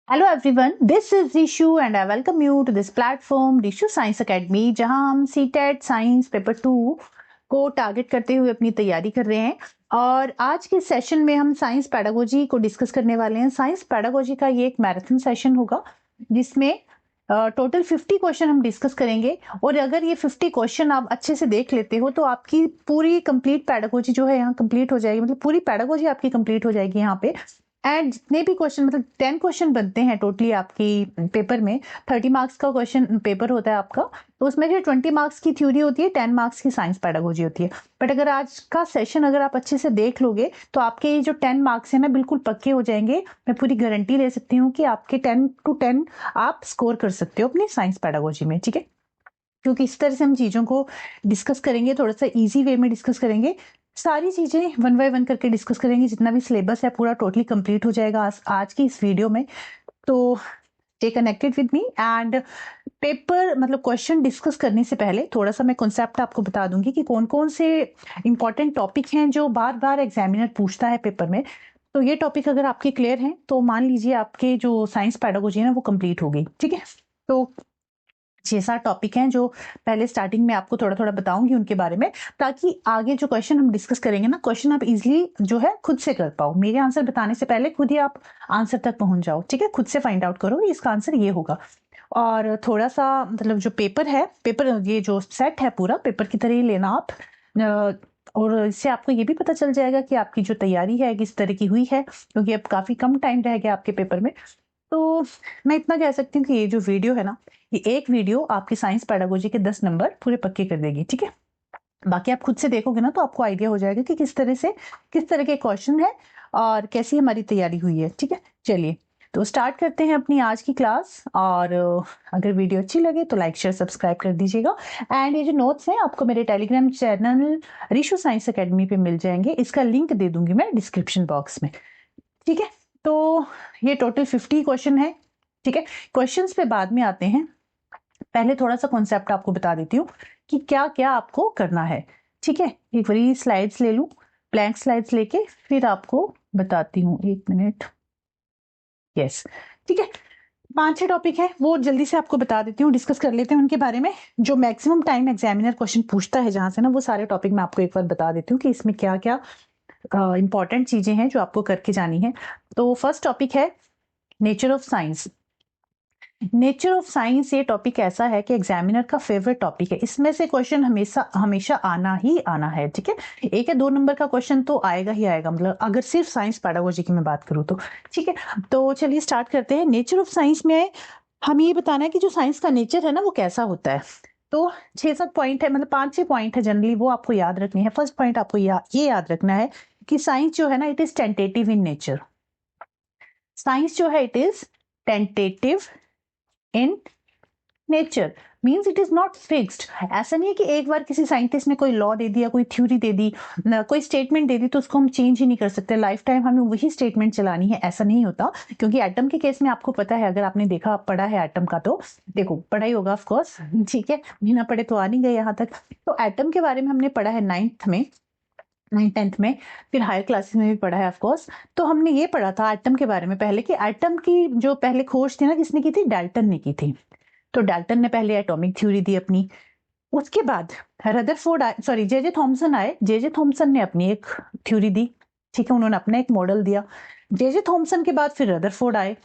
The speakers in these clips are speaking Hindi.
Hello everyone, this is Rishu and I welcome you to this platform Rishu Science Academy, जहां हम सीटेट साइंस पेपर 2 को टारगेट करते हुए अपनी तैयारी कर रहे हैं। और आज के सेशन में हम साइंस पेडागोजी को डिस्कस करने वाले हैं। साइंस पेडागोजी का ये एक मैराथन सेशन होगा जिसमें टोटल 50 क्वेश्चन हम डिस्कस करेंगे। और अगर ये 50 क्वेश्चन आप अच्छे से देख लेते हो तो आपकी पूरी कंप्लीट पेडागोजी जो है यहाँ कंप्लीट हो जाएगी, मतलब पूरी पेडागोजी आपकी कंप्लीट हो जाएगी यहाँ पे। एंड जितने भी क्वेश्चन, मतलब 10 क्वेश्चन बनते हैं टोटली आपकी पेपर में। 30 मार्क्स का क्वेश्चन पेपर होता है आपका, तो उसमें जो 20 मार्क्स की थ्योरी होती है, 10 मार्क्स की साइंस पेडागोजी होती है। बट अगर आज का सेशन अगर आप अच्छे से देख लोगे तो आपके ये जो 10 मार्क्स है ना बिल्कुल पक्के हो जाएंगे। मैं पूरी गारंटी ले सकती हूँ कि आपके 10 to 10 आप स्कोर कर सकते हो अपनी साइंस पेडागोजी में, ठीक है। क्योंकि इस तरह से हम चीज़ों को डिस्कस करेंगे, थोड़ा सा इजी वे में डिस्कस करेंगे। सारी चीज़ें वन बाय वन करके डिस्कस करेंगे। जितना भी सिलेबस है पूरा टोटली कंप्लीट हो जाएगा आज की इस वीडियो में। तो stay connected with me. And paper मतलब क्वेश्चन डिस्कस करने से पहले थोड़ा सा मैं कॉन्सेप्ट आपको बता दूंगी कि कौन कौन से इंपॉर्टेंट टॉपिक हैं जो बार बार एग्जामिनर पूछता है पेपर में। तो ये टॉपिक अगर आपके क्लियर हैं तो मान लीजिए आपके जो साइंस पेडागोजी है ना वो कंप्लीट हो गई, ठीक है। तो 6-7 टॉपिक हैं जो पहले स्टार्टिंग में आपको थोड़ा थोड़ा बताऊंगी उनके बारे में, ताकि आगे जो क्वेश्चन हम डिस्कस करेंगे ना, क्वेश्चन आप इजीली जो है खुद से कर पाओ। मेरे आंसर बताने से पहले खुद ही आप आंसर तक पहुंच जाओ, ठीक है। खुद से फाइंड आउट करो इसका आंसर ये होगा। और थोड़ा सा मतलब जो पेपर है, पेपर ये जो सेट है पूरा पेपर की तरह ही लेना आप। और इससे आपको ये भी पता चल जाएगा कि आपकी जो तैयारी है किस तरह की हुई है, क्योंकि अब काफी कम टाइम रह गया आपके पेपर में। तो मैं इतना कह सकती हूँ कि ये जो वीडियो है ना, ये एक वीडियो आपकी साइंस पेडागोजी के 10 नंबर पूरे पक्के कर देगी, ठीक है। बाकी आप खुद से देखोगे ना तो आपको आइडिया हो जाएगा कि किस तरह के क्वेश्चन है और कैसी हमारी तैयारी हुई है, ठीक है। चलिए तो स्टार्ट करते हैं अपनी आज की क्लास। और अगर वीडियो अच्छी लगे तो लाइक शेयर सब्सक्राइब कर दीजिएगा। एंड ये जो नोट्स हैं आपको मेरे Telegram channel Rishu Science academy पे मिल जाएंगे, इसका लिंक दे दूंगी मैं डिस्क्रिप्शन बॉक्स में, ठीक है। तो ये टोटल 50 क्वेश्चन है, ठीक है। क्वेश्चंस पे बाद में आते हैं, पहले थोड़ा सा कॉन्सेप्ट आपको बता देती हूँ कि क्या क्या आपको करना है, ठीक है। एक बारी स्लाइड्स ले लूं, ब्लैंक स्लाइड्स लेके फिर आपको बताती हूँ। एक मिनट, यस, ठीक है। 5-6 टॉपिक है वो जल्दी से आपको बता देती हूँ, डिस्कस कर लेते हैं उनके बारे में। जो मैक्सिमम टाइम एग्जामिनर क्वेश्चन पूछता है जहां से ना, वो सारे टॉपिक मैं आपको एक बार बता देती हूँ कि इसमें क्या क्या इंपॉर्टेंट चीजें हैं जो आपको करके जानी है। तो फर्स्ट टॉपिक है nature of science. Nature of science ये टॉपिक ऐसा है कि एग्जामिनर का फेवरेट टॉपिक है। इसमें से क्वेश्चन हमेशा हमेशा आना ही आना है, ठीक है। 1 या 2 नंबर का क्वेश्चन तो आएगा ही आएगा, मतलब अगर सिर्फ साइंस पेडागोजी की मैं बात करूँ तो, ठीक है। तो चलिए स्टार्ट करते हैं। नेचर ऑफ साइंस में हम ये बताना है कि जो साइंस का नेचर है ना वो कैसा होता है। तो 6-7 पॉइंट है, मतलब 5-6 पॉइंट है जनरली, वो आपको याद रखनी है। फर्स्ट पॉइंट आपको ये याद रखना है कि साइंस जो है ना it is tentative in nature. Science जो है it is tentative in nature, means it is not fixed. ऐसा नहीं है कि एक बार किसी साइंटिस्ट ने कोई लॉ दे दिया, कोई थ्योरी दे दी, कोई स्टेटमेंट दे दी तो उसको हम चेंज ही नहीं कर सकते, लाइफ टाइम हमें वही स्टेटमेंट चलानी है, ऐसा नहीं होता। क्योंकि एटम के केस में आपको पता है, अगर आपने देखा पढ़ा है एटम का, तो देखो पढ़ा ही होगा ऑफकोर्स, ठीक है, बिना पढ़े तो आ नहीं गए यहाँ तक। तो एटम के बारे में हमने पढ़ा है 9th में, 9th-10th में, फिर हायर क्लासेस में भी पढ़ा है ऑफकोर्स। तो हमने ये पढ़ा था एटम के बारे में पहले, कि एटम की जो पहले खोज थी ना किसने की थी, डाल्टन ने की थी। तो डाल्टन ने पहले एटॉमिक थ्योरी दी अपनी। उसके बाद रदरफोर्ड आए, सॉरी जे थॉमसन आए। जे थॉमसन ने अपनी एक थ्योरी दी, ठीक है, उन्होंने अपना एक मॉडल दिया। जे थॉमसन के बाद फिर रदरफोर्ड आए,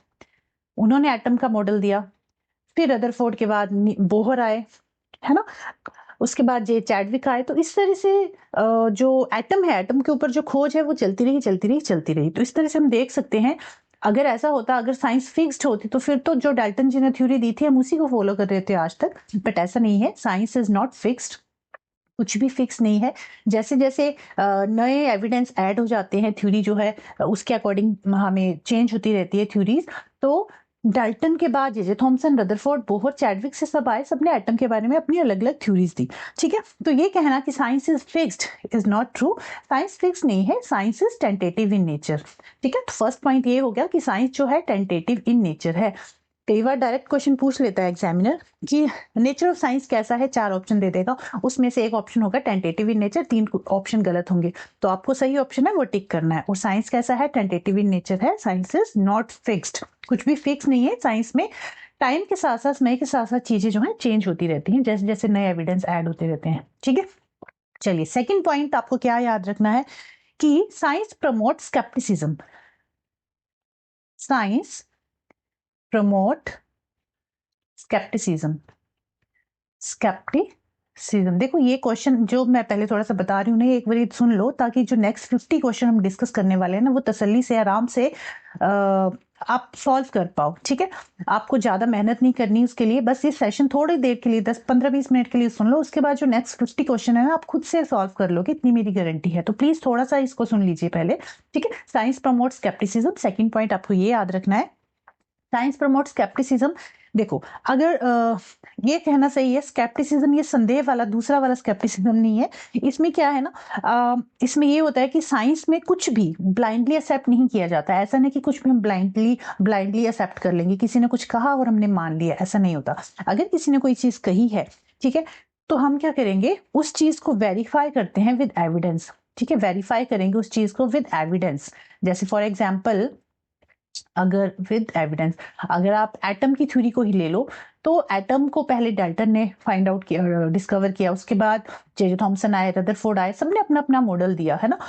उन्होंने एटम का मॉडल दिया। फिर रदरफोर्ड के बाद बोहर आए, है ना। उसके बाद जे चैडविक आए। तो इस तरह से जो एटम है, एटम के ऊपर जो खोज है वो चलती रही। तो इस तरह से हम देख सकते हैं, अगर ऐसा होता, अगर साइंस फिक्स्ड होती तो फिर तो जो डाल्टन जी ने थ्योरी दी थी हम उसी को फॉलो कर रहे थे आज तक। बट ऐसा नहीं है, साइंस इज नॉट फिक्स्ड, कुछ भी फिक्स नहीं है। जैसे जैसे नए एविडेंस ऐड हो जाते हैं, थ्योरी जो है उसके अकॉर्डिंग हमें चेंज होती रहती है थ्योरीज। तो डाल्टन के बाद J Thomson, Rutherford, Bohr, Chadwick से सब आए, सबने एटम के बारे में अपनी अलग अलग थ्योरीज दी, ठीक है। तो ये कहना कि science is fixed is not true. Science fix नहीं है, science is tentative in nature, ठीक है। तो फर्स्ट पॉइंट ये हो गया कि साइंस जो है टेंटेटिव इन नेचर है। कई बार डायरेक्ट क्वेश्चन पूछ लेता है एग्जामिनर कि नेचर ऑफ साइंस कैसा है, 4 ऑप्शन दे देगा, उसमें से एक ऑप्शन होगा टेंटेटिव इन नेचर, 3 ऑप्शन गलत होंगे, तो आपको सही ऑप्शन है वो टिक करना है। और साइंस कैसा है, टेंटेटिव इन नेचर है, साइंस इज नॉट फिक्स्ड। कुछ भी फिक्स नहीं है साइंस में। टाइम के साथ साथ, समय के साथ साथ चीजें जो है चेंज होती रहती हैं, जैसे जैसे नए एविडेंस ऐड होते रहते हैं। ठीक है, चलिए सेकंड पॉइंट आपको क्या याद रखना है कि science promote scepticism. Science promote scepticism. Scepticism, देखो ये क्वेश्चन जो मैं पहले थोड़ा सा बता रही हूँ ना, एक बार सुन लो, ताकि जो नेक्स्ट 50 क्वेश्चन हम डिस्कस करने वाले हैं ना, वो तसल्ली से आराम से आप सॉल्व कर पाओ। ठीक है, आपको ज्यादा मेहनत नहीं करनी उसके लिए, बस ये सेशन थोड़ी देर के लिए 10-15-20 मिनट के लिए सुन लो, उसके बाद जो नेक्स्ट 50 क्वेश्चन है ना, आप खुद से सॉल्व कर लोगे, इतनी मेरी गारंटी है। तो प्लीज थोड़ा सा इसको सुन लीजिए पहले। ठीक है, science promote scepticism, second point आपको ये याद रखना है, साइंस प्रमोट स्केप्टिसिज्म। देखो अगर ये कहना सही है, स्केप्टिसिज्म ये संदेह वाला दूसरा वाला स्केप्टिसिज्म नहीं है। इसमें क्या है ना, इसमें ये होता है कि साइंस में कुछ भी ब्लाइंडली एक्सेप्ट नहीं किया जाता है। ऐसा नहीं कि कुछ भी हम ब्लाइंडली एक्सेप्ट कर लेंगे, किसी ने कुछ कहा और हमने मान लिया, ऐसा नहीं होता। अगर किसी ने कोई चीज कही है, ठीक है, तो हम क्या करेंगे, उस चीज को वेरीफाई करते हैं विद एविडेंस। ठीक है, वेरीफाई करेंगे उस चीज को विद एविडेंस। जैसे फॉर एग्जाम्पल, अगर विद एविडेंस, अगर आप एटम की थ्योरी को ही ले लो, तो एटम को पहले डाल्टन ने फाइंड आउट किया, डिस्कवर किया, उसके बाद जे थॉमसन आए, रदरफोर्ड आए, सबने अपना अपना मॉडल दिया, है ना।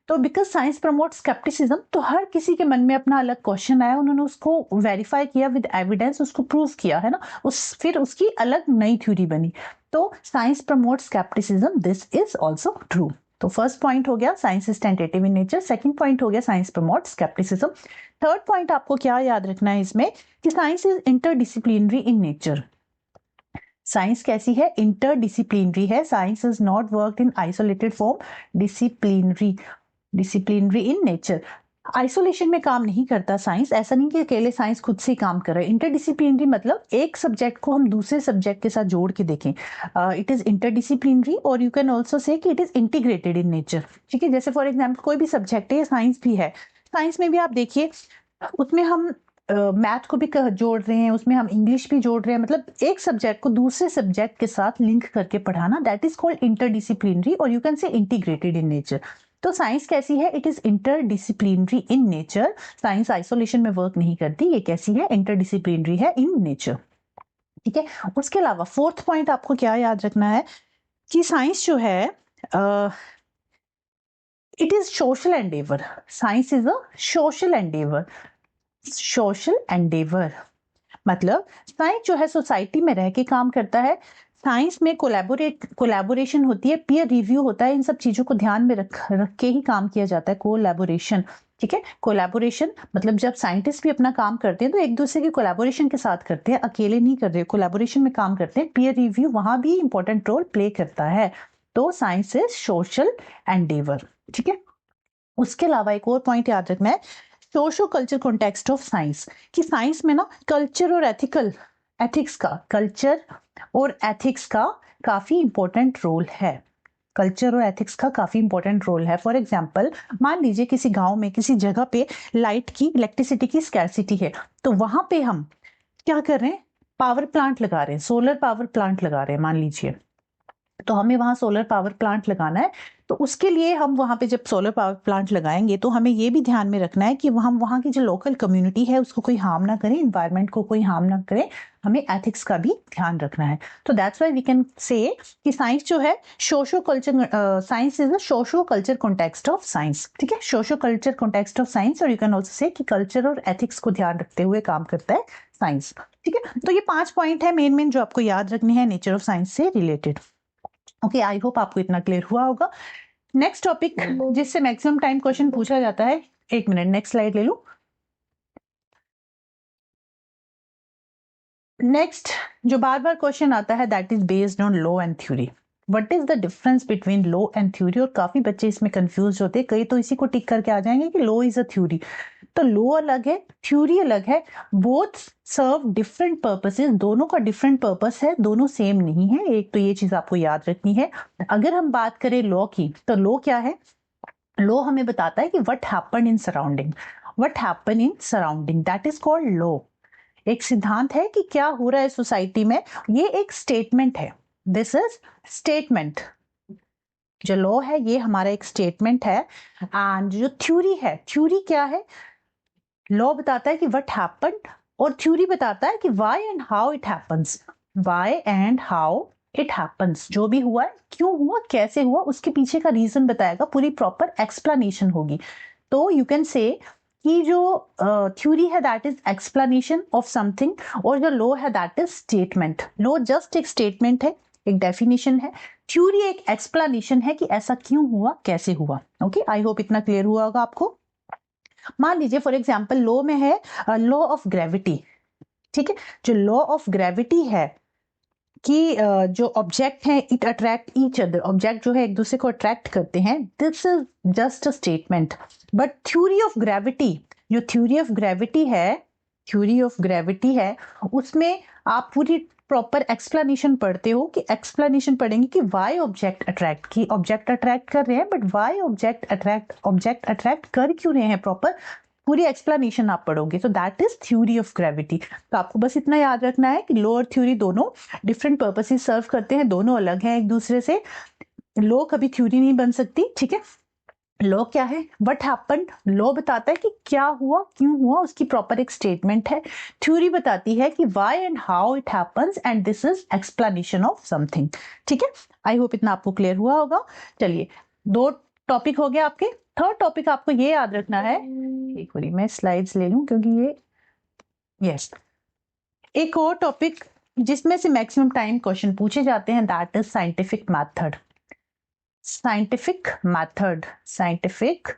तो बिकॉज साइंस प्रमोट स्केप्टिसिज्म, तो हर किसी के मन में अपना अलग क्वेश्चन आया, उन्होंने उसको वेरीफाई किया विद एविडेंस, उसको प्रूव किया, है ना, फिर उसकी अलग नई थ्योरी बनी। तो science promote scepticism, this is also true. तो फर्स्ट पॉइंट हो गया science is tentative in nature, second point हो गया science promote scepticism. Third point आपको क्या याद रखना है इसमें कि science is interdisciplinary in nature. Science कैसी है, इंटरडिसिप्लिनरी है। Science is not worked in isolated form, disciplinary in nature. Isolation में काम नहीं करता साइंस, ऐसा नहीं कि अकेले साइंस खुद से काम कर रहा है। इंटरडिसिप्लिनरी मतलब एक सब्जेक्ट को हम दूसरे सब्जेक्ट के साथ जोड़ के देखें, इट इज इंटरडिसिप्लिनरी, और यू कैन ऑल्सो से कि it is integrated in nature. ठीक है, जैसे फॉर एग्जाम्पल कोई भी सब्जेक्ट है, साइंस भी है, साइंस में भी आप देखिए, उसमें हम मैथ को भी जोड़ रहे हैं, उसमें हम इंग्लिश भी जोड़ रहे हैं, मतलब एक सब्जेक्ट को दूसरे सब्जेक्ट के साथ लिंक करके पढ़ाना, दैट इज कॉल्ड इंटरडिसिप्लिनरी, और यू कैन से इंटीग्रेटेड इन नेचर। तो साइंस कैसी है, it is interdisciplinary in nature. Science isolation में वर्क नहीं करती, ये कैसी है, इंटरडिसिप्लिनरी है इन नेचर। ठीक है, उसके अलावा फोर्थ पॉइंट आपको क्या याद रखना है कि साइंस जो है, it is social Endeavour. Science is a social Endeavour. Social Endeavour मतलब साइंस जो है सोसाइटी में रह के काम करता है। साइंस में कोलैबोरेशन होती है, पीयर रिव्यू होता है, इन सब चीजों को ध्यान में रख के ही काम किया जाता है। कोलैबोरेशन, ठीक है, कोलैबोरेशन मतलब जब साइंटिस्ट भी अपना काम करते हैं तो एक दूसरे के कोलैबोरेशन के साथ करते हैं, अकेले नहीं कर रहे, कोलैबोरेशन में काम करते हैं। पीयर रिव्यू वहां भी इंपॉर्टेंट रोल प्ले करता है। तो साइंस इज सोशल एंडेवर। ठीक है, उसके अलावा एक और पॉइंट याद रखना है, socio culture context of science, कि साइंस में ना कल्चर और एथिक्स का काफी इंपॉर्टेंट रोल है। कल्चर और एथिक्स का काफी इंपॉर्टेंट रोल है। फॉर एग्जाम्पल, मान लीजिए किसी गांव में, किसी जगह पे इलेक्ट्रिसिटी की स्कैरसिटी है, तो वहां पे हम क्या कर रहे हैं, पावर प्लांट लगा रहे हैं, सोलर पावर प्लांट लगा रहे हैं मान लीजिए, तो हमें वहां सोलर पावर प्लांट लगाना है। तो उसके लिए हम वहां पे जब सोलर पावर प्लांट लगाएंगे तो हमें ये भी ध्यान में रखना है कि हम वहां की जो लोकल कम्युनिटी है उसको कोई हार्म ना करें, इन्वायरमेंट को कोई हार्म ना करे, हमें एथिक्स का भी ध्यान रखना है। तो दैट्स व्हाई वी कैन से कि साइंस जो है science is a socio culture context of science. ठीक है, socio culture context of science, और यू कैन ऑल्सो से कि कल्चर और एथिक्स को ध्यान रखते हुए काम करता है साइंस। ठीक है, तो ये 5 पॉइंट है मेन जो आपको याद रखने हैं नेचर ऑफ साइंस से रिलेटेड। ओके, आई होप आपको इतना क्लियर हुआ होगा। नेक्स्ट टॉपिक जिससे मैक्सिमम टाइम क्वेश्चन पूछा जाता है, एक मिनट नेक्स्ट स्लाइड ले लो। नेक्स्ट जो बार बार क्वेश्चन आता है, that is based on law and theory. What is the difference between law and theory, और काफी बच्चे इसमें कंफ्यूज होते हैं, कई तो इसी को टिक करके आ जाएंगे कि लॉ इज अ थ्योरी। तो लॉ अलग है, थ्योरी अलग है, बोथ सर्व डिफरेंट पर्पसेस, दोनों का डिफरेंट पर्पस है, दोनों सेम नहीं है। एक तो ये चीज आपको याद रखनी है। अगर हम बात करें लॉ की, तो लॉ क्या है, लॉ हमें बताता है कि what happened in surrounding, that is called law. एक सिद्धांत है कि क्या हो रहा है सोसाइटी में, ये एक स्टेटमेंट है, दिस इज स्टेटमेंट। जो लॉ है ये हमारा एक स्टेटमेंट है। एंड जो थ्योरी है, थ्योरी क्या है, लॉ बताता है कि व्हाट हैपेंड और थ्योरी बताता है कि why and how it happens. Why and how it happens, जो भी हुआ है, क्यों हुआ, कैसे हुआ, उसके पीछे का रीजन बताएगा, पूरी प्रॉपर एक्सप्लेनेशन होगी। तो यू कैन से कि जो थ्योरी है that is explanation of something, और जो लॉ है that is statement. Law just एक स्टेटमेंट है, एक डेफिनेशन है, थ्योरी एक एक्सप्लेनेशन है कि ऐसा क्यों हुआ, कैसे हुआ। ओके, आई होप इतना क्लियर हुआ होगा आपको। मान लीजिए फॉर एग्जाम्पल लॉ में है लॉ ऑफ ग्रेविटी, ठीक है। जो लॉ ऑफ ग्रेविटी है कि जो ऑब्जेक्ट है it attract each other, object जो है एक दूसरे को अट्रैक्ट करते हैं, this is just a statement. But theory of gravity, जो थ्योरी ऑफ ग्रेविटी है, थ्योरी ऑफ ग्रेविटी है, उसमें आप पूरी प्रॉपर एक्सप्लेनेशन पढ़ते हो, कि एक्सप्लेनेशन पढ़ेंगे कि व्हाई ऑब्जेक्ट अट्रैक्ट, की ऑब्जेक्ट अट्रैक्ट कर रहे हैं, बट व्हाई ऑब्जेक्ट अट्रैक्ट कर क्यों रहे हैं, प्रॉपर पूरी एक्सप्लेनेशन आप पढ़ोगे। तो that is theory of gravity. तो आपको बस इतना याद रखना है कि लॉ और थ्योरी दोनों डिफरेंट पर्पसेस सर्व करते हैं, दोनों अलग हैं एक दूसरे से। लॉ कभी थ्योरी नहीं बन सकती, ठीक है। लॉ क्या है, व्हाट हैपेंड, लॉ बताता है कि क्या हुआ, क्यों हुआ, उसकी प्रॉपर एक स्टेटमेंट है। थ्योरी बताती है कि why and how it happens and this is explanation of something, ठीक है। आई होप इतना आपको क्लियर हुआ होगा। चलिए, 2 टॉपिक हो गए आपके। थर्ड टॉपिक आपको ये याद रखना है, एक बारी मैं स्लाइड्स ले लूं क्योंकि ये यस एक और टॉपिक जिसमें से मैक्सिमम टाइम क्वेश्चन पूछे जाते हैं, that is scientific method. Scientific method, scientific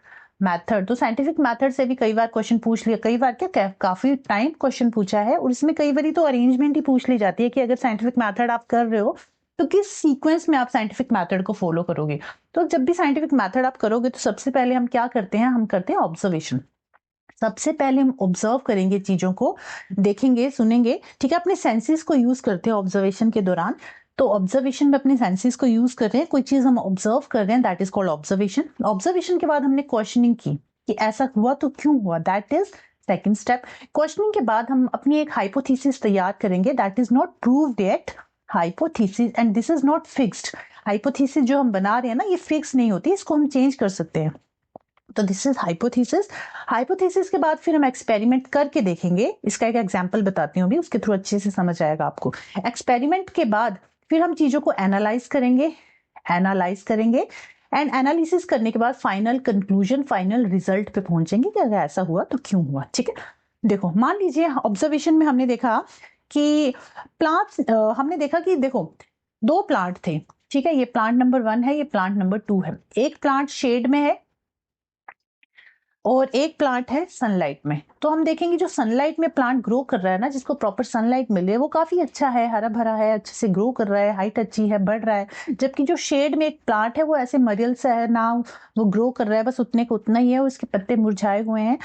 method. तो साइंटिफिक मेथड से भी कई बार क्वेश्चन पूछ लिया, कई बार क्या काफी टाइम क्वेश्चन पूछा है, और इसमें कई बार तो अरेंजमेंट ही पूछ ली जाती है कि अगर साइंटिफिक मेथड आप कर रहे हो तो किस सीक्वेंस में आप साइंटिफिक मेथड को फॉलो करोगे। तो जब भी साइंटिफिक मेथड आप करोगे तो सबसे पहले हम क्या करते हैं, हम करते हैं ऑब्जर्वेशन। सबसे पहले हम ऑब्जर्व करेंगे, चीजों को देखेंगे, सुनेंगे, ठीक है। अपने सेंसेस को यूज करते हैं ऑब्जर्वेशन के दौरान। तो ऑब्जर्वेशन में अपने सेंसेस को यूज कर रहे हैं, कोई चीज हम ऑब्जर्व कर रहे हैं, that is called observation. Observation के बाद हमने क्वेश्चनिंग की कि ऐसा हुआ तो क्यों हुआ, that is second step. Questioning के बाद हम अपनी एक हाइपोथेसिस तैयार करेंगे, that is not proved yet, hypothesis, and this is not fixed. Hypothesis जो हम बना रहे हैं ना, ये फिक्स नहीं होती, इसको हम चेंज कर सकते हैं। तो दिस इज हाइपोथेसिस। हाइपोथेसिस के बाद फिर हम एक्सपेरिमेंट करके देखेंगे, इसका एक एग्जांपल बताती हूँ अभी, उसके थ्रू अच्छे से समझ आएगा आपको। एक्सपेरिमेंट के बाद फिर हम चीजों को एनालाइज करेंगे, एंड एनालिसिस करने के बाद फाइनल कंक्लूजन, फाइनल रिजल्ट पे पहुंचेंगे कि अगर ऐसा हुआ तो क्यों हुआ, ठीक है। देखो, मान लीजिए ऑब्जर्वेशन में हमने देखा कि प्लांट्स, हमने देखा कि देखो 2 प्लांट थे, ठीक है। ये प्लांट नंबर 1 है, ये प्लांट नंबर 2 है। एक प्लांट शेड में है और एक प्लांट है सनलाइट में। तो हम देखेंगे जो सनलाइट में प्लांट ग्रो कर रहा है ना, जिसको प्रॉपर सनलाइट मिल रही है, वो काफी अच्छा है, हरा भरा है, अच्छे से ग्रो कर रहा है, हाइट अच्छी है, बढ़ रहा है। जबकि जो शेड में एक प्लांट है वो ऐसे मरियल सा है ना, वो ग्रो कर रहा है बस उतने को उतना ही है, उसके पत्ते मुरझाए हुए हैं।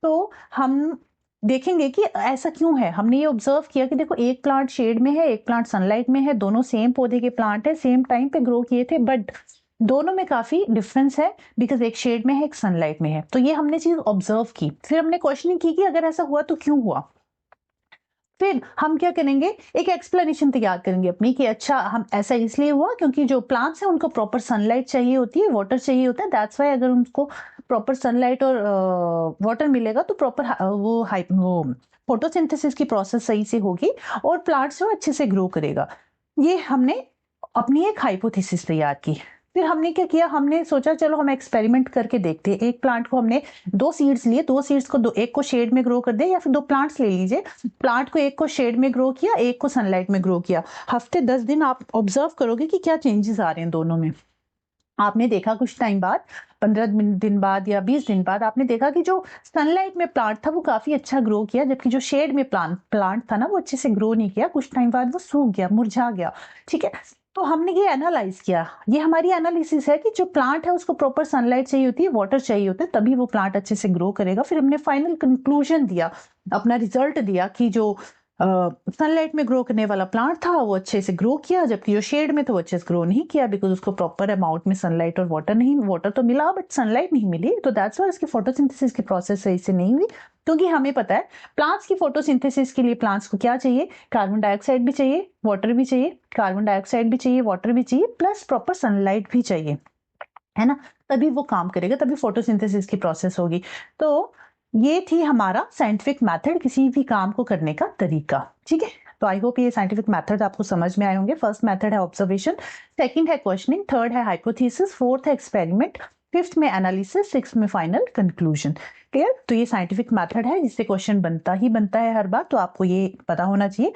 तो हम देखेंगे कि ऐसा क्यों है। हमने ये ऑब्जर्व किया कि देखो, एक प्लांट शेड में है, एक प्लांट सनलाइट में है, दोनों सेम पौधे के प्लांट है, सेम टाइम पे ग्रो किए थे, बट दोनों में काफी डिफरेंस है, बिकॉज एक शेड में है, एक सनलाइट में है। तो ये हमने चीज ऑब्जर्व की, फिर हमने क्वेश्चनिंग की कि अगर ऐसा हुआ तो क्यों हुआ। फिर हम क्या करेंगे, एक एक्सप्लेनेशन तैयार करेंगे अपनी कि अच्छा, हम ऐसा इसलिए हुआ क्योंकि जो प्लांट्स हैं उनको प्रॉपर सनलाइट चाहिए होती है, वाटर चाहिए होता है, दैट्स वाई अगर उनको प्रॉपर सनलाइट और वाटर मिलेगा तो प्रॉपर वो फोटोसिंथेसिस की प्रोसेस सही से होगी और प्लांट्स जो अच्छे से ग्रो करेगा। ये हमने अपनी एक हाइपोथेसिस तैयार की। फिर हमने क्या किया, हमने सोचा चलो हम एक्सपेरिमेंट करके देखते हैं। एक प्लांट को हमने 2 सीड्स लिए, 2 सीड्स को एक को शेड में ग्रो कर दे, या फिर 2 प्लांट्स ले लीजिए। प्लांट को एक को शेड में ग्रो किया, एक को सनलाइट में ग्रो किया। हफ्ते 10 दिन आप ऑब्जर्व करोगे कि क्या चेंजेस आ रहे हैं दोनों में। आपने देखा कुछ टाइम बाद, 15 दिन बाद या 20 दिन बाद, आपने देखा कि जो सनलाइट में प्लांट था वो काफी अच्छा ग्रो किया, जबकि जो शेड में प्लांट था ना, वो अच्छे से ग्रो नहीं किया। कुछ टाइम बाद वो सूख गया, मुरझा गया, ठीक है। तो हमने ये एनालाइज किया, ये हमारी एनालिसिस है कि जो प्लांट है उसको प्रॉपर सनलाइट चाहिए होती है, वाटर चाहिए होता है, तभी वो प्लांट अच्छे से ग्रो करेगा। फिर हमने फाइनल कंक्लूजन दिया, अपना रिजल्ट दिया कि जो सनलाइट में ग्रो करने वाला प्लांट था वो अच्छे से ग्रो किया, जबकि जो शेड में था वो अच्छे से ग्रो नहीं किया, बिकॉज उसको प्रॉपर अमाउंट में सनलाइट और वाटर तो मिला बट सनलाइट नहीं मिली। तो दैट्स वाई इसकी फोटोसिंथेसिस की प्रोसेस सही से नहीं हुई। क्योंकि हमें पता है प्लांट्स की फोटोसिंथेसिस के लिए प्लांट्स को क्या चाहिए, कार्बन डाइऑक्साइड भी चाहिए, वाटर भी चाहिए, कार्बन डाइऑक्साइड भी चाहिए, वाटर भी चाहिए, प्लस प्रॉपर सनलाइट भी चाहिए, है ना। तभी वो काम करेगा, तभी फोटोसिंथेसिस की प्रोसेस होगी। तो ये थी हमारा साइंटिफिक मेथड, किसी भी काम को करने का तरीका। ठीक है, तो आई होप ये साइंटिफिक मेथड आपको समझ में आए होंगे। फर्स्ट मेथड है ऑब्जर्वेशन, सेकंड है क्वेश्चनिंग, थर्ड है हाइपोथेसिस, फोर्थ है एक्सपेरिमेंट, फिफ्थ में एनालिसिस, सिक्स्थ में फाइनल कंक्लूजन। क्लियर? तो ये साइंटिफिक मेथड है जिससे क्वेश्चन बनता ही बनता है हर बार, तो आपको ये पता होना चाहिए,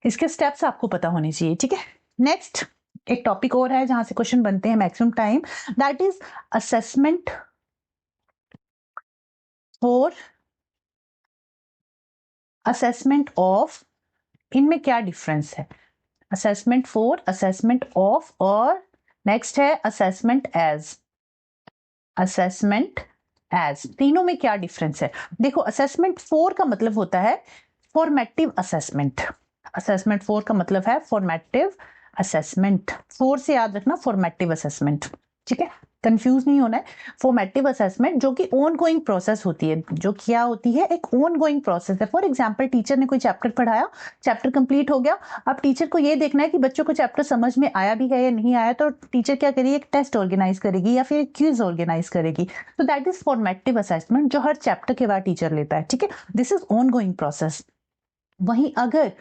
इसके स्टेप्स आपको पता होने चाहिए। ठीक है, नेक्स्ट एक टॉपिक और है जहां से क्वेश्चन बनते हैं maximum time, that is assessment for assessment of. इनमें क्या डिफरेंस है? असेसमेंट फॉर, असेसमेंट ऑफ, और नेक्स्ट है असेसमेंट एज। असेसमेंट एज, तीनों में क्या डिफरेंस है? देखो, असेसमेंट फॉर का मतलब होता है फॉर्मेटिव असेसमेंट। असेसमेंट फॉर का मतलब है फॉर्मेटिव असेसमेंट, फोर से याद रखना, फॉर्मेटिव असेसमेंट। ठीक है, कंफ्यूज नहीं होना है। फॉर्मेटिव असेसमेंट जो कि ऑन गोइंग प्रोसेस होती है, जो क्या होती है, एक ऑन गोइंग प्रोसेस है। फॉर एग्जांपल, टीचर ने कोई चैप्टर पढ़ाया, चैप्टर कंप्लीट हो गया, अब टीचर को ये देखना है कि बच्चों को चैप्टर समझ में आया भी है या नहीं आया, तो टीचर क्या करेगी, एक टेस्ट ऑर्गेनाइज करेगी या फिर एक क्विज ऑर्गेनाइज करेगी। तो दैट इज फॉर्मेटिव असेसमेंट, जो हर चैप्टर के बाद टीचर लेता है। ठीक है, this is ongoing process. वहीं अगर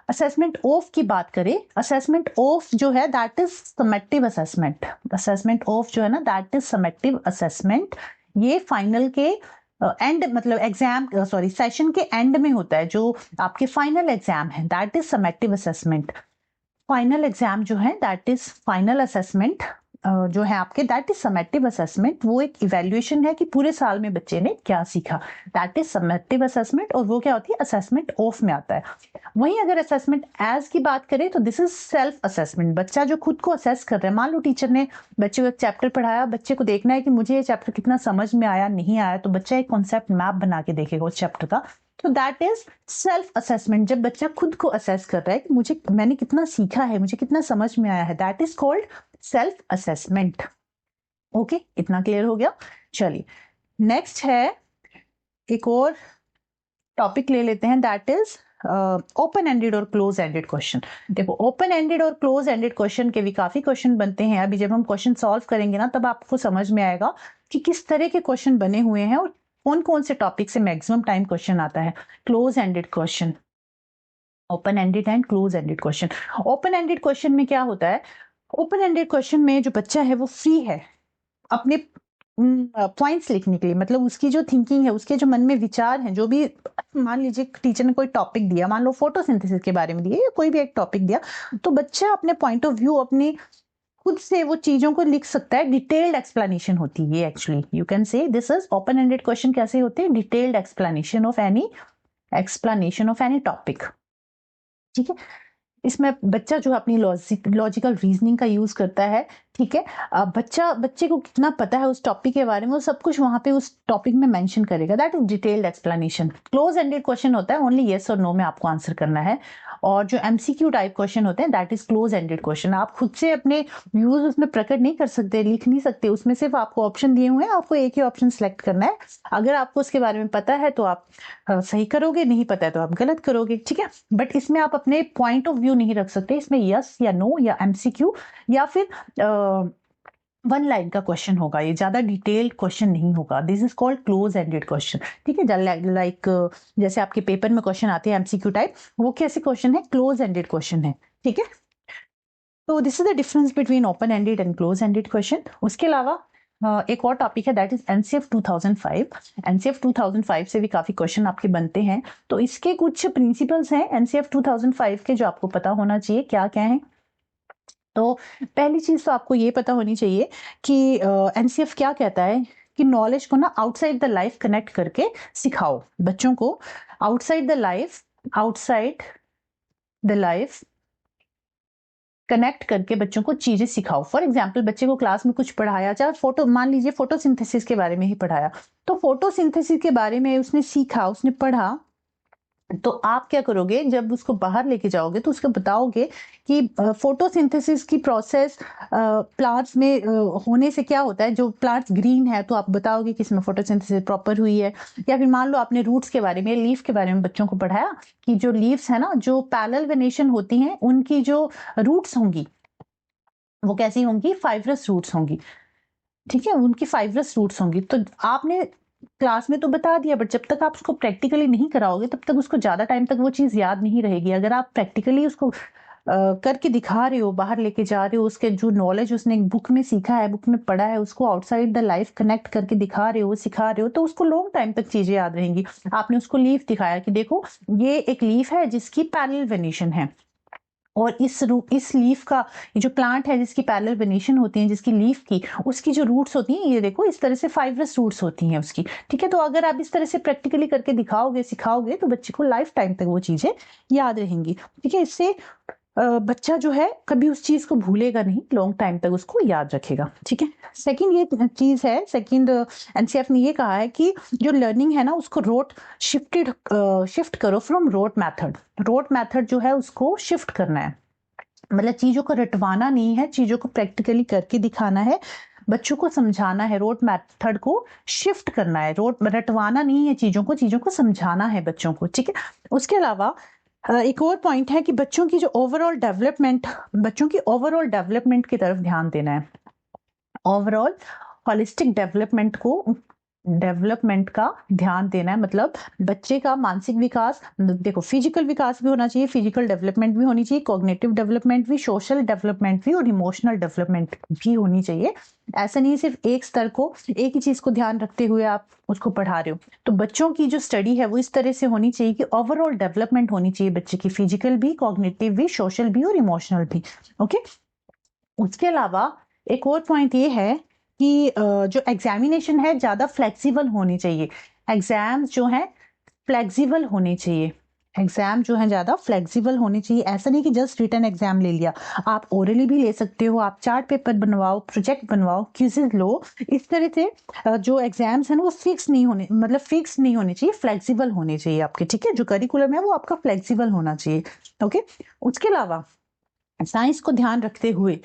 असेसमेंट ऑफ की बात करें, असेसमेंट ऑफ जो है that is summative assessment. Assessment of जो है ना, दैट इज समेटिव असेसमेंट। ये फाइनल के एंड, मतलब एग्जाम, सॉरी, सेशन के एंड में होता है, जो आपके फाइनल एग्जाम है, that is summative assessment. Final exam जो है, दैट इज फाइनल असेसमेंट जो है आपके, दैट इज समेटिव असेसमेंट। वो एक इवैल्यूएशन है कि पूरे साल में बच्चे ने क्या सीखा, दैट इज समेटिव असेसमेंट। और वो क्या होती है, असेसमेंट ऑफ में आता है। वहीं अगर असेसमेंट एज की बात करें तो दिस इज सेल्फ असेसमेंट, बच्चा जो खुद को असेस कर रहा है। मान लो टीचर ने बच्चे को एक चैप्टर पढ़ाया, बच्चे को देखना है कि मुझे ये चैप्टर कितना समझ में आया, नहीं आया, तो बच्चा एक कॉन्सेप्ट मैप बना के देखेगा उस चैप्टर का। तो दैट इज सेल्फ असेसमेंट, जब बच्चा खुद को असेस कर रहा है कि मैंने कितना सीखा है, मुझे कितना समझ में आया है, that is called self assessment. Okay, इतना क्लियर हो गया? चलिए, नेक्स्ट है एक और टॉपिक ले लेते हैं, दैट इज ओपन एंडेड और क्लोज एंडेड क्वेश्चन। देखो, ओपन एंडेड और क्लोज एंडेड क्वेश्चन के भी काफी क्वेश्चन बनते हैं। अभी जब हम क्वेश्चन सॉल्व करेंगे ना, तब आपको समझ में आएगा कि किस तरह के क्वेश्चन बने हुए हैं और कौन कौन से टॉपिक से मैक्सिमम टाइम क्वेश्चन आता है। Close ended question, open ended and close ended question. Open ended question में क्या होता है, ओपन एंडेड क्वेश्चन में जो बच्चा है वो फ्री है अपने पॉइंट्स लिखने के लिए, मतलब उसकी जो थिंकिंग है, उसके जो मन में विचार हैं, जो भी, मान लीजिए टीचर ने कोई टॉपिक दिया, मान लो फोटोसिंथेसिस के बारे में दिया या कोई भी एक टॉपिक दिया, तो बच्चा अपने पॉइंट ऑफ व्यू, अपने खुद से वो चीजों को लिख सकता है। डिटेल्ड एक्सप्लेनेशन होती है ये, एक्चुअली यू कैन से this is open ended question. कैसे होते हैं? Detailed explanation of any topic. ठीक है, इसमें बच्चा जो अपनी लॉजिकल रीजनिंग का यूज करता है। ठीक है, बच्चे को कितना पता है उस टॉपिक के बारे में, वो सब कुछ वहां पे उस टॉपिक में मेंशन करेगा, that is detailed explanation. Close ended question होता है ओनली येस और नो में आपको आंसर करना है। और जो एमसीक्यू टाइप क्वेश्चन होते हैं, that is close ended question. आप खुद से अपने व्यूज उसमें प्रकट नहीं कर सकते, लिख नहीं सकते, उसमें सिर्फ आपको ऑप्शन दिए हुए हैं, आपको एक ही ऑप्शन सेलेक्ट करना है। अगर आपको उसके बारे में पता है तो आप सही करोगे, नहीं पता है तो आप गलत करोगे। ठीक है, बट इसमें आप अपने पॉइंट ऑफ व्यू नहीं रख सकते, इसमें यस या नो या एमसीक्यू या फिर वन लाइन का क्वेश्चन होगा, ये ज्यादा डिटेल्ड क्वेश्चन नहीं होगा। This is called close ended question. ठीक है, लाइक जैसे आपके पेपर में क्वेश्चन आते हैं एमसीक्यू टाइप, वो कैसे क्वेश्चन है? क्लोज एंडेड क्वेश्चन है। ठीक है, तो this is the difference between open ended and close ended question. उसके अलावा एक और टॉपिक है, दैट इज एनसीएफ 2005। एनसीएफ 2005 से भी काफी क्वेश्चन आपके बनते हैं, तो इसके कुछ प्रिंसिपल्स हैं एनसीएफ 2005 के जो आपको पता होना चाहिए। क्या क्या है? तो पहली चीज तो आपको ये पता होनी चाहिए कि एनसीएफ क्या कहता है कि नॉलेज को ना आउटसाइड द लाइफ कनेक्ट करके सिखाओ बच्चों को। आउटसाइड द लाइफ कनेक्ट करके बच्चों को चीजें सिखाओ। फॉर एग्जाम्पल, बच्चे को क्लास में कुछ पढ़ाया, चाहे मान लीजिए फोटोसिंथेसिस के बारे में ही पढ़ाया, तो फोटोसिंथेसिस के बारे में उसने सीखा, उसने पढ़ा, तो आप क्या करोगे, जब उसको बाहर लेके जाओगे तो उसको बताओगे कि फोटोसिंथेसिस की प्रोसेस प्लांट्स में होने से क्या होता है। जो प्लांट्स ग्रीन है तो आप बताओगे कि इसमें फोटोसिंथेसिस प्रॉपर हुई है। या फिर मान लो आपने रूट्स के बारे में, लीफ के बारे में बच्चों को पढ़ाया कि जो लीव्स है ना, जो पैरेलल वेनेशन होती हैं, उनकी जो रूट्स होंगी वो कैसी होंगी? फाइब्रस रूट्स होंगी। ठीक है, उनकी फाइब्रस रूट्स होंगी। तो आपने क्लास में तो बता दिया, बट जब तक आप उसको प्रैक्टिकली नहीं कराओगे तब तक उसको ज़्यादा टाइम तक वो चीज़ याद नहीं रहेगी। अगर आप प्रैक्टिकली उसको करके दिखा रहे हो, बाहर लेके जा रहे हो, उसके जो नॉलेज उसने एक बुक में सीखा है, बुक में पढ़ा है, उसको आउटसाइड द लाइफ कनेक्ट करके दिखा रहे हो, सिखा रहे हो, तो उसको लॉन्ग टाइम तक चीजें याद रहेंगी। आपने उसको लीफ दिखाया कि देखो ये एक लीफ है जिसकी पैरेलल वेनेशन है, और इस लीफ का, ये जो प्लांट है जिसकी पैरेलल वेनेशन होती है, जिसकी लीफ की, उसकी जो रूट्स होती हैं, ये देखो इस तरह से फाइब्रस रूट्स होती हैं उसकी। ठीक है, तो अगर आप इस तरह से प्रैक्टिकली करके दिखाओगे, सिखाओगे, तो बच्चे को लाइफ टाइम तक वो चीजें याद रहेंगी। ठीक है, इससे बच्चा जो है कभी उस चीज को भूलेगा नहीं, लॉन्ग टाइम तक उसको याद रखेगा। ठीक है, सेकंड ये चीज है, सेकंड एनसीएफ ने ये कहा है कि जो लर्निंग है ना उसको शिफ्ट करो from rote method. Rote method जो है उसको शिफ्ट करना है, मतलब चीजों को रटवाना नहीं है, चीजों को प्रैक्टिकली करके दिखाना है, बच्चों को समझाना है, रोट मेथड को शिफ्ट करना है, रोट रटवाना नहीं है, चीजों को समझाना है बच्चों को। ठीक है, उसके अलावा एक और पॉइंट है कि बच्चों की ओवरऑल डेवलपमेंट की तरफ ध्यान देना है। ओवरऑल होलिस्टिक डेवलपमेंट का ध्यान देना है, मतलब बच्चे का मानसिक विकास, देखो फिजिकल विकास भी होना चाहिए, फिजिकल डेवलपमेंट भी होनी चाहिए, कॉग्निटिव डेवलपमेंट भी, सोशल डेवलपमेंट भी, और इमोशनल डेवलपमेंट भी होनी चाहिए। ऐसा नहीं सिर्फ एक स्तर को, एक ही चीज को ध्यान रखते हुए आप उसको पढ़ा रहे हो। तो बच्चों की जो स्टडी है वो इस तरह से होनी चाहिए कि ओवरऑल डेवलपमेंट होनी चाहिए बच्चे की, फिजिकल भी, कॉग्निटिव भी, सोशल भी और इमोशनल भी। ओके, उसके अलावा एक और पॉइंट ये है कि जो एग्जामिनेशन है ज्यादा फ्लेक्सिबल होनी चाहिए। एग्जाम्स जो है फ्लेक्सिबल होने चाहिए, एग्जाम जो है ज्यादा फ्लेक्सिबल होने चाहिए। ऐसा नहीं कि जस्ट रिटन एग्जाम ले लिया, आप ओरली भी ले सकते हो, आप चार्ट पेपर बनवाओ, प्रोजेक्ट बनवाओ, क्विज़ेस लो। इस तरह से जो एग्जाम्स है ना वो फिक्स नहीं होने चाहिए, फ्लेक्सिबल होने चाहिए आपके। ठीक है, जो करिकुलम है वो आपका फ्लेक्सिबल होना चाहिए। ओके, उसके अलावा साइंस को ध्यान रखते हुए,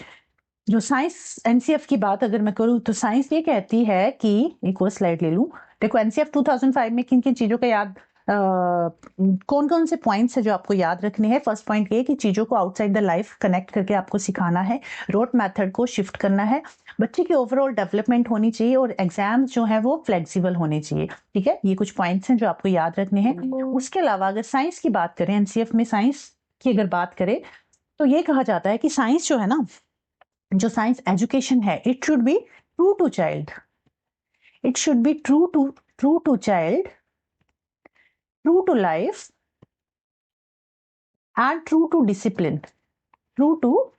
जो साइंस एनसीएफ की बात अगर मैं करूं तो साइंस ये कहती है कि, एक और स्लाइड ले लूं, देखो एनसीएफ 2005 में किन किन चीजों का याद, कौन कौन से पॉइंट्स है जो आपको याद रखने हैं। फर्स्ट पॉइंट ये कि चीजों को आउटसाइड द लाइफ कनेक्ट करके आपको सिखाना है, रोट मेथड को शिफ्ट करना है, बच्चे की ओवरऑल डेवलपमेंट होनी चाहिए, और एग्जाम्स जो है वो फ्लेक्सिबल होने चाहिए। ठीक है, ये कुछ पॉइंट्स हैं जो आपको याद रखने हैं। उसके अलावा अगर साइंस की बात करें, एनसीएफ में साइंस की अगर बात करें, तो ये कहा जाता है कि साइंस जो है ना, जो साइंस एजुकेशन है, it should be true to child, it should be true to child, true to life and true to discipline, true to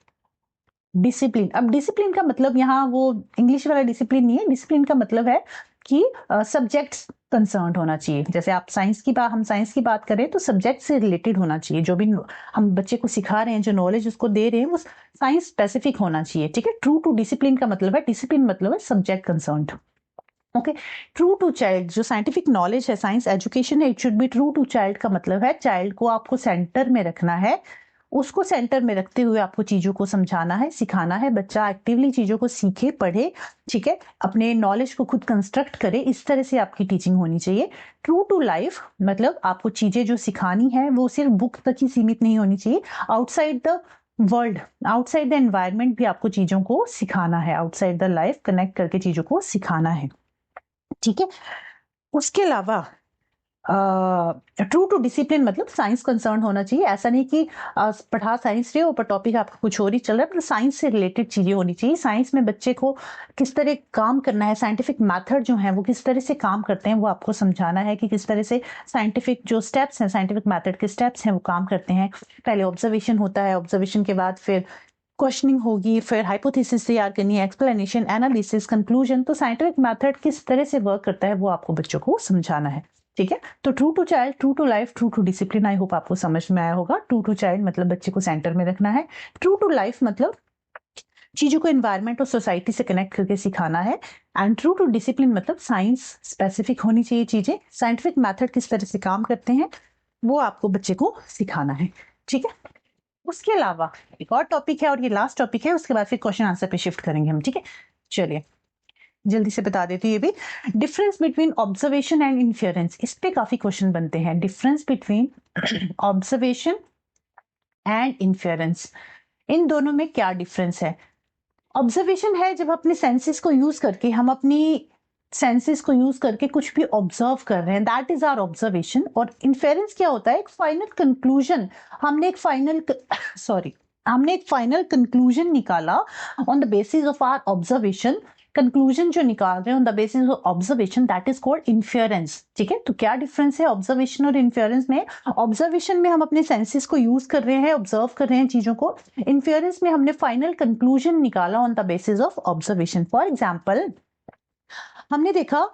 discipline. अब डिसिप्लिन का मतलब यहाँ वो इंग्लिश वाला डिसिप्लिन नहीं है, डिसिप्लिन का मतलब है कि सब्जेक्ट्स कंसर्न होना चाहिए। जैसे आप हम साइंस की बात करें तो सब्जेक्ट से रिलेटेड होना चाहिए, जो भी हम बच्चे को सिखा रहे हैं, जो नॉलेज उसको दे रहे हैं वो साइंस स्पेसिफिक होना चाहिए। ठीक है, ट्रू टू डिसिप्लिन का मतलब है, डिसिप्लिन मतलब है subject concern. Okay, true to child जो साइंटिफिक नॉलेज है, साइंस एजुकेशन है, it should be true to child का मतलब है चाइल्ड को आपको सेंटर में रखना है, उसको सेंटर में रखते हुए आपको चीजों को समझाना है, सिखाना है, बच्चा एक्टिवली चीजों को सीखे, पढ़े। ठीक है, अपने नॉलेज को खुद कंस्ट्रक्ट करे, इस तरह से आपकी टीचिंग होनी चाहिए। ट्रू टू लाइफ मतलब आपको चीजें जो सिखानी है वो सिर्फ बुक तक ही सीमित नहीं होनी चाहिए, outside the world, outside the environment भी आपको चीजों को सिखाना है, आउटसाइड द लाइफ कनेक्ट करके चीजों को सिखाना है। ठीक है, उसके अलावा ट्रू टू डिसिप्लिन मतलब साइंस कंसर्न होना चाहिए। ऐसा नहीं कि पढ़ा साइंस रहे हो पर टॉपिक आपका कुछ और ही चल रहा है, पर साइंस से रिलेटेड चीजें होनी चाहिए। साइंस में बच्चे को किस तरह काम करना है, साइंटिफिक मेथड जो है वो किस तरह से काम करते हैं, वो आपको समझाना है कि किस तरह से साइंटिफिक जो स्टेप्स हैं, साइंटिफिक मेथड के स्टेप्स हैं वो काम करते हैं। पहले ऑब्जर्वेशन होता है, ऑब्जर्वेशन के बाद फिर क्वेश्चनिंग होगी, फिर हाइपोथेसिस तैयार करनी है, एक्सप्लेनेशन, एनालिसिस, कंक्लूजन। तो साइंटिफिक मेथड किस तरह से वर्क करता है वो आपको बच्चों को समझाना है। ठीक है, तो true to child, true to life, true to discipline, I hope आपको समझ में आया होगा। ट्रू टू चाइल्ड मतलब बच्चे को सेंटर में रखना है, ट्रू टू लाइफ मतलब चीजों को एनवायरमेंट और सोसाइटी से कनेक्ट करके सिखाना है, एंड ट्रू टू डिसिप्लिन मतलब साइंस स्पेसिफिक होनी चाहिए चीजें, साइंटिफिक मेथड किस तरह से काम करते हैं वो आपको बच्चे को सिखाना है। ठीक है, उसके अलावा एक और टॉपिक है और ये लास्ट टॉपिक है, उसके बाद फिर क्वेश्चन आंसर पे शिफ्ट करेंगे हम। ठीक है, चलिए जल्दी से बता देती हूँ ये भी, difference between observation and inference. इस पे काफी क्वेश्चन बनते हैं, difference between observation and inference, इन दोनों में क्या डिफरेंस है। ऑब्जर्वेशन है जब अपने सेंसेस को यूज करके हम अपनी सेंसेस को यूज करके कुछ भी ऑब्जर्व कर रहे हैं, दैट इज आवर ऑब्जर्वेशन। और इन्फेरेंस क्या होता है? एक फाइनल कंक्लूजन, हमने एक फाइनल हमने एक फाइनल कंक्लूजन निकाला on the basis of our observation. Conclusion जो निकाल रहे हैं on the basis of observation, that is called inference. ठीक है, तो क्या डिफरेंस है ऑब्जर्वेशन और इन्फेरेंस में? ऑब्जर्वेशन में हम अपने सेंसेस को यूज कर रहे हैं, ऑब्जर्व कर रहे हैं चीजों को। इन्फेरेंस में हमने फाइनल कंक्लूजन निकाला on the basis of observation. For example, हमने देखा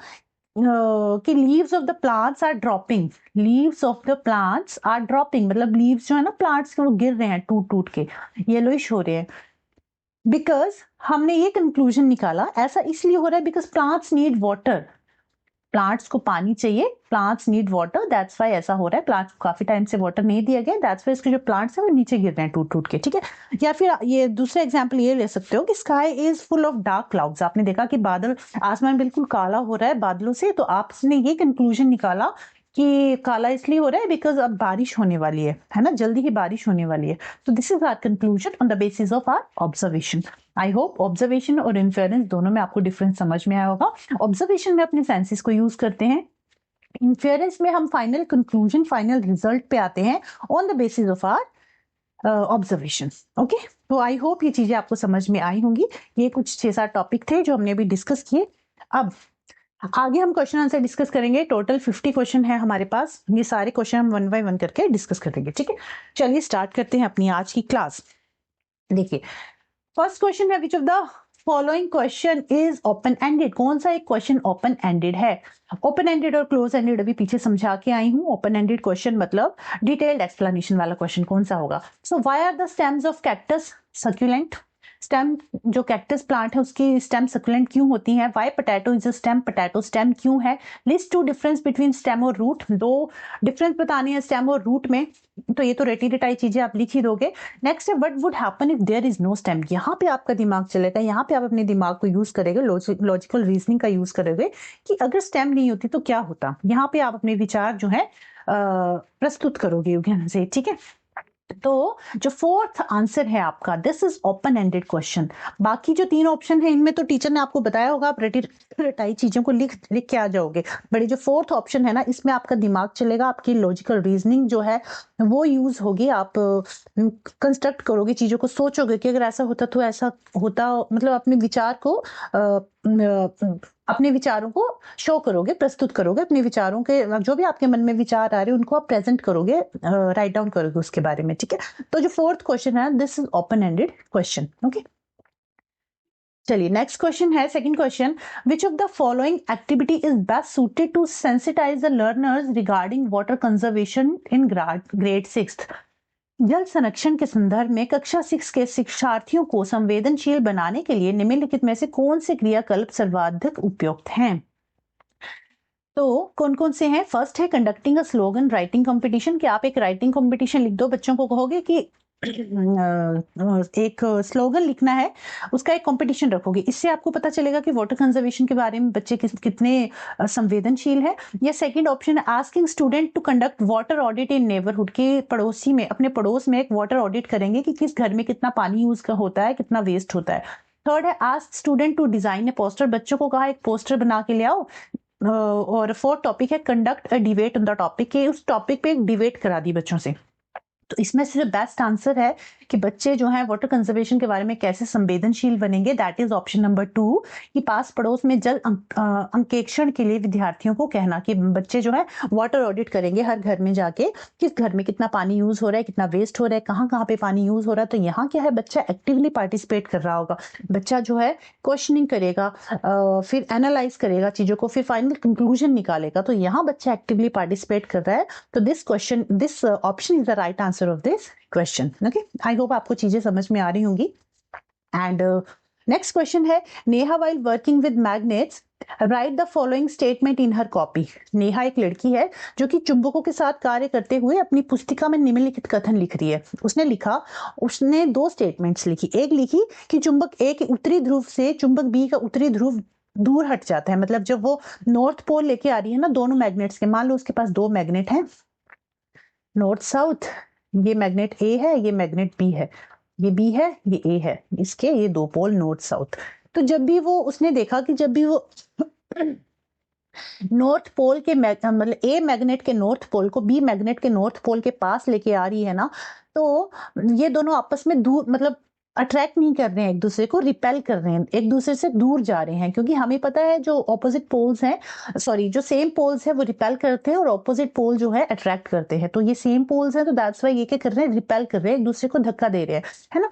कि leaves of the plants are dropping, leaves of the plants are dropping, मतलब लीव्स जो है ना प्लांट्स के, वो गिर रहे हैं टूट टूट के, येलोइश हो रहे हैं। बिकॉज हमने ये कंक्लूजन निकाला, ऐसा इसलिए हो रहा है because plants need water, plants को पानी चाहिए, plants need water, that's why ऐसा हो रहा है। प्लांट्स को काफी टाइम से वाटर नहीं दिया गया, दैट्स वाई इसके जो प्लांट्स हैं वो नीचे गिर रहे हैं टूट टूट के। ठीक है, या फिर ये दूसरा एग्जांपल ये ले सकते हो कि sky is full of dark clouds, आपने देखा कि बादल, आसमान बिल्कुल काला हो रहा है बादलों से, तो आपने ये कंक्लूजन निकाला कि काला इसलिए हो रहा है बिकॉज अब बारिश होने वाली है ना, जल्दी ही बारिश होने वाली है। तो this is our conclusion on the basis of our observation. I hope observation और इन्फेरेंस दोनों में आपको डिफरेंस समझ में आया होगा। ऑब्जर्वेशन में अपने सेंसेस को यूज करते हैं, इन्फेरेंस में हम फाइनल कंक्लूजन, फाइनल रिजल्ट पे आते हैं on the basis of our observation. Okay, तो आई होप ये चीजें आपको समझ में आई होंगी। ये कुछ 6-7 टॉपिक थे जो हमने अभी डिस्कस किए। अब आगे हम क्वेश्चन आंसर डिस्कस करेंगे। टोटल 50 क्वेश्चन है हमारे पास, ये सारे क्वेश्चन हम 1 बाय 1 करके डिस्कस करेंगे। ठीक है, चलिए स्टार्ट करते हैं अपनी आज की क्लास। देखिए, फर्स्ट क्वेश्चन है, which of the following question is open ended? कौन सा एक क्वेश्चन ओपन एंडेड है? ओपन एंडेड और क्लोज एंडेड अभी पीछे समझा के आई हूं। ओपन एंडेड क्वेश्चन मतलब डिटेल्ड एक्सप्लेनेशन वाला क्वेश्चन कौन सा होगा? So why are the stems of cactus succulent? Stem, जो कैक्टस प्लांट है उसकी स्टेम सकुलेंट क्यों होती है? Why potato is a stem, potato stem क्यों है? लिस्ट 2 डिफरेंस बिटवीन स्टेम और रूट, 2 डिफरेंस बताने हैं स्टेम और रूट में, तो ये तो रेटी रिटाई चीजें आप लिख ही दोगे। नेक्स्ट है, what would happen if there is no stem? यहाँ पे आपका दिमाग चलेगा, यहाँ पे आप अपने दिमाग को यूज करेंगे, लॉजिकल रीजनिंग का यूज करोगे कि अगर स्टेम नहीं होती तो क्या होता। यहाँ पे आप अपने विचार जो है प्रस्तुत करोगे योग्य से। ठीक है, तो जो फोर्थ आंसर है आपका, this is open ended question. बाकी जो 3 ऑप्शन है इनमें तो टीचर ने आपको बताया होगा, आप रटाई चीजों को लिख के आ जाओगे, बट जो फोर्थ ऑप्शन है ना, इसमें आपका दिमाग चलेगा, आपकी लॉजिकल रीजनिंग जो है वो यूज होगी, आप कंस्ट्रक्ट करोगे चीजों को, सोचोगे कि अगर ऐसा होता तो ऐसा होता, मतलब अपने विचार को अपने विचारों को शो करोगे, प्रस्तुत करोगे, अपने विचारों के जो भी आपके मन में विचार आ रहे हैं उनको आप प्रेजेंट करोगे, राइट डाउन करोगे उसके बारे में। ठीक है, तो जो फोर्थ क्वेश्चन है, this is open ended question. Okay, चलिए नेक्स्ट क्वेश्चन है, second question, which of the following activity is best suited to sensitize the learners regarding water conservation in grade 6? जल संरक्षण के संदर्भ में कक्षा 6 के शिक्षार्थियों को संवेदनशील बनाने के लिए निम्नलिखित में से कौन से क्रियाकल्प सर्वाधिक उपयुक्त हैं? तो कौन कौन से हैं? फर्स्ट है conducting a slogan writing competition, कि आप एक राइटिंग कंपटीशन लिख दो, बच्चों को कहोगे कि एक स्लोगन लिखना है, उसका एक कंपटीशन रखोगे, इससे आपको पता चलेगा कि वाटर कंजर्वेशन के बारे में बच्चे कितने संवेदनशील है। या सेकंड ऑप्शन है asking student to conduct water audit in neighbourhood, के पड़ोसी में, अपने पड़ोस में एक वाटर ऑडिट करेंगे कि किस घर में कितना पानी यूज होता है, कितना वेस्ट होता है। थर्ड है ask student to design a poster, बच्चों को कहा एक पोस्टर बना के ले आओ। और फोर्थ टॉपिक है conduct a debate on the topic, के उस टॉपिक पे एक डिबेट करा दी बच्चों से। तो इसमें से जो बेस्ट आंसर है कि बच्चे जो है वाटर कंजर्वेशन के बारे में कैसे संवेदनशील बनेंगे, दैट इज ऑप्शन नंबर 2, कि पास पड़ोस में जल अंकेक्षण के लिए विद्यार्थियों को कहना कि बच्चे जो है वाटर ऑडिट करेंगे हर घर में जाके, किस घर में कितना पानी यूज हो रहा है, कितना वेस्ट हो रहा है, कहाँ कहाँ पे पानी यूज हो रहा है। तो यहाँ क्या है, बच्चा एक्टिवली पार्टिसिपेट कर रहा होगा, बच्चा जो है क्वेश्चनिंग करेगा, फिर एनालाइज करेगा चीजों को, फिर फाइनल कंक्लूजन निकालेगा। तो यहाँ बच्चा एक्टिवली पार्टिसिपेट कर रहा है, तो this option is the right answer of this question. Okay, I hope आपको चीजें समझ में आ रही होंगी। एंड नेक्स्ट क्वेश्चन है, Neha while working with magnets right the following statement in her copy. Neha एक लड़की है जो कि चुंबकों के साथ कार्य करते हुए अपनी पुस्तिका में निम्नलिखित कथन लिख रही है। उसने 2 स्टेटमेंट्स लिखी, एक लिखी कि चुंबक ए के उत्तरी ध्रुव से चुंबक बी का उत्तरी ध्रुव दूर हट जाता है, मतलब जब वो नॉर्थ पोल लेके आ रही है ना दोनों मैग्नेट्स के, मान लो उसके पास 2 मैग्नेट हैं नॉर्थ साउथ, ये मैग्नेट ए है, ये मैग्नेट बी है, ये बी है, ये ए है, इसके ये 2 पोल नॉर्थ साउथ। तो जब भी वो उसने देखा कि जब भी वो नॉर्थ पोल के मतलब ए मैग्नेट के नॉर्थ पोल को बी मैग्नेट के नॉर्थ पोल के पास लेके आ रही है ना, तो ये दोनों आपस में दूर मतलब अट्रैक्ट नहीं कर रहे हैं एक दूसरे को, रिपेल कर रहे हैं, एक दूसरे से दूर जा रहे हैं, क्योंकि हमें पता है जो ऑपोजिट पोल्स हैं, सॉरी जो सेम पोल्स है वो रिपेल करते हैं और ऑपोजिट पोल जो है अट्रैक्ट करते हैं। तो ये सेम पोल्स हैं, तो दैट्स वाई ये क्या कर रहे हैं, रिपेल कर रहे हैं, एक दूसरे को धक्का दे रहे हैं, है ना।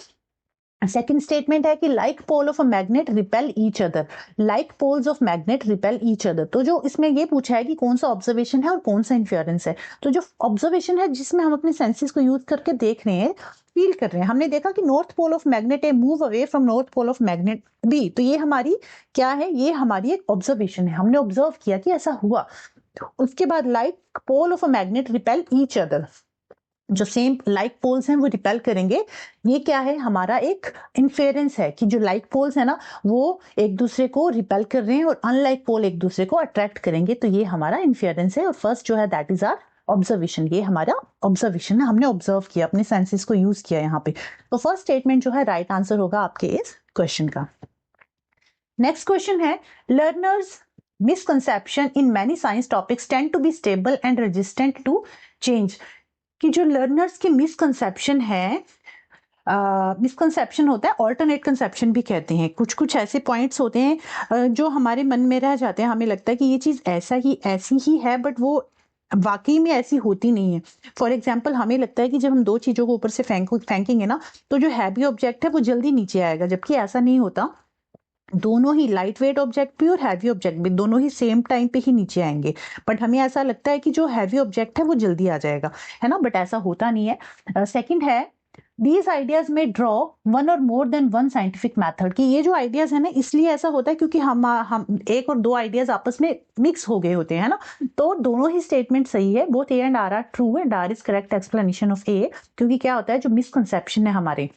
सेकेंड स्टेटमेंट है कि like pole of a magnet repel each other, like poles of magnet repel each other. तो जो इसमें ये पूछा है कि कौन सा ऑब्जर्वेशन है और कौन सा इन्फ्योरेंस है, तो जो ऑब्जर्वेशन है जिसमें हम अपने सेंसेस को यूज करके देख रहे हैं, फील कर रहे हैं, हमने देखा कि north pole of magnet A move away from north pole of magnet B, तो ये हमारी क्या है, ये हमारी एक ऑब्जर्वेशन है, हमने ऑब्जर्व किया कि ऐसा हुआ। उसके बाद like pole of a magnet repel each other, जो सेम लाइक पोल्स हैं वो रिपेल करेंगे, ये क्या है, हमारा एक इन्फेरेंस है कि जो लाइक पोल्स है ना वो एक दूसरे को रिपेल कर रहे हैं और अनलाइक पोल एक दूसरे को अट्रैक्ट करेंगे, तो ये हमारा इन्फेरेंस है। और फर्स्ट जो है दैट इज आर ऑब्जर्वेशन, ये हमारा ऑब्जर्वेशन है, हमने ऑब्जर्व किया, अपने सेंसेस को यूज किया यहाँ पे। तो फर्स्ट स्टेटमेंट जो है राइट आंसर होगा आपके इस क्वेश्चन का। नेक्स्ट क्वेश्चन है, learners misconception in many science topics tend to be stable and resistant to change, कि जो लर्नर्स की मिसकंसेप्शन है, मिसकंसेप्शन होता है, ऑल्टरनेट कंसेप्शन भी कहते हैं, कुछ कुछ ऐसे पॉइंट्स होते हैं जो हमारे मन में रह जाते हैं, हमें लगता है कि ये चीज़ ऐसी ही है, बट वो वाकई में ऐसी होती नहीं है। फॉर एग्जाम्पल हमें लगता है कि जब हम दो चीज़ों को ऊपर से फेंकेंगे ना, तो जो हैवी ऑब्जेक्ट है वो जल्दी नीचे आएगा, जबकि ऐसा नहीं होता। दोनों ही लाइट वेट ऑब्जेक्ट भी और हैवी ऑब्जेक्ट भी दोनों ही सेम टाइम पे ही नीचे आएंगे, बट हमें ऐसा लगता है कि जो हैवी ऑब्जेक्ट है वो जल्दी आ जाएगा, है ना, बट ऐसा होता नहीं है। सेकंड है, दीज आइडियाज में ड्रॉ वन और more than one scientific method, कि ये जो आइडियाज है ना इसलिए ऐसा होता है क्योंकि हम एक और दो आइडियाज आपस में मिक्स हो गए होते हैं, है ना। तो दोनों ही स्टेटमेंट सही है, both A and R are true and R is correct explanation of A, क्योंकि क्या होता है जो मिसकंसेप्शन है हमारे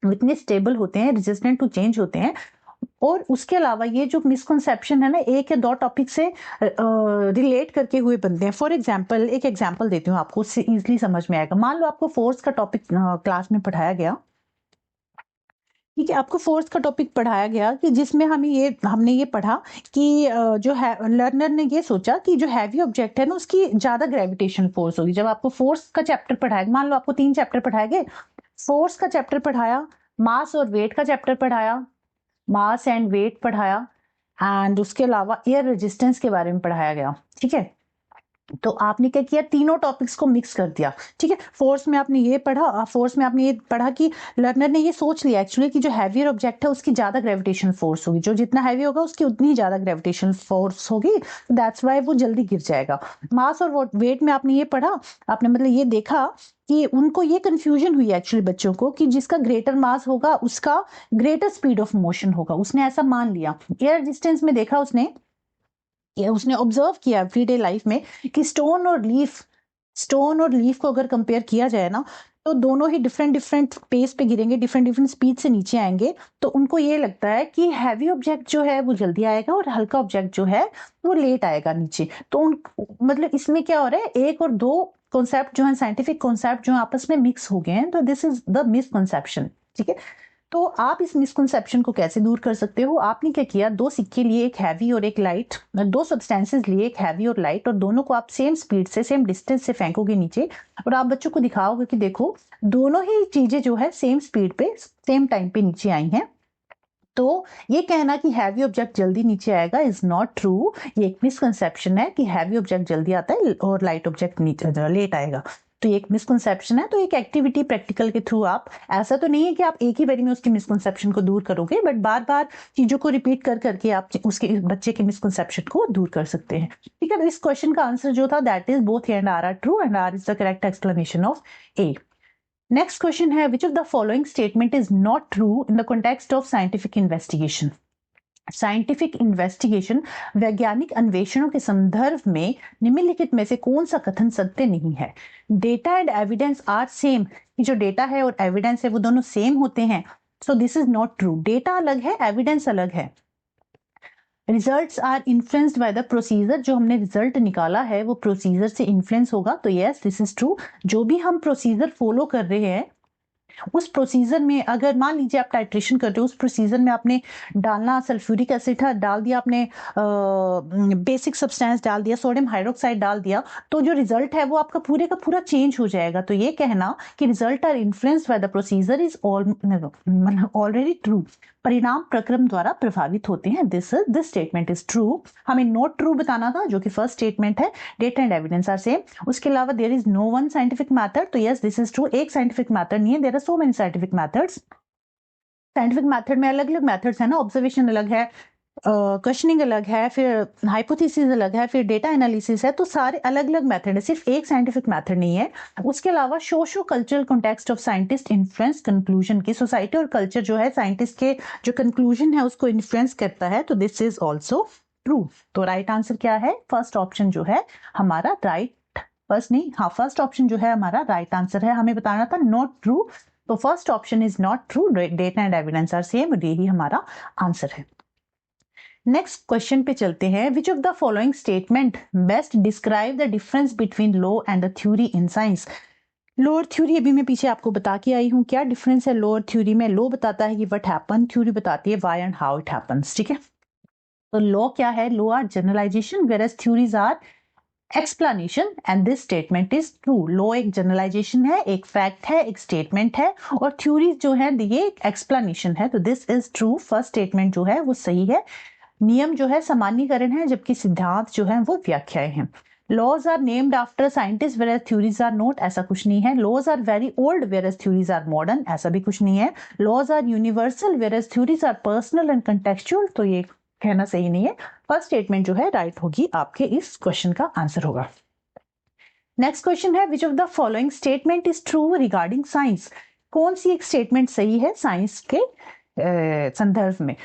इतने स्टेबल होते हैं, रेजिस्टेंट टू चेंज होते हैं, और उसके अलावा ये जो मिसकंसेप्शन है ना एक या दो टॉपिक से रिलेट करके हुए बनते हैं। फॉर एग्जांपल एक एग्जांपल देती हूँ आपको, उससे इजीली समझ में आएगा। मान लो आपको फोर्स का टॉपिक क्लास में पढ़ाया गया, ठीक है, आपको फोर्स का टॉपिक पढ़ाया गया कि जिसमें हमने ये पढ़ा कि जो है लर्नर ने ये सोचा कि जो हैवी ऑब्जेक्ट है ना उसकी ज्यादा ग्रेविटेशन फोर्स होगी। जब आपको फोर्स का चैप्टर पढ़ाया, मान लो आपको 3 चैप्टर पढ़ाए गए, फोर्स का चैप्टर पढ़ाया, मास और वेट का चैप्टर पढ़ाया, मास एंड वेट पढ़ाया, एंड उसके अलावा एयर रेजिस्टेंस के बारे में पढ़ाया गया, ठीक है। तो आपने क्या किया, तीनों टॉपिक्स को मिक्स कर दिया, ठीक है। फोर्स में आपने ये पढ़ा कि लर्नर ने ये सोच लिया एक्चुअली कि जो हैवियर ऑब्जेक्ट है उसकी ज्यादा ग्रेविटेशन फोर्स होगी, जो जितना हैवी होगा उसकी उतनी ही ज्यादा ग्रेविटेशन फोर्स होगी, दैट्स वाई वो जल्दी गिर जाएगा। मास और वेट में आपने ये पढ़ा, आपने मतलब ये देखा कि उनको ये कंफ्यूजन हुई एक्चुअली बच्चों को कि जिसका ग्रेटर मास होगा उसका ग्रेटर स्पीड ऑफ मोशन होगा, उसने ऐसा मान लिया। एयर रेजिस्टेंस में देखा उसने ऑब्जर्व किया एवरीडे लाइफ में कि स्टोन और लीफ को अगर कंपेयर किया जाए ना, तो दोनों ही डिफरेंट पेस पे गिरेंगे, डिफरेंट स्पीड से नीचे आएंगे। तो उनको ये लगता है कि हैवी ऑब्जेक्ट जो है वो जल्दी आएगा और हल्का ऑब्जेक्ट जो है वो लेट आएगा नीचे। तो मतलब इसमें क्या हो रहा है, एक और दो कॉन्सेप्ट जो है, साइंटिफिक कॉन्सेप्ट जो आपस में मिक्स हो गए हैं, तो दिस इज द मिसकंसेप्शन, ठीक है। तो आप इस मिसकंसेप्शन को कैसे दूर कर सकते हो, आपने क्या किया, दो सिक्के लिए, एक हैवी और एक लाइट, दो सब्सटेंसेस लिए, एक हैवी और लाइट, और दोनों को आप सेम स्पीड से सेम डिस्टेंस से फेंकोगे नीचे, और आप बच्चों को दिखाओगे कि देखो दोनों ही चीजें जो है सेम स्पीड पे सेम टाइम पे नीचे आई हैं। तो ये कहना कि हैवी ऑब्जेक्ट जल्दी नीचे आएगा इज नॉट ट्रू, ये एक मिसकंसेप्शन है कि हैवी ऑब्जेक्ट जल्दी आता है और लाइट ऑब्जेक्ट नीचे लेट आएगा। तो ये एक मिसकंसेप्शन है। तो एक एक्टिविटी प्रैक्टिकल के थ्रू आप, ऐसा तो नहीं है कि आप एक ही बारी में उसके मिसकंसेप्शन को दूर करोगे, बट बार बार चीजों को रिपीट कर करके आप उसके बच्चे के मिसकंसेप्शन को दूर कर सकते हैं, ठीक है। इस क्वेश्चन का आंसर जो था that is both A and R are true and R is the correct explanation of A. Next question है, which of the following statement is not true in the context of scientific investigation. Scientific investigation, वैज्ञानिक अन्वेषणों के संदर्भ में निम्नलिखित में से कौन सा कथन सत्य नहीं है। Data and evidence are same, जो डेटा है और एविडेंस है वो दोनों सेम होते हैं, so this is not true. Data अलग है, एविडेंस अलग है। Results are influenced by the procedure, जो हमने रिजल्ट निकाला है वो प्रोसीजर से इन्फ्लुएंस होगा, तो यस दिस इज ट्रू। जो भी हम प्रोसीजर फॉलो कर रहे हैं उस प्रोसीजर में अगर मान लीजिए आप टाइट्रेशन कर रहे हो, उस प्रोसीजर में आपने डालना सल्फ्यूरिक एसिड डाल दिया, आपने बेसिक सब्सटेंस डाल दिया, सोडियम हाइड्रोक्साइड डाल दिया, तो जो रिजल्ट है वो आपका पूरे का पूरा चेंज हो जाएगा। तो ये कहना कि result are influenced by the procedure is already true, परिणाम प्रक्रम द्वारा प्रभावित होते हैं। This statement is true. हमें नॉट ट्रू बताना था, जो कि फर्स्ट स्टेटमेंट है, data and evidence are same. उसके अलावा there is no one scientific method, तो यस दिस इज ट्रू, एक साइंटिफिक मेथड नहीं है, there are so many scientific methods. Scientific method में अलग अलग मेथड्स है ना, ऑब्जर्वेशन अलग है, क्वेश्चनिंग अलग है, फिर हाइपोथेसिस अलग है, फिर डेटा एनालिसिस है, तो सारे अलग अलग मेथड है, सिर्फ एक साइंटिफिक मेथड नहीं है। उसके अलावा socio cultural context of scientist influence conclusion की, सोसाइटी और कल्चर जो है साइंटिस्ट के जो कंक्लूजन है उसको इन्फ्लुएंस करता है, तो दिस इज ऑल्सो ट्रू। तो राइट आंसर क्या है? फर्स्ट ऑप्शन जो है हमारा राइट, फर्स्ट नहीं, हाँ फर्स्ट ऑप्शन जो है हमारा राइट आंसर है। हमें बताना था नॉट ट्रू, तो first option is not true, data and evidence are same, यही हमारा आंसर है। नेक्स्ट क्वेश्चन पे चलते हैं। Which of the following statement best describe the difference between law and the theory in science. Law और थ्योरी अभी मैं पीछे आपको बता के आई हूं, क्या डिफरेंस है लॉ और थ्योरी में। लॉ बताता है कि व्हाट हैपन, थ्योरी बताती है why and how it happens, ठीक है। तो लॉ क्या है? Law are generalization whereas theories are explanation, and this statement is true. Law एक जनरलाइजेशन है, एक फैक्ट है, एक स्टेटमेंट है, और थ्योरी जो है ये एक एक्सप्लेनेशन है, तो this is true. First statement जो है वो सही है। नियम जो है सामान्यीकरण है, जबकि सिद्धांत जो है वो व्याख्याएं हैं। Laws are named after scientist whereas theories are not, ऐसा कुछ नहीं है। Laws are very old whereas theories are modern, ऐसा भी कुछ नहीं है। Laws are universal whereas theories are personal and contextual, तो ये कहना सही नहीं है। फर्स्ट स्टेटमेंट जो है राइट होगी, आपके इस क्वेश्चन का आंसर होगा। नेक्स्ट क्वेश्चन है which of the following statement is true regarding science. कौन सी एक स्टेटमेंट सही है साइंस के संदर्भ में।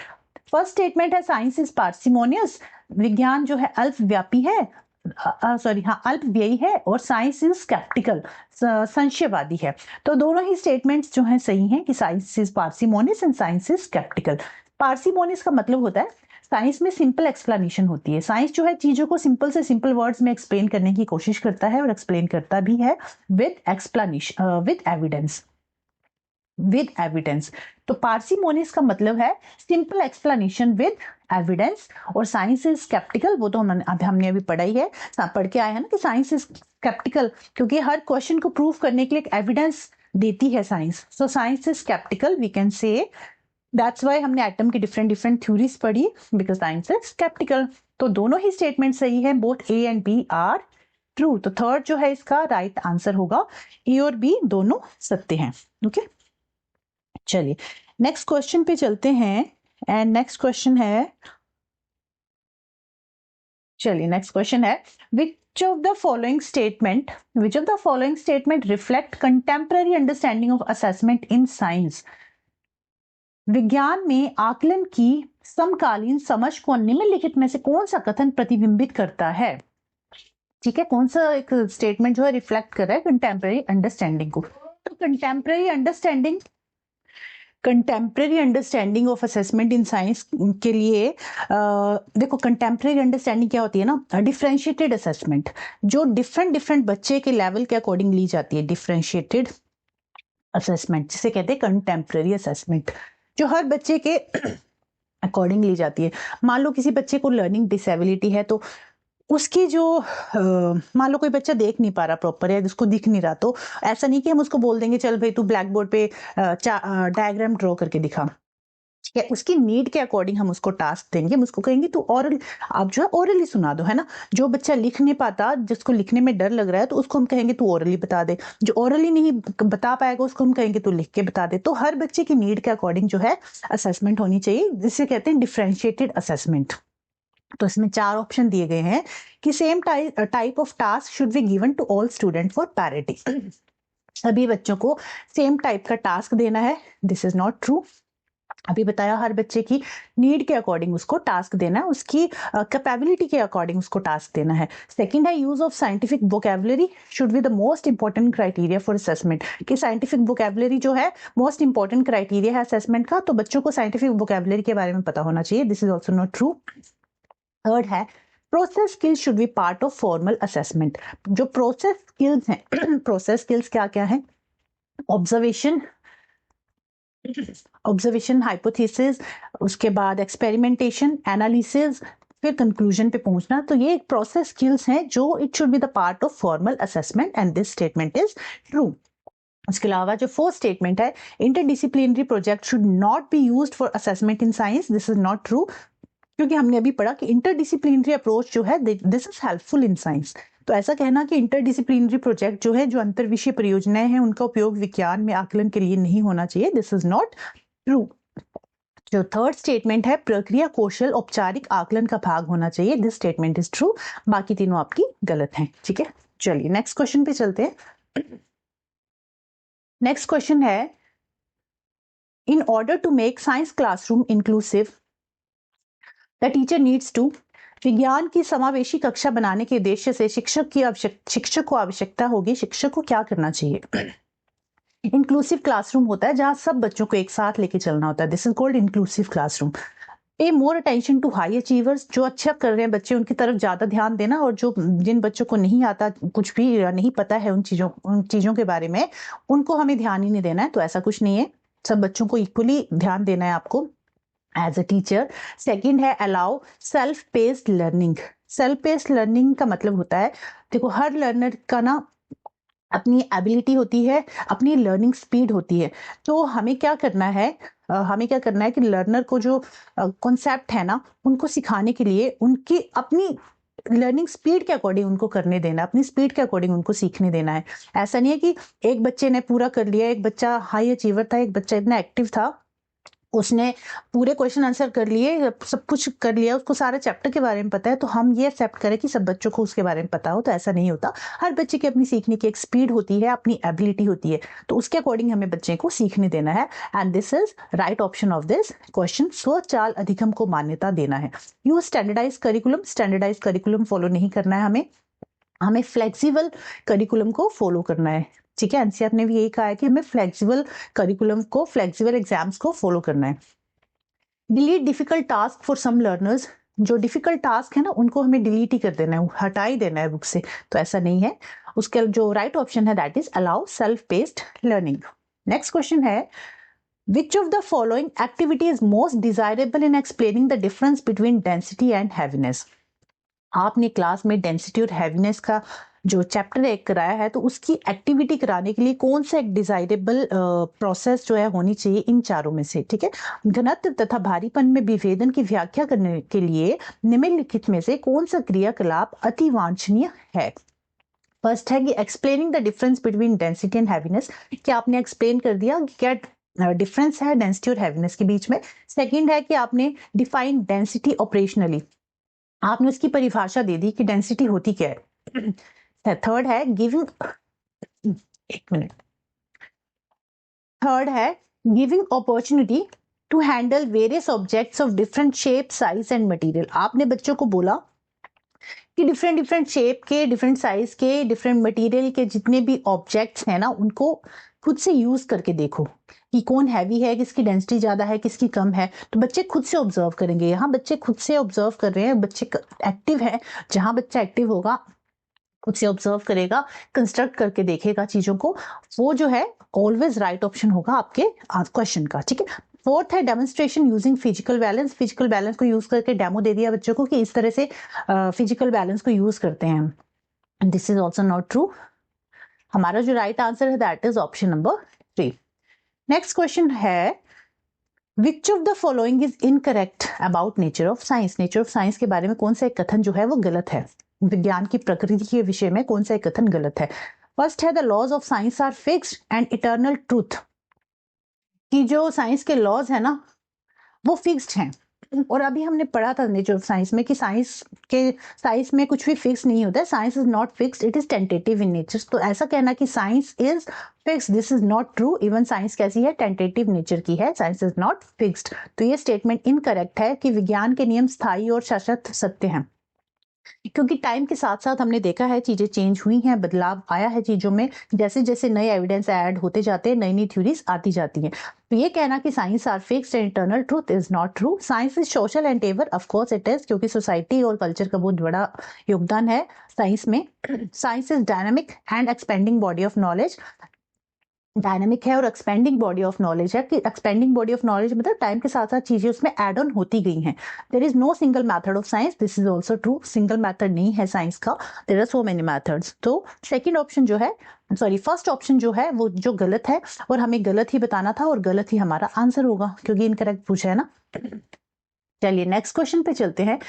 फर्स्ट स्टेटमेंट है साइंस इज पार्सिमोनियस, विज्ञान जो है अल्पव्यापी है, अल्पव्ययी है, और साइंस इज स्केप्टिकल, संशयवादी है। तो दोनों ही स्टेटमेंट्स जो हैं सही हैं कि science is parsimonious and science is sceptical. Parsimonious का मतलब होता है साइंस में सिंपल एक्सप्लेनेशन होती है। साइंस जो है चीजों को सिंपल से सिंपल वर्ड्स में एक्सप्लेन करने की कोशिश करता है और एक्सप्लेन करता भी है विद एक्सप्लेनेशन, विद एविडेंस। तो पार्सिमोनियस का मतलब है सिंपल एक्सप्लेनेशन विद एविडेंस, और साइंस इज स्केप्टिकल, वो तो हमने अभी पढ़ा ही है, पढ़ के आए हैं ना कि साइंस इज स्केप्टिकल क्योंकि हर क्वेश्चन को प्रूव करने के लिए एक एविडेंस देती है science. So science is sceptical, we can say that's why हमने एटम की डिफरेंट थ्योरीज पढ़ी, बिकॉज साइंस इज स्केप्टिकल। तो दोनों ही स्टेटमेंट सही है, both A and B are true. तो थर्ड जो है इसका राइट आंसर होगा, ए और बी दोनों सत्य हैं। ओके चलिए नेक्स्ट क्वेश्चन पे चलते हैं, एंड नेक्स्ट क्वेश्चन है, चलिए नेक्स्ट क्वेश्चन है which of the following statement reflect contemporary understanding of assessment in science। विज्ञान में आकलन की समकालीन समझ को निम्नलिखित में से कौन सा कथन प्रतिबिंबित करता है। ठीक है, कौन सा एक स्टेटमेंट जो है रिफ्लेक्ट कर रहा है कंटेम्प्रेरी अंडरस्टैंडिंग को। तो contemporary understanding of assessment in science के लिए देखो कंटेम्प्रेरी अंडरस्टैंडिंग क्या होती है ना, डिफरेंशिएटेड असेसमेंट, जो डिफरेंट बच्चे के लेवल के अकॉर्डिंग ली जाती है। डिफरेंशिएटेड असेसमेंट जिसे कहते हैं कंटेम्प्रेरी असेसमेंट, जो हर बच्चे के अकॉर्डिंग ली जाती है। मान लो किसी बच्चे को लर्निंग डिसेबिलिटी है, तो उसकी जो मान लो कोई बच्चा देख नहीं पा रहा प्रॉपर या जिसको दिख नहीं रहा, तो ऐसा नहीं कि हम उसको बोल देंगे चल भाई तू ब्लैक बोर्ड पे डायग्राम ड्रॉ करके दिखा। ठीक है, उसकी नीड के अकॉर्डिंग हम उसको टास्क देंगे, हम उसको कहेंगे तू ओरल, आप जो है ओरली सुना दो, है ना। जो बच्चा लिख नहीं पाता, जिसको लिखने में डर लग रहा है, तो उसको हम कहेंगे तू ओरली बता दे। जो ओरली नहीं बता पाएगा उसको हम कहेंगे तू लिख के बता दे। तो हर बच्चे की नीड के अकॉर्डिंग जो है असेसमेंट होनी चाहिए, जिसे कहते हैं डिफरेंशिएटेड असेसमेंट। तो इसमें 4 ऑप्शन दिए गए हैं कि same type of task should be given to all student for parity. सभी बच्चों को सेम टाइप का टास्क देना है, दिस इज नॉट ट्रू। अभी बताया हर बच्चे की नीड के अकॉर्डिंग उसको टास्क देना है, उसकी कैपेबिलिटी के अकॉर्डिंग उसको टास्क देना है। सेकंड है use of scientific vocabulary should be the most important criteria for assessment, कि साइंटिफिक वोकैबुलरी जो है मोस्ट इंपॉर्टेंट क्राइटेरिया है असेसमेंट का, तो बच्चों को साइंटिफिक वोकैबुलरी के बारे में पता होना चाहिए, this is also not true. Third है process skills should be part of formal assessment. जो प्रोसेस स्किल्स हैं प्रोसेस स्किल्स क्या क्या है, ऑब्जर्वेशन, ऑब्जर्वेशन, हाइपोथेसिस, उसके बाद एक्सपेरिमेंटेशन, एनालिसिस, फिर कंक्लूजन पे पहुंचना। तो ये एक प्रोसेस स्किल्स हैं जो it should be the part of formal assessment and this statement is true. उसके अलावा जो फोर्थ स्टेटमेंट है, interdisciplinary project should not be used for assessment in science, this is not true, क्योंकि हमने अभी पढ़ा कि इंटरडिसिप्लिनरी अप्रोच जो है this is helpful in science. तो ऐसा कहना कि इंटरडिसिप्लिनरी प्रोजेक्ट जो है, जो अंतर विषय परियोजनाएं हैं, उनका उपयोग विज्ञान में आकलन के लिए नहीं होना चाहिए, दिस इज नॉट ट्रू। जो थर्ड स्टेटमेंट है, प्रक्रिया कौशल औपचारिक आकलन का भाग होना चाहिए, दिस स्टेटमेंट इज ट्रू। बाकी तीनों आपकी गलत हैं। ठीक है, चलिए नेक्स्ट क्वेश्चन पे चलते हैं। नेक्स्ट क्वेश्चन है, in order to make science classroom inclusive the teacher needs to, विज्ञान की समावेशी कक्षा बनाने के उद्देश्य से शिक्षक को आवश्यकता होगी, शिक्षक को क्या करना चाहिए? इंक्लूसिव क्लासरूम होता है जहां सब बच्चों को एक साथ लेके चलना होता है, this is called inclusive classroom. Pay more attention to high achievers, जो अच्छा कर रहे हैं बच्चे उनकी तरफ ज्यादा ध्यान देना, और जो जिन बच्चों को नहीं आता, कुछ भी नहीं पता है उन चीजों के बारे में, उनको हमें ध्यान ही नहीं देना है। तो ऐसा कुछ नहीं है, सब बच्चों को इक्वली ध्यान देना है आपको एज अ टीचर। सेकेंड है, allow self paced learning. Self paced learning का मतलब होता है, देखो हर लर्नर का ना अपनी एबिलिटी होती है, अपनी लर्निंग स्पीड होती है। तो हमें क्या करना है, कि लर्नर को जो कॉन्सेप्ट है ना, उनको सिखाने के लिए उनकी अपनी लर्निंग स्पीड के अकॉर्डिंग उनको करने देना, अपनी स्पीड के अकॉर्डिंग उनको सीखने देना है। ऐसा नहीं है कि एक बच्चे ने पूरा कर लिया, एक बच्चा हाई अचीवर था, एक बच्चा इतना एक्टिव था, उसने पूरे क्वेश्चन आंसर कर लिए, सब कुछ कर लिया, उसको सारे चैप्टर के बारे में पता है, तो हम ये एक्सेप्ट करें कि सब बच्चों को उसके बारे में पता हो, तो ऐसा नहीं होता। हर बच्चे की अपनी सीखने की एक स्पीड होती है, अपनी एबिलिटी होती है, तो उसके अकॉर्डिंग हमें बच्चे को सीखने देना है। And this is right option of this question. स्वचाल अधिगम को मान्यता देना है। Use standardise curriculum, standardise curriculum follow नहीं करना है, हमें फ्लेक्सिबल करिकुलम को फॉलो करना है। ठीक है, एनसीईआरटी ने भी यही कहा है कि हमें फ्लेक्सिबल करिकुलम को, फ्लेक्सिबल एग्जाम्स को फॉलो करना है। Delete difficult task for some learners, जो डिफिकल्ट टास्क है ना, उनको हमें डिलीट ही कर देना है, हटा ही देना है बुक से, तो ऐसा नहीं है। उसके जो राइट ऑप्शन है that is allow self paced learning. Next question है, which of the following activity is most desirable in explaining the difference between density and heaviness. आपने क्लास में डेंसिटी और हैवीनेस का जो चैप्टर एक कराया है, तो उसकी एक्टिविटी कराने के लिए कौन सा एक डिजायरेबल प्रोसेस जो है होनी चाहिए इन चारों में से? ठीक है, घनत्व तथा भारीपन में विभेदन की व्याख्या करने के लिए निम्नलिखित में से कौन सा क्रियाकलाप अति वांछनीय है? फर्स्ट है कि explaining the difference between density and heaviness, क्या आपने एक्सप्लेन कर दिया कि क्या डिफरेंस है डेंसिटी और हैवीनेस के बीच में। सेकेंड है कि आपने डिफाइन डेंसिटी ऑपरेशनली, आपने उसकी परिभाषा दे दी कि डेंसिटी होती क्या है। थर्ड है गिविंग, एक मिनट, थर्ड है giving opportunity to handle various objects of different shape, size and material. आपने बच्चों को बोला कि डिफरेंट डिफरेंट शेप के, डिफरेंट साइज के, डिफरेंट मटेरियल के जितने भी ऑब्जेक्ट्स हैं ना, उनको खुद से यूज करके देखो कि कौन हैवी है, किसकी डेंसिटी ज्यादा है, किसकी कम है। तो बच्चे खुद से ऑब्जर्व करेंगे, यहाँ बच्चे खुद से ऑब्जर्व कर रहे हैं, बच्चे एक्टिव है, जहां बच्चा एक्टिव होगा खुद से ऑब्जर्व करेगा, कंस्ट्रक्ट करके देखेगा चीजों को, वो जो है ऑलवेज राइट ऑप्शन होगा आपके क्वेश्चन का। ठीक है, फोर्थ है demonstration using physical balance, physical balance को यूज करके डेमो दे दिया बच्चों को कि इस तरह से फिजिकल बैलेंस को यूज करते हैं, this is also not true. हमारा जो राइट आंसर है that is option number 3। Next question है, which of the following is incorrect about nature of science. Nature of science के बारे में कौन सा एक कथन जो है वो गलत है, विज्ञान की प्रकृति के विषय में कौन सा एक कथन गलत है? फर्स्ट है the laws of science are fixed and eternal truth, कि जो साइंस के लॉज है ना वो फिक्स्ड हैं, और अभी हमने पढ़ा था नेचर ऑफ साइंस में कि साइंस में कुछ भी फिक्स नहीं होता है, science is not fixed, it is tentative in nature. तो ऐसा कहना कि science is fixed, this is not true. Even science कैसी है, टेंटेटिव नेचर की है, साइंस इज नॉट फिक्स्ड। तो ये स्टेटमेंट इनकरेक्ट है कि विज्ञान के नियम स्थायी और शाश्वत सत्य हैं, क्योंकि टाइम के साथ साथ हमने देखा है चीजें चेंज हुई हैं, बदलाव आया है चीजों में, जैसे जैसे नए एविडेंस ऐड होते जाते हैं, नई नई थ्योरीज आती जाती हैं। तो ये कहना कि science are fixed and eternal truth is not true. Science is social and ever, of course it is, क्योंकि सोसाइटी और कल्चर का बहुत बड़ा योगदान है साइंस में। Science is dynamic and expanding body of knowledge, dynamic है और एक्सपेंडिंग बॉडी ऑफ नॉलेज है, कि एक्सपेंडिंग बॉडी ऑफ नॉलेज मतलब टाइम के साथ साथ चीजें उसमें एड ऑन होती गई हैं। There is no single method of science, this is also true, single method नहीं है साइंस का, there are so many methods. तो सेकंड ऑप्शन जो है, सॉरी फर्स्ट ऑप्शन जो है वो जो गलत है, और हमें गलत ही बताना था और गलत ही हमारा आंसर होगा क्योंकि इनकरेक्ट पूछा है ना। चलिए नेक्स्ट क्वेश्चन पे चलते हैं।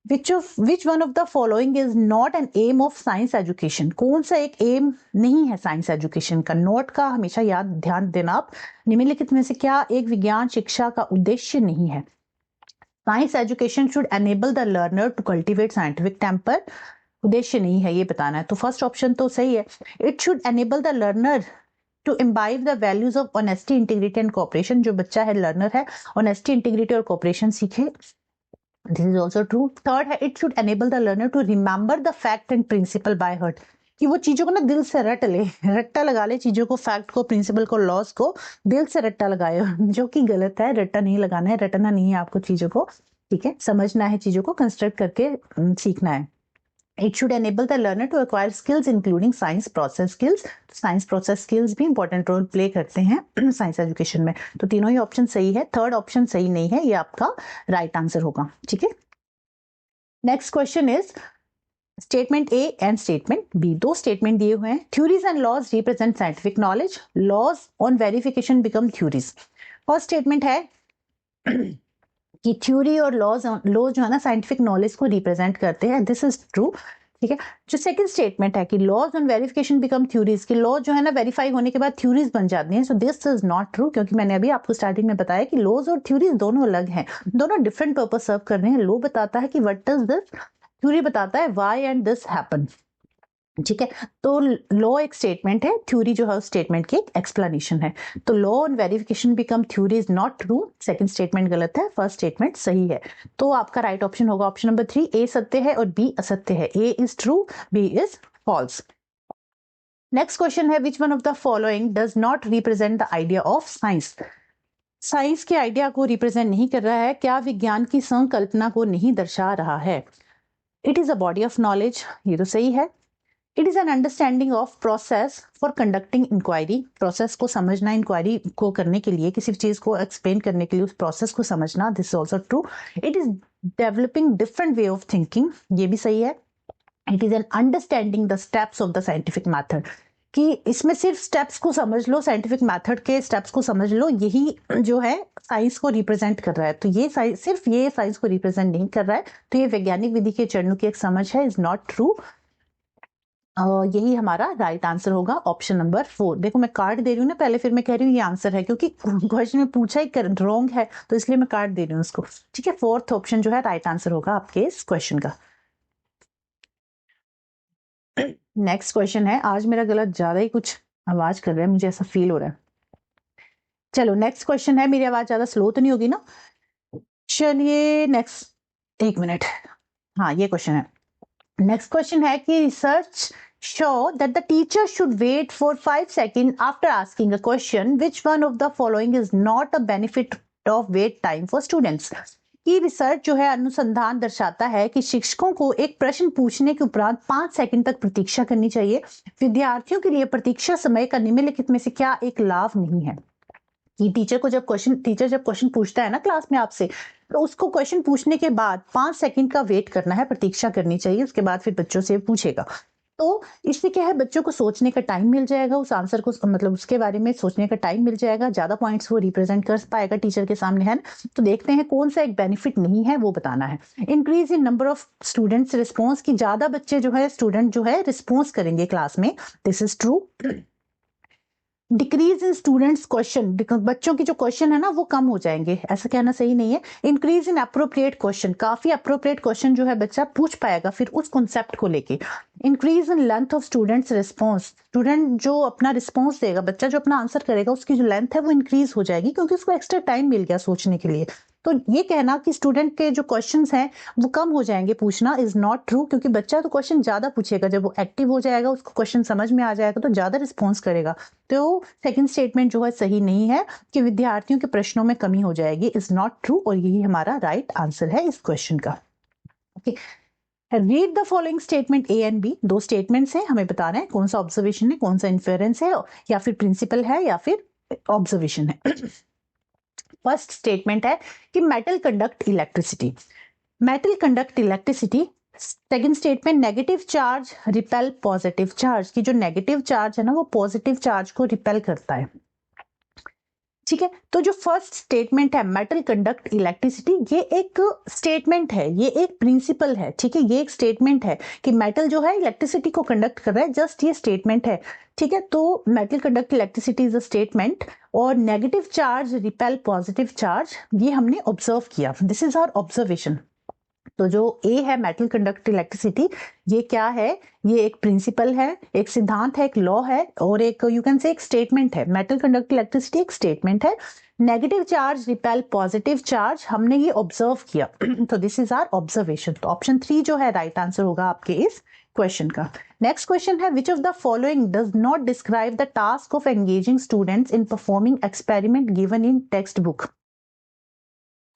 which one of the following is not an aim of science education? कौन सा एक एम नहीं है साइंस एजुकेशन का? नोट का हमेशा याद ध्यान देना आप। निम्नलिखित में से क्या एक विज्ञान शिक्षा का उद्देश्य नहीं है? Science education should enable the learner to cultivate scientific temper, उद्देश्य नहीं है ये बताना है। तो फर्स्ट ऑप्शन तो सही है। It should enable the learner to imbibe the values of honesty, integrity and cooperation, जो बच्चा है लर्नर है ऑनेस्टी, इंटीग्रिटी और कोऑपरेशन सीखे, this is also true. Third है, it should enable the learner to remember the fact and principle by heart, कि वो चीजों को ना दिल से रट ले, रट्टा लगा ले चीजों को, फैक्ट को, प्रिंसिपल को, लॉस को दिल से रट्टा लगाए, जो कि गलत है। रट्टा नहीं लगाना है, रटना नहीं है आपको चीजों को, ठीक है, समझना है चीजों को, कंस्ट्रक्ट करके सीखना है। It should enable the learner to acquire skills including science process skills. Science process skills भी इंपॉर्टेंट रोल प्ले करते हैं साइंस एजुकेशन में। तो तीनों ही ऑप्शन सही है, थर्ड ऑप्शन सही नहीं है, ये आपका राइट आंसर होगा, ठीक है। Next question is statement A and statement B, दो स्टेटमेंट दिए हुए हैं। Theories and laws represent scientific knowledge, laws on verification become theories. First statement है कि थ्योरी और लॉज जो है ना साइंटिफिक नॉलेज को रिप्रेजेंट करते हैं, दिस इज ट्रू, ठीक है। जो सेकंड स्टेटमेंट है कि laws on verification become theories, कि लॉ जो है ना वेरीफाई होने के बाद थ्योरीज बन जाती हैं, so this is not true, क्योंकि मैंने अभी आपको स्टार्टिंग में बताया कि लॉज और थ्योरीज दोनों अलग हैं, दोनों डिफरेंट पर्पस सर्व कर रहे हैं। लॉ बताता है कि व्हाट डज दिस, थ्योरी बताता है व्हाई एंड दिस हैपन, ठीक है। तो लॉ एक स्टेटमेंट है, थ्योरी जो है उस स्टेटमेंट की एक एक्सप्लेनेशन है। तो law on verification become theory is not true, second statement गलत है, फर्स्ट स्टेटमेंट सही है। तो आपका राइट ऑप्शन होगा ऑप्शन नंबर 3, ए सत्य है और बी असत्य है। A is true, B is false. Next question है, which one of the following does not represent the idea of science? Science के आइडिया को रिप्रेजेंट नहीं कर रहा है, क्या विज्ञान की संकल्पना को नहीं दर्शा रहा है? It is a body of knowledge, ये तो सही है। It is an understanding of process for conducting inquiry, process को समझना, इंक्वायरी को करने के लिए, किसी चीज को एक्सप्लेन करने के लिए उस प्रोसेस को समझना, this is also true. It is developing different way of thinking, ये भी सही है। It is an understanding the steps of the scientific method, कि इसमें सिर्फ स्टेप्स को समझ लो, साइंटिफिक मेथड के स्टेप्स को समझ लो, यही जो है साइंस को रिप्रेजेंट कर रहा है। तो ये सिर्फ ये साइंस को रिप्रेजेंट नहीं कर रहा है, तो ये वैज्ञानिक विधि के चरणों की एक समझ है, इज नॉट ट्रू। यही हमारा राइट आंसर होगा ऑप्शन नंबर 4। देखो मैं कार्ड दे रही हूँ ना पहले, फिर मैं कह रही हूँ ये आंसर है, क्योंकि क्वेश्चन में पूछा ही रॉन्ग है, तो इसलिए मैं कार्ड दे रही हूँ उसको, ठीक है। फोर्थ ऑप्शन जो है राइट आंसर होगा आपके इस क्वेश्चन का। नेक्स्ट क्वेश्चन है, आज मेरा गला ज्यादा ही कुछ आवाज कर रहा है, मुझे ऐसा फील हो रहा है। चलो नेक्स्ट क्वेश्चन है, मेरी आवाज ज्यादा स्लो तो नहीं होगी ना? चलिए नेक्स्ट, एक मिनट, हाँ ये क्वेश्चन है। नेक्स्ट क्वेश्चन है कि research show that the teacher should wait for 5 seconds after asking a question. Which one of the following is not a benefit of wait time for students? कि रिसर्च जो है, अनुसंधान दर्शाता है कि शिक्षकों को एक प्रश्न पूछने के उपरांत 5 सेकंड तक प्रतीक्षा करनी चाहिए। विद्यार्थियों के लिए प्रतीक्षा समय का निम्नलिखित में से क्या एक लाभ नहीं है? कि टीचर जब क्वेश्चन पूछता है ना क्लास में आपसे, तो उसको क्वेश्चन पूछने के बाद 5 सेकंड का वेट करना है, प्रतीक्षा करनी चाहिए, उसके बाद फिर बच्चों से पूछेगा। तो इससे क्या है, बच्चों को सोचने का टाइम मिल जाएगा, उस आंसर को मतलब उसके बारे में सोचने का टाइम मिल जाएगा, ज्यादा पॉइंट्स वो रिप्रेजेंट कर पाएगा टीचर के सामने, है ना। तो देखते हैं कौन सा एक बेनिफिट नहीं है, वो बताना है। Increase in number of students response, की ज्यादा बच्चे जो है, स्टूडेंट जो है रिस्पॉन्स करेंगे क्लास में, this is true. Decrease in students question, बच्चों की जो क्वेश्चन है ना वो कम हो जाएंगे, ऐसा कहना सही नहीं है। इंक्रीज इन अप्रोप्रिएट क्वेश्चन, काफी अप्रोप्रिएट क्वेश्चन जो है बच्चा पूछ पाएगा फिर उस कॉन्सेप्ट को लेके। Increase in length of students response, student जो अपना रिस्पॉन्स देगा, बच्चा जो अपना आंसर करेगा, उसकी जो लेंथ है वो इंक्रीज हो जाएगी, क्योंकि उसको एक्स्ट्रा टाइम मिल गया सोचने के लिए। तो ये कहना कि स्टूडेंट के जो क्वेश्चंस हैं वो कम हो जाएंगे पूछना, इज नॉट ट्रू, क्योंकि बच्चा तो क्वेश्चन ज्यादा पूछेगा, जब वो एक्टिव हो जाएगा, उसको क्वेश्चन समझ में आ जाएगा, तो ज्यादा रिस्पॉन्स करेगा। तो सेकंड स्टेटमेंट जो है सही नहीं है कि विद्यार्थियों के प्रश्नों में कमी हो जाएगी, इज नॉट ट्रू, और यही हमारा राइट आंसर है इस क्वेश्चन का, okay. Read the following statement A and B, दो स्टेटमेंट्स हैं, हमें बताना है कौन सा ऑब्जर्वेशन है, कौन सा इन्फेरेंस है, या फिर प्रिंसिपल है या फिर ऑब्जर्वेशन है। फर्स्ट स्टेटमेंट है कि metal conduct electricity, metal conduct electricity. Second statement, negative charge repel positive charge, की जो नेगेटिव चार्ज है ना वो पॉजिटिव चार्ज को रिपेल करता है। ठीक है, तो जो फर्स्ट स्टेटमेंट है मेटल कंडक्ट इलेक्ट्रिसिटी, ये एक स्टेटमेंट है, ये एक प्रिंसिपल है। ठीक है, ये एक स्टेटमेंट है कि मेटल जो है इलेक्ट्रिसिटी को कंडक्ट कर रहा है, जस्ट ये स्टेटमेंट है। ठीक है, तो metal conduct electricity is a statement, और negative charge repel positive charge ये हमने ऑब्जर्व किया, दिस इज आवर ऑब्जर्वेशन। तो जो ए है मेटल कंडक्ट इलेक्ट्रिसिटी, ये क्या है, ये एक प्रिंसिपल है, एक सिद्धांत है, एक लॉ है, और एक यू कैन से एक स्टेटमेंट है। मेटल कंडक्ट इलेक्ट्रिसिटी एक स्टेटमेंट है, negative charge repel positive charge हमने ये ऑब्जर्व किया। तो दिस इज आवर ऑब्जर्वेशन। तो ऑप्शन 3 जो है राइट आंसर होगा आपके इस क्वेश्चन का। नेक्स्ट क्वेश्चन है, which of the following does not describe the task of engaging students in performing experiment given in text book,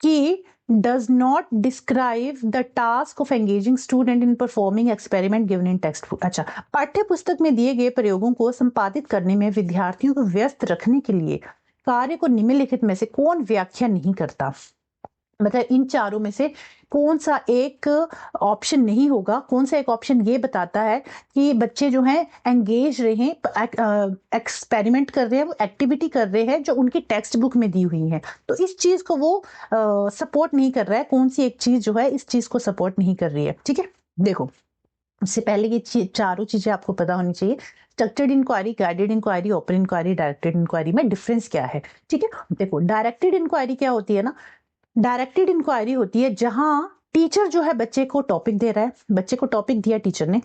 कि does not describe the task of engaging student in performing experiment given in textbook। अच्छा, पाठ्य पुस्तक में दिए गए प्रयोगों को संपादित करने में विद्यार्थियों को व्यस्त रखने के लिए कार्य को निम्नलिखित में से कौन व्याख्या नहीं करता। मतलब इन चारों में से कौन सा एक ऑप्शन नहीं होगा, कौन सा एक ऑप्शन ये बताता है कि बच्चे जो हैं एंगेज रहे हैं, एक्सपेरिमेंट कर रहे हैं, वो एक्टिविटी कर रहे हैं जो उनकी टेक्स्ट बुक में दी हुई है। तो इस चीज को वो सपोर्ट नहीं कर रहा है, कौन सी एक चीज जो है इस चीज को सपोर्ट नहीं कर रही है। ठीक है, देखो उससे पहले ये चारों चीजें आपको पता होनी चाहिए। Structured inquiry, guided inquiry, open inquiry, directed inquiry में डिफरेंस क्या है। ठीक है, देखो डायरेक्टेड इंक्वायरी क्या होती है ना, डायरेक्टेड इंक्वायरी होती है जहां टीचर जो है बच्चे को टॉपिक दे रहा है, बच्चे को टॉपिक दिया टीचर ने,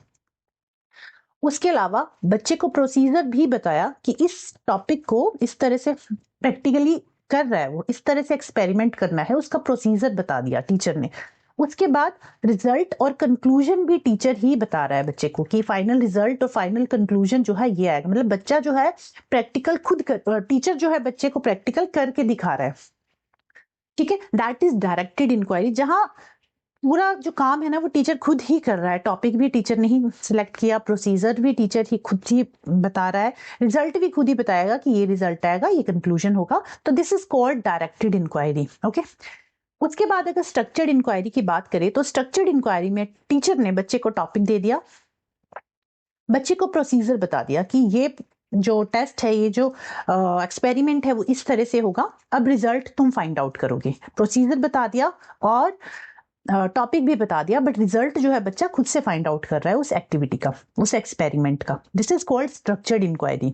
उसके अलावा बच्चे को प्रोसीजर भी बताया कि इस टॉपिक को इस तरह से प्रैक्टिकली कर रहा है, वो इस तरह से एक्सपेरिमेंट करना है, उसका प्रोसीजर बता दिया टीचर ने। उसके बाद रिजल्ट और कंक्लूजन भी टीचर ही बता रहा है बच्चे को कि फाइनल रिजल्ट और फाइनल कंक्लूजन जो है ये आएगा। मतलब बच्चा जो है प्रैक्टिकल खुद कर, टीचर जो है बच्चे को प्रैक्टिकल करके दिखा रहा है। ठीक है, दैट इज डायरेक्टेड इंक्वायरी, जहां पूरा जो काम है ना वो टीचर खुद ही कर रहा है, टॉपिक भी टीचर ने ही सिलेक्ट किया, प्रोसीजर भी टीचर ही खुद ही बता रहा है, रिजल्ट भी खुद ही बताएगा कि ये रिजल्ट आएगा, ये कंक्लूजन होगा। तो this is called directed inquiry. Okay, उसके बाद अगर स्ट्रक्चर्ड इंक्वायरी की बात करें तो स्ट्रक्चर्ड इंक्वायरी में टीचर ने बच्चे को टॉपिक दे दिया, बच्चे को प्रोसीजर बता दिया कि ये जो टेस्ट है, ये जो एक्सपेरिमेंट है वो इस तरह से होगा, अब रिजल्ट तुम फाइंड आउट करोगे। प्रोसीजर बता दिया और टॉपिक भी बता दिया, बट रिजल्ट जो है बच्चा खुद से फाइंड आउट कर रहा है उस एक्टिविटी का, उस एक्सपेरिमेंट का। This is called structured inquiry.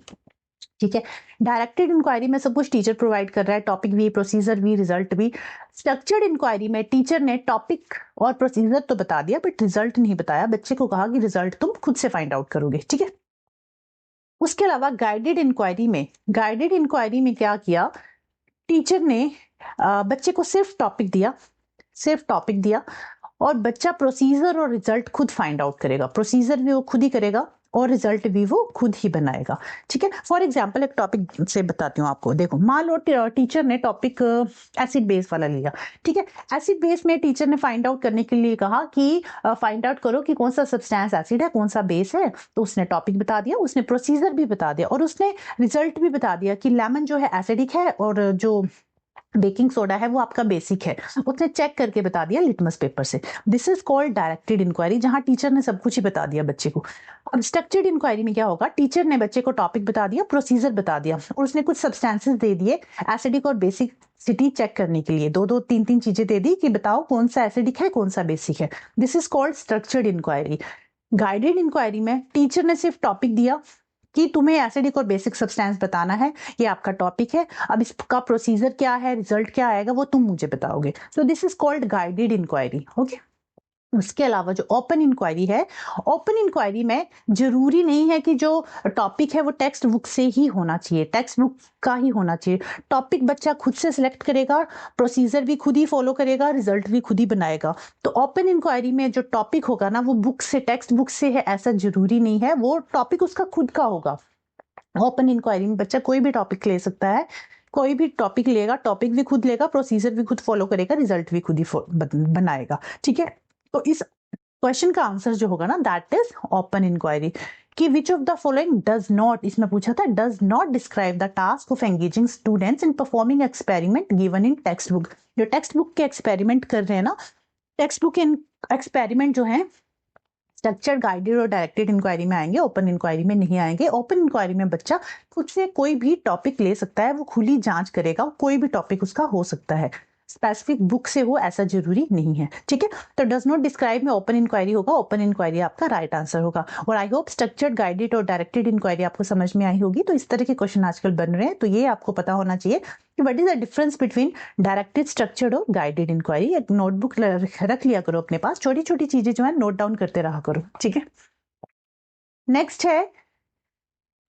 ठीक है, डायरेक्टेड इंक्वायरी में सब कुछ टीचर प्रोवाइड कर रहा है, टॉपिक भी, प्रोसीजर भी, रिजल्ट भी। स्ट्रक्चर्ड इंक्वायरी में टीचर ने टॉपिक और प्रोसीजर तो बता दिया बट रिजल्ट नहीं बताया, बच्चे को कहा कि रिजल्ट तुम खुद से फाइंड आउट करोगे। ठीक है, उसके अलावा गाइडेड इंक्वायरी में क्या किया, टीचर ने बच्चे को सिर्फ टॉपिक दिया और बच्चा प्रोसीजर और रिजल्ट खुद फाइंड आउट करेगा, प्रोसीजर भी वो खुद ही करेगा और रिजल्ट भी वो खुद ही बनाएगा। ठीक है, फॉर एग्जांपल एक टॉपिक से बताती हूँ आपको। देखो मान लो टीचर ने टॉपिक एसिड बेस वाला लिया। ठीक है, एसिड बेस में टीचर ने फाइंड आउट करने के लिए कहा कि फाइंड आउट करो कि कौन सा सब्सटेंस एसिड है, कौन सा बेस है। तो उसने टॉपिक बता दिया, उसने प्रोसीजर भी बता दिया और उसने रिजल्ट भी बता दिया कि लेमन जो है एसिडिक है और जो बेकिंग सोडा है वो आपका बेसिक है, उसने चेक करके बता दिया लिटमस पेपर से। This is called directed inquiry, जहां टीचर ने सब कुछ ही बता दिया बच्चे को। अब स्ट्रक्चर्ड इंक्वायरी में क्या होगा, टीचर ने बच्चे को टॉपिक बता दिया, प्रोसीजर बता दिया और उसने कुछ सब्सटेंसेस दे दिए एसिडिक और बेसिक सिटी चेक करने के लिए, दो तीन चीजें दे दी कि बताओ कौन सा एसिडिक है, कौन सा बेसिक है। This is called structured inquiry. Guided inquiry में टीचर ने सिर्फ टॉपिक दिया कि तुम्हें एसिडिक और बेसिक सब्सटेंस बताना है, ये आपका टॉपिक है, अब इसका प्रोसीजर क्या है, रिजल्ट क्या आएगा वो तुम मुझे बताओगे। तो this is called guided inquiry. Okay, उसके अलावा जो ओपन इंक्वायरी है, ओपन इंक्वायरी में जरूरी नहीं है कि जो टॉपिक है वो टेक्स्ट बुक से ही होना चाहिए, टेक्स्ट बुक का ही होना चाहिए। टॉपिक बच्चा खुद से सिलेक्ट करेगा, प्रोसीजर भी खुद ही फॉलो करेगा, रिजल्ट भी खुद ही बनाएगा। तो ओपन इंक्वायरी में जो टॉपिक होगा ना वो बुक से, टेक्स्ट बुक से है ऐसा जरूरी नहीं है, वो टॉपिक उसका खुद का होगा। ओपन इंक्वायरी में बच्चा कोई भी टॉपिक ले सकता है, कोई भी टॉपिक लेगा, टॉपिक भी खुद लेगा, प्रोसीजर भी खुद फॉलो करेगा, रिजल्ट भी खुद ही बनाएगा। ठीक है, तो इस क्वेश्चन का आंसर जो होगा ना दैट इज ओपन इंक्वायरी। कि which of the following does not, इसमें पूछा था, does not describe the task of engaging students in performing experiment given in textbook. जो टेक्स्ट बुक के एक्सपेरिमेंट कर रहे हैं ना, टेक्स्ट बुक के एक्सपेरिमेंट जो है स्ट्रक्चर्ड, गाइडेड और डायरेक्टेड इंक्वायरी में आएंगे, ओपन इंक्वायरी में नहीं आएंगे। ओपन इंक्वायरी में बच्चा खुद से कोई भी टॉपिक ले सकता है, वो खुली जांच करेगा, कोई भी टॉपिक उसका हो सकता है, स्पेसिफिक बुक से हो ऐसा जरूरी नहीं है, ठीक है। तो डज नॉट डिस्क्राइब में ओपन इंक्वायरी होगा, ओपन इंक्वायरी आपका राइट आंसर होगा। और आई होप स्ट्रक्चर्ड, गाइडेड और डायरेक्टेड इंक्वायरी आपको समझ में आई होगी। तो इस तरह के क्वेश्चन आजकल बन रहे हैं, तो ये आपको पता होना चाहिए कि what is the difference between directed, structured और गाइडेड इंक्वायरी। एक नोटबुक रख लिया करो अपने पास, छोटी छोटी चीजें जो है नोट डाउन करते रहा करो, ठीक है। नेक्स्ट है,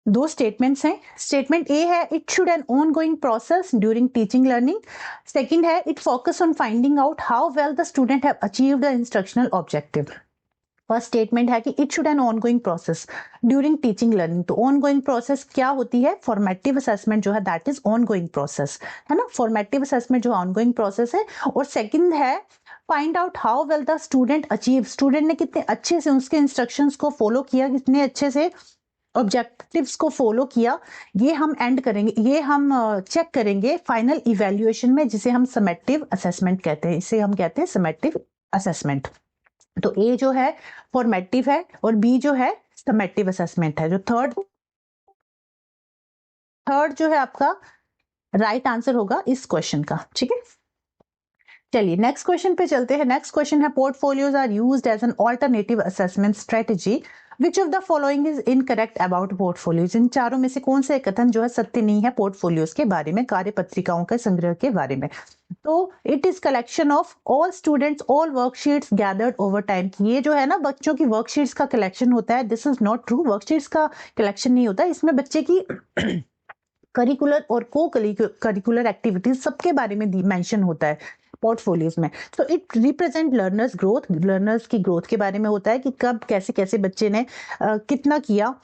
दो स्टेटमेंट्स हैं। स्टेटमेंट ए है it should an ongoing process during teaching learning. Second है it focus on finding out how well the student have achieved the instructional objective. First statement है कि it should an ongoing process during teaching learning. तो ऑन गोइंग प्रोसेस क्या होती है? फॉर्मेटिव असेसमेंट जो है that is ongoing process, है ना। फॉर्मेटिव असेसमेंट जो ऑन गोइंग प्रोसेस है। और सेकंड है find out how well the student achieve, student ने कितने अच्छे से उसके इंस्ट्रक्शंस को फॉलो किया, कितने अच्छे से ऑब्जेक्टिव्स को फॉलो किया, ये हम एंड करेंगे, ये हम चेक करेंगे फाइनल इवैल्यूएशन में, जिसे हम समेटिव असेसमेंट कहते हैं। इसे हम कहते हैं समेटिव असेसमेंट। तो ए जो है फॉर्मेटिव है और बी जो है समेटिव असेसमेंट है। जो थर्ड जो है आपका राइट आंसर होगा इस क्वेश्चन का, ठीक है। चलिए नेक्स्ट क्वेश्चन पे चलते हैं। नेक्स्ट क्वेश्चन है portfolios are used as an alternative assessment strategy, which of the following is incorrect about portfolios. इन चारों में से कौन सा कथन जो है सत्य नहीं है पोर्टफोलियोज के बारे में, कार्य पत्रिकाओं के संग्रह के बारे में? तो it is collection of all students all worksheets gathered over time. ये जो है ना बच्चों की वर्कशीट्स का कलेक्शन होता है, this is not true. Worksheets का कलेक्शन नहीं होता, इसमें बच्चे की करिकुलर और को करिकुलर एक्टिविटीज सबके बारे में मेंशन होता है पोर्टफोलियोज में। तो it represent learners growth, learners की ग्रोथ के बारे में होता है कि कब कैसे कैसे बच्चे ने कितना किया,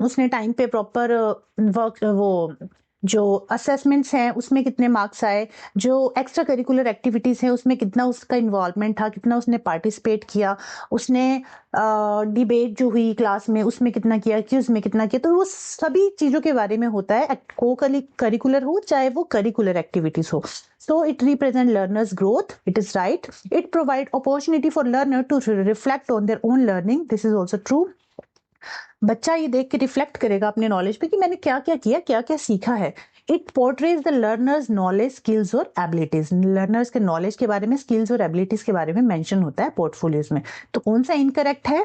उसने टाइम पे प्रॉपर वर्क, वो जो असेसमेंट्स हैं उसमें कितने मार्क्स आए, जो एक्स्ट्रा करिकुलर एक्टिविटीज हैं उसमें कितना उसका इन्वॉल्वमेंट था, कितना उसने पार्टिसिपेट किया, उसने डिबेट जो हुई क्लास में उसमें कितना किया, क्यूज में कितना किया। तो वो सभी चीजों के बारे में होता है, को करिकुलर हो चाहे वो करिकुलर एक्टिविटीज हो। So it represents learners' growth. It is right. It provides opportunity for learner to reflect on their own learning. This is also true. बच्चा ये देख के रिफ्लेक्ट करेगा अपने नॉलेज पे कि मैंने क्या क्या किया, क्या क्या सीखा है। It portrays the learners knowledge, skills और एबिलिटीज। लर्नर्स के नॉलेज के बारे में, स्किल्स और एबिलिटीज के बारे में मेंशन होता है पोर्टफोलियोज में। तो कौन सा इनकरेक्ट है?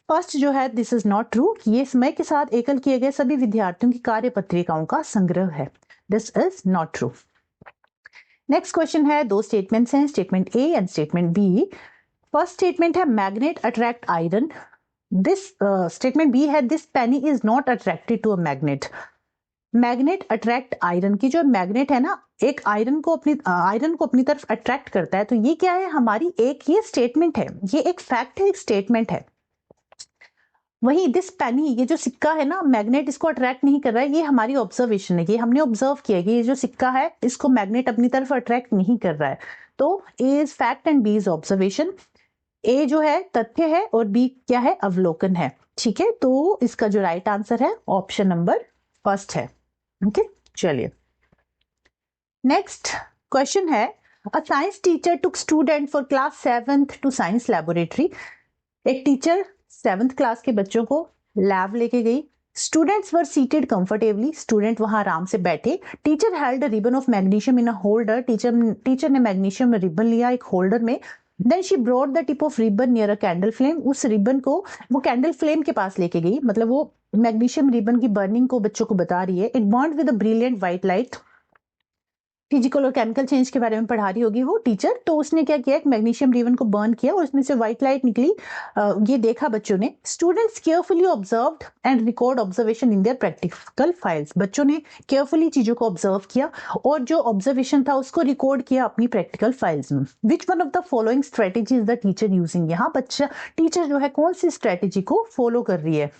फर्स्ट जो है दिस इज नॉट ट्रू, ये समय के साथ एकल किए गए सभी विद्यार्थियों की कार्य पत्रिकाओं का संग्रह है। This is not true. Next question है, दो स्टेटमेंट्स हैं, statement A and statement B. First statement है magnet attract iron. This statement B है this penny is not attracted to a magnet. Magnet attract iron की, जो मैग्नेट है ना एक आयरन को अपनी तरफ अट्रैक्ट करता है। तो ये क्या है? हमारी एक ये स्टेटमेंट है, ये एक फैक्ट है, एक स्टेटमेंट है। वही दिस पेनी, ये जो सिक्का है ना, मैग्नेट इसको अट्रैक्ट नहीं कर रहा है, ये हमारी ऑब्जर्वेशन है, ये हमने ऑब्जर्व किया कि ये जो सिक्का है इसको मैग्नेट अपनी तरफ अट्रैक्ट नहीं कर रहा है। तो A is fact and B is observation. A जो है तथ्य है और बी क्या है? अवलोकन है, ठीक है। तो इसका जो राइट आंसर है ऑप्शन नंबर फर्स्ट है, ओके। चलिए नेक्स्ट क्वेश्चन है, a science teacher took student for class 7th to science laboratory. एक टीचर 7th क्लास के बच्चों को लैब लेके गई। Students were seated comfortably, student वहां आराम से बैठे। Teacher held a ribbon of magnesium in a holder, teacher ने मैग्नीशियम रिबन लिया एक होल्डर में। Then she brought the tip of ribbon near a candle flame, उस रिबन को वो कैंडल फ्लेम के पास लेके गई, मतलब वो मैग्नीशियम रिबन की बर्निंग को बच्चों को बता रही है। It burned with a brilliant white light. Physical और केमिकल चेंज के बारे में पढ़ा रही होगी वो टीचर। तो उसने क्या किया, एक मैग्नीशियम रिबन को बर्न किया और उसमें से व्हाइट लाइट निकली। ये देखा बच्चों ने। Students carefully observed and record observation in their practical files. बच्चों ने केयरफुली चीजों को ऑब्जर्व किया और जो ऑब्जर्वेशन था उसको रिकॉर्ड किया अपनी प्रैक्टिकल फाइल्स में। विच one of the following strategy is the teacher using. यहाँ बच्चा टीचर जो है कौन सी स्ट्रेटेजी को फॉलो कर रही है?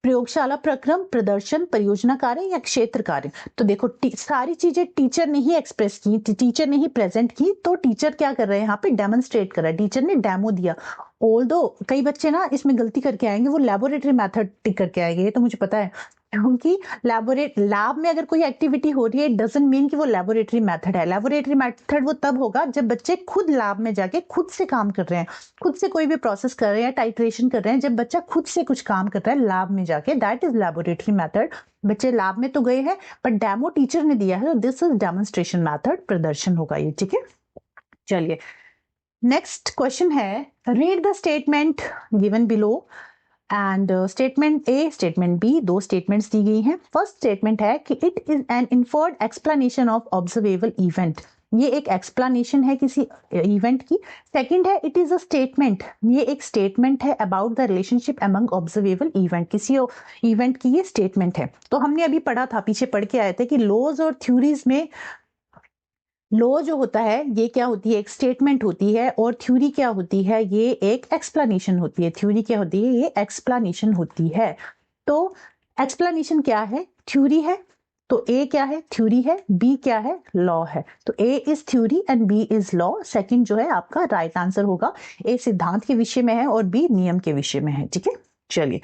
प्रयोगशाला प्रक्रम, प्रदर्शन, परियोजना कार्य या क्षेत्र कार्य। तो देखो सारी चीजें टीचर ने ही एक्सप्रेस की, टीचर ने ही प्रेजेंट की। तो टीचर क्या कर रहे हैं यहाँ पे? डेमोन्स्ट्रेट कर रहा है, टीचर ने डेमो दिया। ऑल्दो कई बच्चे ना इसमें गलती करके आएंगे, वो लैबोरेटरी मेथड टिक करके आएंगे, ये तो मुझे पता है, क्योंकि लैब में अगर कोई एक्टिविटी हो रही है, इट डजंट मीन कि वो लैबोरेटरी मेथड है। लैबोरेटरी मेथड वो तब होगा जब बच्चे खुद लैब में जाके खुद से काम कर रहे हैं, खुद से कोई भी प्रोसेस कर रहे हैं, टाइट्रेशन कर रहे हैं, जब बच्चा खुद से कुछ काम कर रहा है लैब में जाके, दैट इज लैबोरेटरी मेथड। बच्चे लैब में तो गए हैं पर डेमो टीचर ने दिया है, तो दिस इज डेमोन्स्ट्रेशन मेथड, प्रदर्शन होगा ये, ठीक है। चलिए नेक्स्ट क्वेश्चन है, read the statement given below and statement A statement B, दो स्टेटमेंट्स दी गई हैं। फर्स्ट स्टेटमेंट है कि it is an inferred explanation of observable event, ये एक एक्सप्लेनेशन है किसी इवेंट की। सेकंड है इट इज अ स्टेटमेंट, ये एक स्टेटमेंट है about the relationship among observable event, किसी इवेंट की ये स्टेटमेंट है। तो हमने अभी पढ़ा था, पीछे पढ़ के आए थे कि लॉज और थ्योरीज में लॉ जो होता है ये क्या होती है, एक स्टेटमेंट होती है, और थ्योरी क्या होती है, ये एक एक्सप्लेनेशन होती है। थ्योरी क्या होती है, ये एक्सप्लेनेशन होती है। तो एक्सप्लेनेशन क्या है, थ्योरी है, तो ए क्या है, थ्योरी है, बी क्या है, लॉ है। तो A is theory and B is law, second जो है आपका राइट आंसर होगा। ए सिद्धांत के विषय में है और बी नियम के विषय में है, ठीक है। चलिए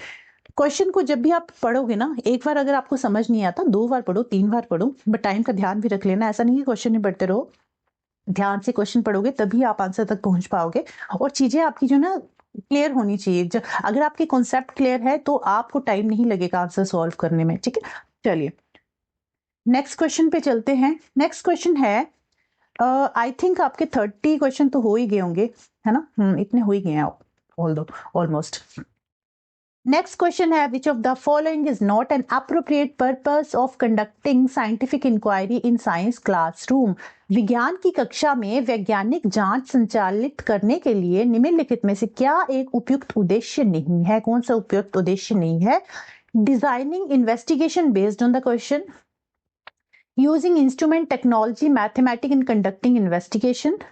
क्वेश्चन को जब भी आप पढ़ोगे ना, एक बार अगर आपको समझ नहीं आता, 2 बार पढ़ो, 3 बार पढ़ो, बट टाइम का ध्यान भी रख लेना, ऐसा नहीं कि क्वेश्चन नहीं पढ़ते रहो, ध्यान से क्वेश्चन पढ़ोगे तभी आप आंसर तक पहुंच पाओगे। और चीजें आपकी जो ना क्लियर होनी चाहिए, अगर आपकी कॉन्सेप्ट क्लियर है तो आपको टाइम नहीं लगेगा आंसर सॉल्व करने में, ठीक है। चलिए नेक्स्ट क्वेश्चन पे चलते हैं। नेक्स्ट क्वेश्चन है, आई थिंक आपके 30 क्वेश्चन तो हो ही गए होंगे, है ना, इतने हो ही गए हैं ऑलमोस्ट। Next question है, which of the following is not an appropriate purpose of conducting scientific inquiry in science classroom? विज्ञान की कक्षा में वैज्ञानिक जांच संचालित करने के लिए निम्नलिखित में से क्या एक उपयुक्त उद्देश्य नहीं है? कौन सा उपयुक्त उद्देश्य नहीं है? Designing investigation based on the question, using instrument technology mathematics in conducting investigation।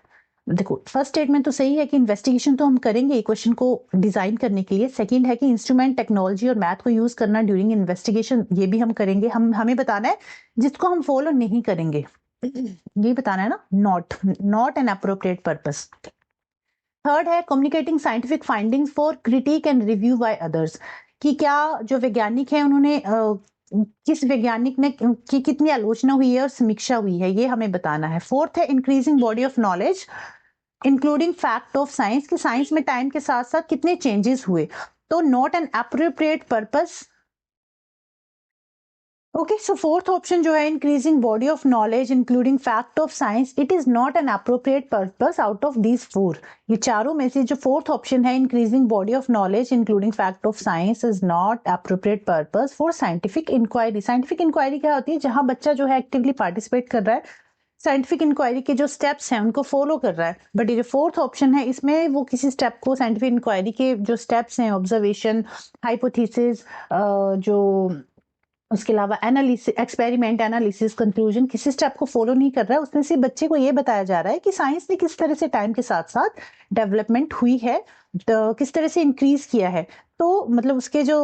देखो फर्स्ट स्टेटमेंट तो सही है कि इन्वेस्टिगेशन तो हम करेंगे क्वेश्चन को डिजाइन करने के लिए। सेकंड है कि इंस्ट्रूमेंट टेक्नोलॉजी और मैथ को यूज करना ड्यूरिंग इन्वेस्टिगेशन, ये भी हम करेंगे। हमें बताना है जिसको हम फॉलो नहीं करेंगे, ये बताना है ना, not an appropriate purpose. Third है communicating scientific findings for critique and review by others, कि क्या जो वैज्ञानिक है उन्होंने किस वैज्ञानिक ने की कितनी आलोचना हुई है और समीक्षा हुई है, ये हमें बताना है। फोर्थ है increasing body of knowledge including fact of science, कि साइंस में टाइम के साथ साथ कितने चेंजेस हुए। तो not an appropriate purpose. Okay, so fourth option जो है increasing body of knowledge including fact of science, it is not an appropriate purpose out of these 4। ये चारों में से जो फोर्थ ऑप्शन है increasing body of knowledge including fact of science is not appropriate purpose for scientific inquiry. Scientific inquiry क्या होती है, जहां बच्चा जो है एक्टिवली पार्टिसिपेट कर रहा है, साइंटिफिक इंक्वायरी के जो स्टेप्स हैं उनको फॉलो कर रहा है। बट ये जो फोर्थ ऑप्शन है इसमें वो किसी स्टेप को, साइंटिफिक इंक्वायरी के जो स्टेप्स हैं, ऑब्जर्वेशन, हाइपोथेसिस, जो उसके अलावा एनालिसिस, एक्सपेरिमेंट, एनालिसिस, कंक्लूजन, किसी स्टेप को फॉलो नहीं कर रहा है। उसमें से बच्चे को ये बताया जा रहा है कि साइंस ने किस तरह से टाइम के साथ साथ डेवलपमेंट हुई है, तो किस तरह से इंक्रीज किया है, तो मतलब उसके जो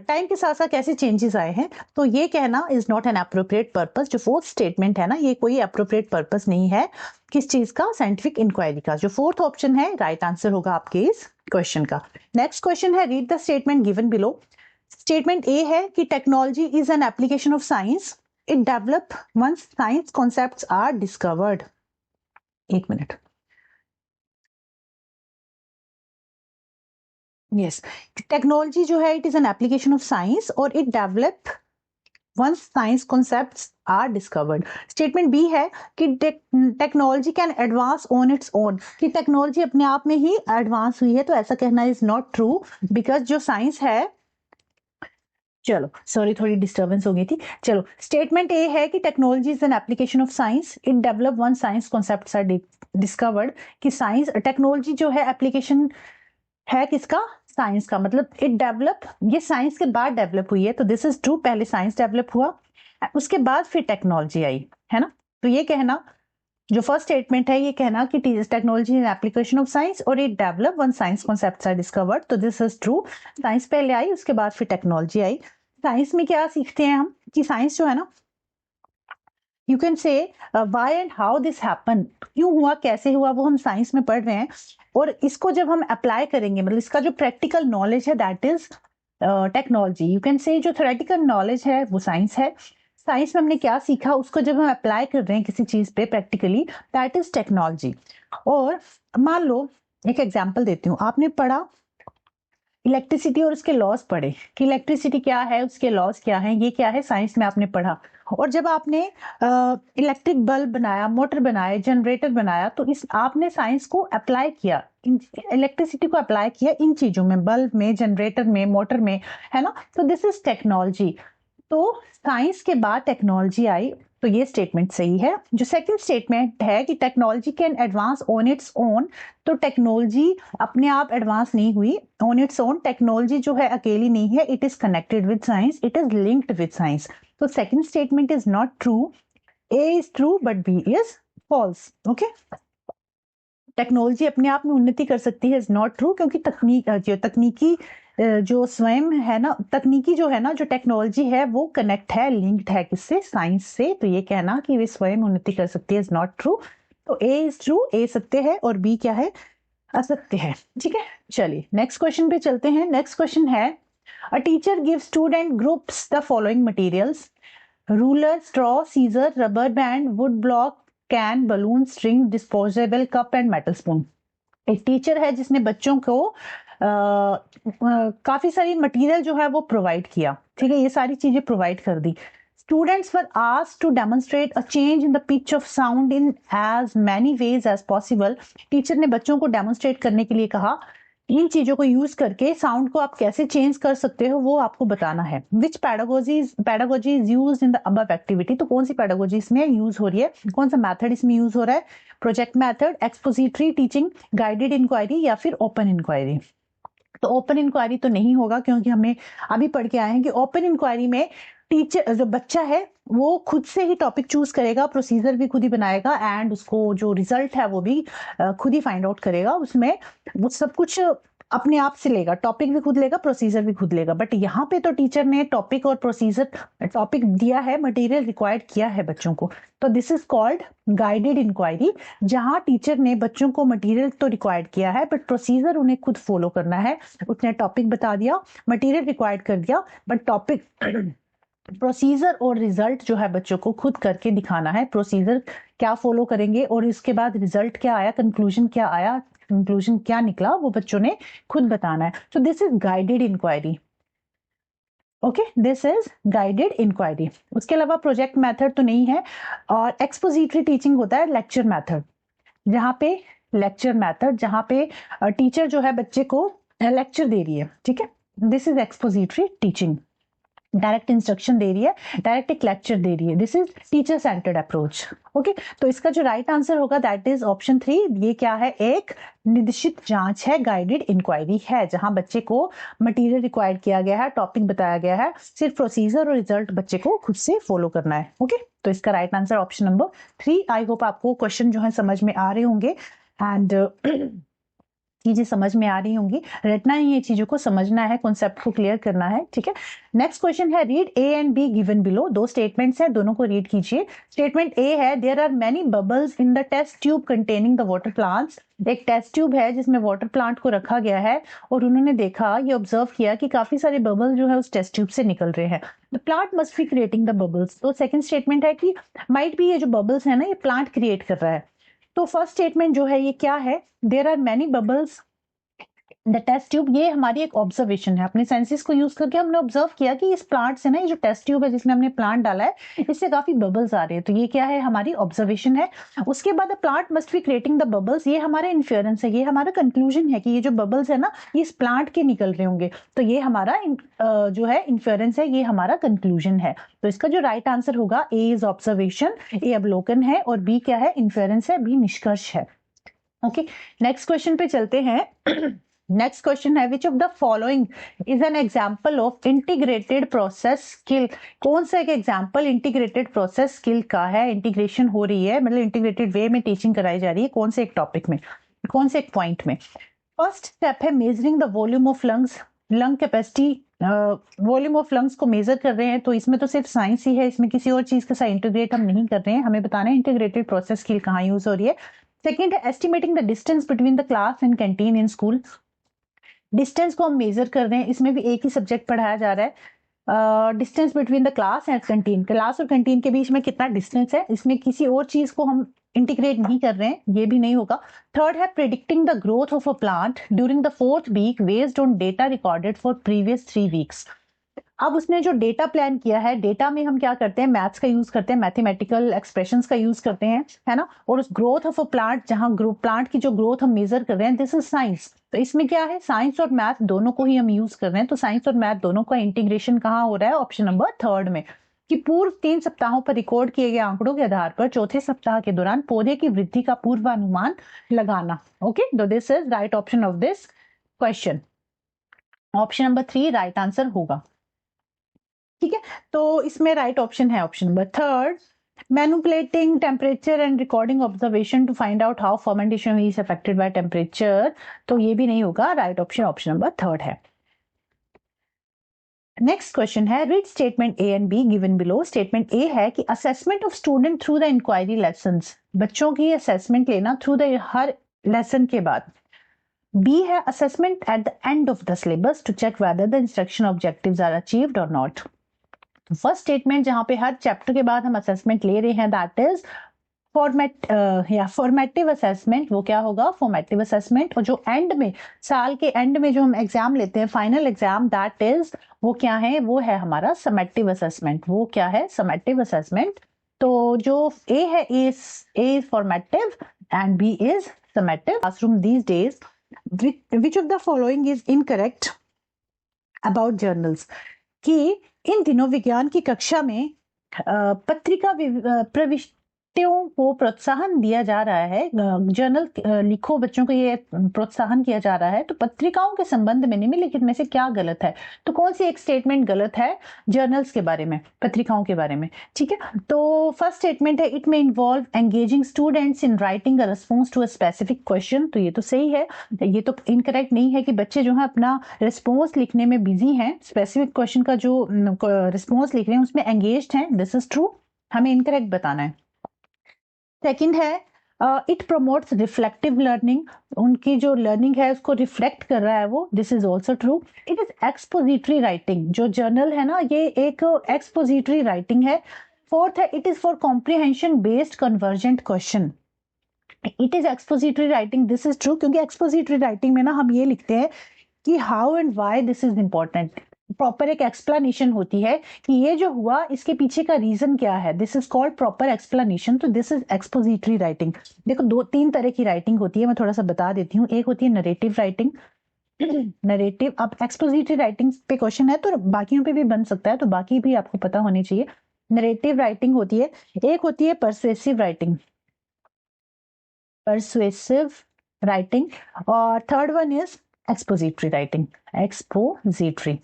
टाइम के साथ साथ कैसे चेंजेस आए हैं। तो ये कहना is not an appropriate purpose. जो फोर्थ स्टेटमेंट है ना, ये कोई अप्रोप्रिएट पर्पस नहीं है किस चीज का, साइंटिफिक इंक्वायरी का। जो फोर्थ ऑप्शन है राइट आंसर होगा आपके इस क्वेश्चन का। नेक्स्ट क्वेश्चन है, read the statement given below. Statement A है कि technology is an application of science, it develop once science concepts are discovered. एक मिनट, यस, टेक्नोलॉजी जो है it is an application of science और it develop once science concepts are discovered. Statement B है कि technology can advance on its own, कि टेक्नोलॉजी अपने आप में ही एडवांस हुई है, तो ऐसा कहना इज नॉट ट्रू, बिकॉज जो साइंस है, चलो सॉरी थोड़ी डिस्टर्बेंस हो गई थी। चलो स्टेटमेंट ए है कि technology is an application of science, it develop one science concepts are discovered, कि साइंस टेक्नोलॉजी जो है एप्लीकेशन है किसका, साइंस का, मतलब इट डेवलप, ये साइंस के बाद डेवलप हुई है, तो दिस इज ट्रू, पहले साइंस डेवलप हुआ उसके बाद फिर टेक्नोलॉजी आई, है ना। तो ये कहना, जो फर्स्ट स्टेटमेंट है ये कहना कि technology is application of science और it develop one science concepts are discovered, तो दिस इज ट्रू। साइंस पहले आई उसके बाद फिर टेक्नोलॉजी आई। साइंस में क्या सीखते हैं हम, कि साइंस जो है ना you can say why and how this happen, क्यों हुआ कैसे हुआ वो हम साइंस में पढ़ रहे हैं, और इसको जब हम अप्लाई करेंगे मतलब इसका जो प्रैक्टिकल नॉलेज है that is technology. You can से जो थ्योरेटिकल नॉलेज है वो साइंस है, साइंस में हमने क्या सीखा उसको जब हम अप्लाई कर रहे हैं किसी चीज पे प्रैक्टिकली दैट इज टेक्नोलॉजी। और मान लो एक एग्जांपल देती हूँ, आपने पढ़ा इलेक्ट्रिसिटी और उसके लॉस पढ़े कि इलेक्ट्रिसिटी क्या है उसके लॉस क्या है, ये क्या है साइंस में आपने पढ़ा। और जब आपने इलेक्ट्रिक बल्ब बनाया, मोटर बनाया, जनरेटर बनाया, तो इस आपने साइंस को अप्लाई किया, इलेक्ट्रिसिटी को अप्लाई किया इन चीजों में, बल्ब में, जनरेटर में, मोटर में, है ना। तो दिस इज टेक्नोलॉजी। तो साइंस के बाद टेक्नोलॉजी आई, तो ये स्टेटमेंट सही है। जो सेकंड स्टेटमेंट है कि technology can advance on its own, तो टेक्नोलॉजी अपने आप एडवांस नहीं हुई ऑन इट्स ओन, टेक्नोलॉजी जो है अकेली नहीं है, it is connected with science, it is linked with science. तो second statement is not true, A is true but B is false. Okay, technology अपने आप में उन्नति कर सकती है इज नॉट ट्रू, क्योंकि तकनीकी जो स्वयं है ना, तकनीकी जो है ना, जो टेक्नोलॉजी है वो कनेक्ट है, लिंक्ड है किससे, साइंस से। तो ये कहना कि वे स्वयं उन्नति कर सकती है इज नॉट ट्रू। तो ए इज ट्रू, ए सत्य है और बी क्या है, असत्य है। ठीक है, चलिए नेक्स्ट क्वेश्चन पे चलते हैं। नेक्स्ट क्वेश्चन है a teacher give student groups the following materials, ruler, straw, scissor, rubber band, wood block, can, balloon, string, disposable cup and metal spoon. एक टीचर है जिसने बच्चों को काफी सारी मटेरियल जो है वो प्रोवाइड किया, ठीक है, ये सारी चीजें प्रोवाइड कर दी। Students were asked to demonstrate a change in the pitch of sound in as many ways as possible. Teacher ने बच्चों को डेमोन्स्ट्रेट करने के लिए कहा इन चीजों को यूज करके साउंड को आप कैसे चेंज कर सकते हो वो आपको बताना है। Which pedagogy is used in the above activity, तो कौन सी पैडागोजी इसमें यूज हो रही है, कौन सा मेथड इसमें यूज हो रहा है, project method, expository teaching, guided inquiry या फिर ओपन इंक्वायरी। तो ओपन इंक्वायरी तो नहीं होगा, क्योंकि हमने अभी पढ़ के आए हैं कि ओपन इंक्वायरी में टीचर जो बच्चा है वो खुद से ही टॉपिक चूज करेगा, प्रोसीजर भी खुद ही बनाएगा एंड उसको जो रिजल्ट है वो भी खुद ही फाइंड आउट करेगा। उसमें वो सब कुछ अपने आप से लेगा, टॉपिक भी खुद लेगा, प्रोसीजर भी खुद लेगा। बट यहाँ पे तो टीचर ने टॉपिक और प्रोसीजर, टॉपिक दिया है, मटेरियल रिक्वायर्ड किया है बच्चों को। तो this is called guided inquiry, जहां टीचर ने बच्चों को मटेरियल तो रिक्वायर्ड किया है बट प्रोसीजर उन्हें खुद फॉलो करना है। उसने टॉपिक बता दिया, मटेरियल रिक्वायर्ड कर दिया, बट टॉपिक, प्रोसीजर और रिजल्ट जो है बच्चों को खुद करके दिखाना है। प्रोसीजर क्या फॉलो करेंगे और इसके बाद रिजल्ट क्या आया, कंक्लूजन क्या आया, कंक्लूजन क्या निकला, वो बच्चों ने खुद बताना है। तो this is guided inquiry. Okay, this is guided inquiry. उसके अलावा प्रोजेक्ट मेथड तो नहीं है। और एक्सपोजिटरी टीचिंग होता है लेक्चर मेथड, जहाँ पे लेक्चर मेथड, जहाँ पे टीचर जो है बच्चे को लेक्चर दे रही है, ठीक है, this is expository teaching, direct instruction दे रही है, डायरेक्ट एक लेक्चर दे रही है, this is teacher centred approach. Okay, तो इसका जो राइट आंसर होगा दैट इज ऑप्शन 3। ये क्या है, एक निश्चित जांच है, गाइडेड इंक्वायरी है, जहां बच्चे को मटेरियल रिक्वायर्ड किया गया है, टॉपिक बताया गया है, सिर्फ प्रोसीजर और रिजल्ट बच्चे को खुद से फॉलो करना है। ओके, तो इसका राइट आंसर ऑप्शन नंबर 3। आई होप आपको क्वेश्चन जो है समझ में आ रहे होंगे एंड चीजें समझ में आ रही होंगी। रटना ही, ये चीजों को समझना है, कॉन्सेप्ट को क्लियर करना है, ठीक है। नेक्स्ट क्वेश्चन है read A and B given below. दो स्टेटमेंट्स हैं, दोनों को रीड कीजिए। स्टेटमेंट ए है there are many bubbles in the test tube containing the water plants. एक टेस्ट ट्यूब है जिसमें वाटर प्लांट को रखा गया है और उन्होंने देखा, ये ऑब्जर्व किया कि काफी सारे बबल जो है उस टेस्ट ट्यूब से निकल रहे हैं। The plant must be creating the bubbles. तो सेकंड स्टेटमेंट है कि माइट बी, ये जो बबल्स है ना ये प्लांट क्रिएट कर रहा है। तो फर्स्ट स्टेटमेंट जो है ये क्या है, there are many bubbles the test tube, ये हमारी एक ऑब्जर्वेशन है, अपने सेंसेस को यूज करके हमने ऑब्जर्व किया कि इस प्लांट से ना, ये जो टेस्ट ट्यूब है जिसमें हमने प्लांट डाला है इससे काफी बबल्स आ रहे हैं। तो ये क्या है, हमारी ऑब्जर्वेशन है। उसके बाद the plant must be creating the bubbles, ये हमारा इन्फ्रेंस है, ये हमारा कंक्लूजन है कि ये जो बबल्स है ना ये इस प्लांट के निकल रहे होंगे। तो ये हमारा जो है इन्फ्रेंस है, ये हमारा कंक्लूजन है। तो इसका जो राइट आंसर होगा ए इज ऑब्जर्वेशन, ए अवलोकन है और बी क्या है, इन्फ्रेंस है, बी निष्कर्ष है। ओके, नेक्स्ट क्वेश्चन पे चलते हैं। नेक्स्ट क्वेश्चन है which of the following is an example of integrated process skill. कौन सा एक एग्जाम्पल इंटीग्रेटेड प्रोसेस स्किल का है, इंटीग्रेशन हो रही है, मतलब इंटीग्रेटेड वे में टीचिंग कराई जा रही है, कौन से एक टॉपिक में, कौन से एक पॉइंट में। फर्स्ट स्टेप है measuring the volume of lungs, lung capacity volume of lungs को मेजर कर रहे हैं, तो इसमें तो सिर्फ साइंस ही है, इसमें किसी और चीज के साथ इंटीग्रेट हम नहीं कर रहे हैं, हमें बताना है इंटीग्रेटेड प्रोसेस स्किल कहाँ यूज हो रही है। सेकेंड है estimating the distance between the class and canteen in school. Distance को हम मेजर कर रहे हैं, इसमें भी एक ही सब्जेक्ट पढ़ाया जा रहा है। Distance between the class and canteen, class और कैंटीन के बीच में कितना डिस्टेंस है, इसमें किसी और चीज को हम इंटीग्रेट नहीं कर रहे हैं, ये भी नहीं होगा। थर्ड है predicting the growth of a plant during the 4th week based on data recorded for previous 3 weeks. अब उसने जो डेटा प्लान किया है, डेटा में हम क्या करते हैं, मैथ्स का यूज करते हैं, मैथमेटिकल एक्सप्रेशंस का यूज करते हैं, है ना। और उस ग्रोथ ऑफ अ प्लांट, जहां प्लांट की जो ग्रोथ हम मेजर कर रहे हैं, दिस इज साइंस। तो इसमें क्या है, साइंस और मैथ दोनों को ही हम यूज कर रहे हैं, तो साइंस और मैथ दोनों का इंटीग्रेशन कहाँ हो रहा है, ऑप्शन नंबर 3 में। कि पूर्व 3 सप्ताहों पर रिकॉर्ड किए गए आंकड़ों के आधार पर चौथे सप्ताह के दौरान पौधे की वृद्धि का पूर्वानुमान लगाना। ओके, तो this is right option of this question. Option number 3 right answer होगा। ठीक है, तो इसमें राइट ऑप्शन है option number 3, manipulating temperature and recording observation to find out how fermentation is affected by temperature, तो ये भी नहीं होगा, राइट ऑप्शन ऑप्शन नंबर 3 है। नेक्स्ट क्वेश्चन है read statement A and B given below. Statement A है कि assessment of student through the inquiry lessons, बच्चों की असेसमेंट लेना थ्रू द हर लेसन के बाद। बी है assessment at the end of the syllabus to check whether the instruction objectives are achieved और नॉट। फर्स्ट स्टेटमेंट जहां पे हर चैप्टर के बाद हम असेसमेंट ले रहे हैं, दैट इज फॉर्मेटिव असेसमेंट। वो क्या होगा, फॉर्मेटिव असेसमेंट। और जो एंड में, साल के एंड में जो हम एग्जाम लेते हैं, फाइनल एग्जाम, दैट इज वो क्या है, वो है हमारा समेटिव असेसमेंट। वो क्या है, समेटिव असेसमेंट। तो जो ए है, A formative and B is summative. Classroom these days, which of the following is incorrect about journals. कि इन दिनों विज्ञान की कक्षा में पत्रिका प्रविष्टियों को प्रोत्साहन दिया जा रहा है। जर्नल लिखो बच्चों को, ये प्रोत्साहन किया जा रहा है। तो पत्रिकाओं के संबंध में निम्नलिखित में से क्या गलत है, तो कौन सी एक स्टेटमेंट गलत है जर्नल्स के बारे में, पत्रिकाओं के बारे में। ठीक है, तो फर्स्ट स्टेटमेंट है इट में involve engaging students in writing a response to a specific question, तो ये तो सही है। ये तो इनकरेक्ट नहीं है कि बच्चे जो है अपना रिस्पॉन्स लिखने में बिजी हैं, स्पेसिफिक क्वेश्चन का जो रिस्पॉन्स लिख रहे हैं उसमें एंगेज्ड हैं, दिस इज ट्रू, हमें इनकरेक्ट बताना है। सेकंड है इट प्रमोट्स रिफ्लेक्टिव लर्निंग, उनकी जो लर्निंग है उसको रिफ्लेक्ट कर रहा है वो, this is also true. It is expository writing, जो जर्नल है ना ये एक एक्सपोजिटरी राइटिंग है। फोर्थ है it is for comprehension based convergent question, it is expository writing, this is true, क्योंकि एक्सपोजिटरी राइटिंग में ना हम ये लिखते हैं कि how and why this is important, proper एक एक्सप्लेनेशन होती है कि ये जो हुआ इसके पीछे का रीजन क्या है, this is called proper explanation, तो दिस इज एक्सपोजिटरी राइटिंग। देखो 2-3 तरह की राइटिंग होती है, मैं थोड़ा सा बता देती हूँ। एक होती है नरेटिव राइटिंग, नरेटिव, अब एक्सपोजिटरी राइटिंग पे क्वेश्चन है तो बाकियों पे भी बन सकता है, तो बाकी भी आपको पता होनी चाहिए। नरेटिव राइटिंग होती है, एक होती है परसुएसिव राइटिंग, परसुएसिव राइटिंग, और third one is expository writing, expository.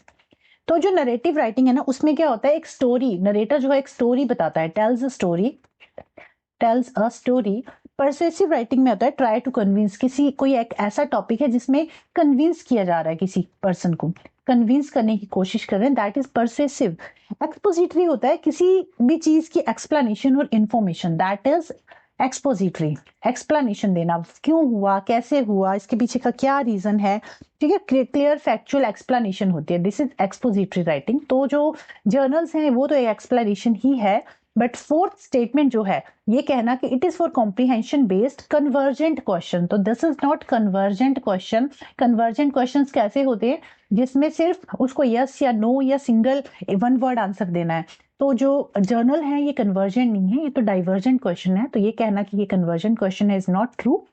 तो जो नरेटिव राइटिंग है ना उसमें क्या होता है, एक स्टोरी, नरेटर जो है एक स्टोरी बताता है, tales a story, tales a story. Persuasive writing में होता है ट्राई टू कन्विंस, किसी कोई एक ऐसा टॉपिक है जिसमें कन्विंस किया जा रहा है, किसी पर्सन को कन्विंस करने की कोशिश कर रहे हैं, दैट इज परसुएसिव। एक्सपोजिटरी होता है किसी भी चीज की एक्सप्लेनेशन और information, that is expository, explanation देना, क्यों हुआ, कैसे हुआ, इसके पीछे का क्या रीजन है, ठीक है, क्लियर फैक्चुअल एक्सप्लेनेशन होती है, दिस इज एक्सपोजिटरी राइटिंग। तो जो जर्नल्स हैं वो तो एक एक्सप्लेनेशन ही है, बट फोर्थ स्टेटमेंट जो है ये कहना कि it is for comprehension based convergent question, तो this is not convergent question. Convergent questions कैसे होते हैं, जिसमें सिर्फ उसको यस या नो या सिंगल वन वर्ड आंसर देना है, तो जो जर्नल है ये कन्वर्जेंट नहीं है, ये तो डाइवर्जेंट क्वेश्चन है, तो ये कहना कि ये कन्वर्जेंट क्वेश्चन है इज नॉट ट्रू।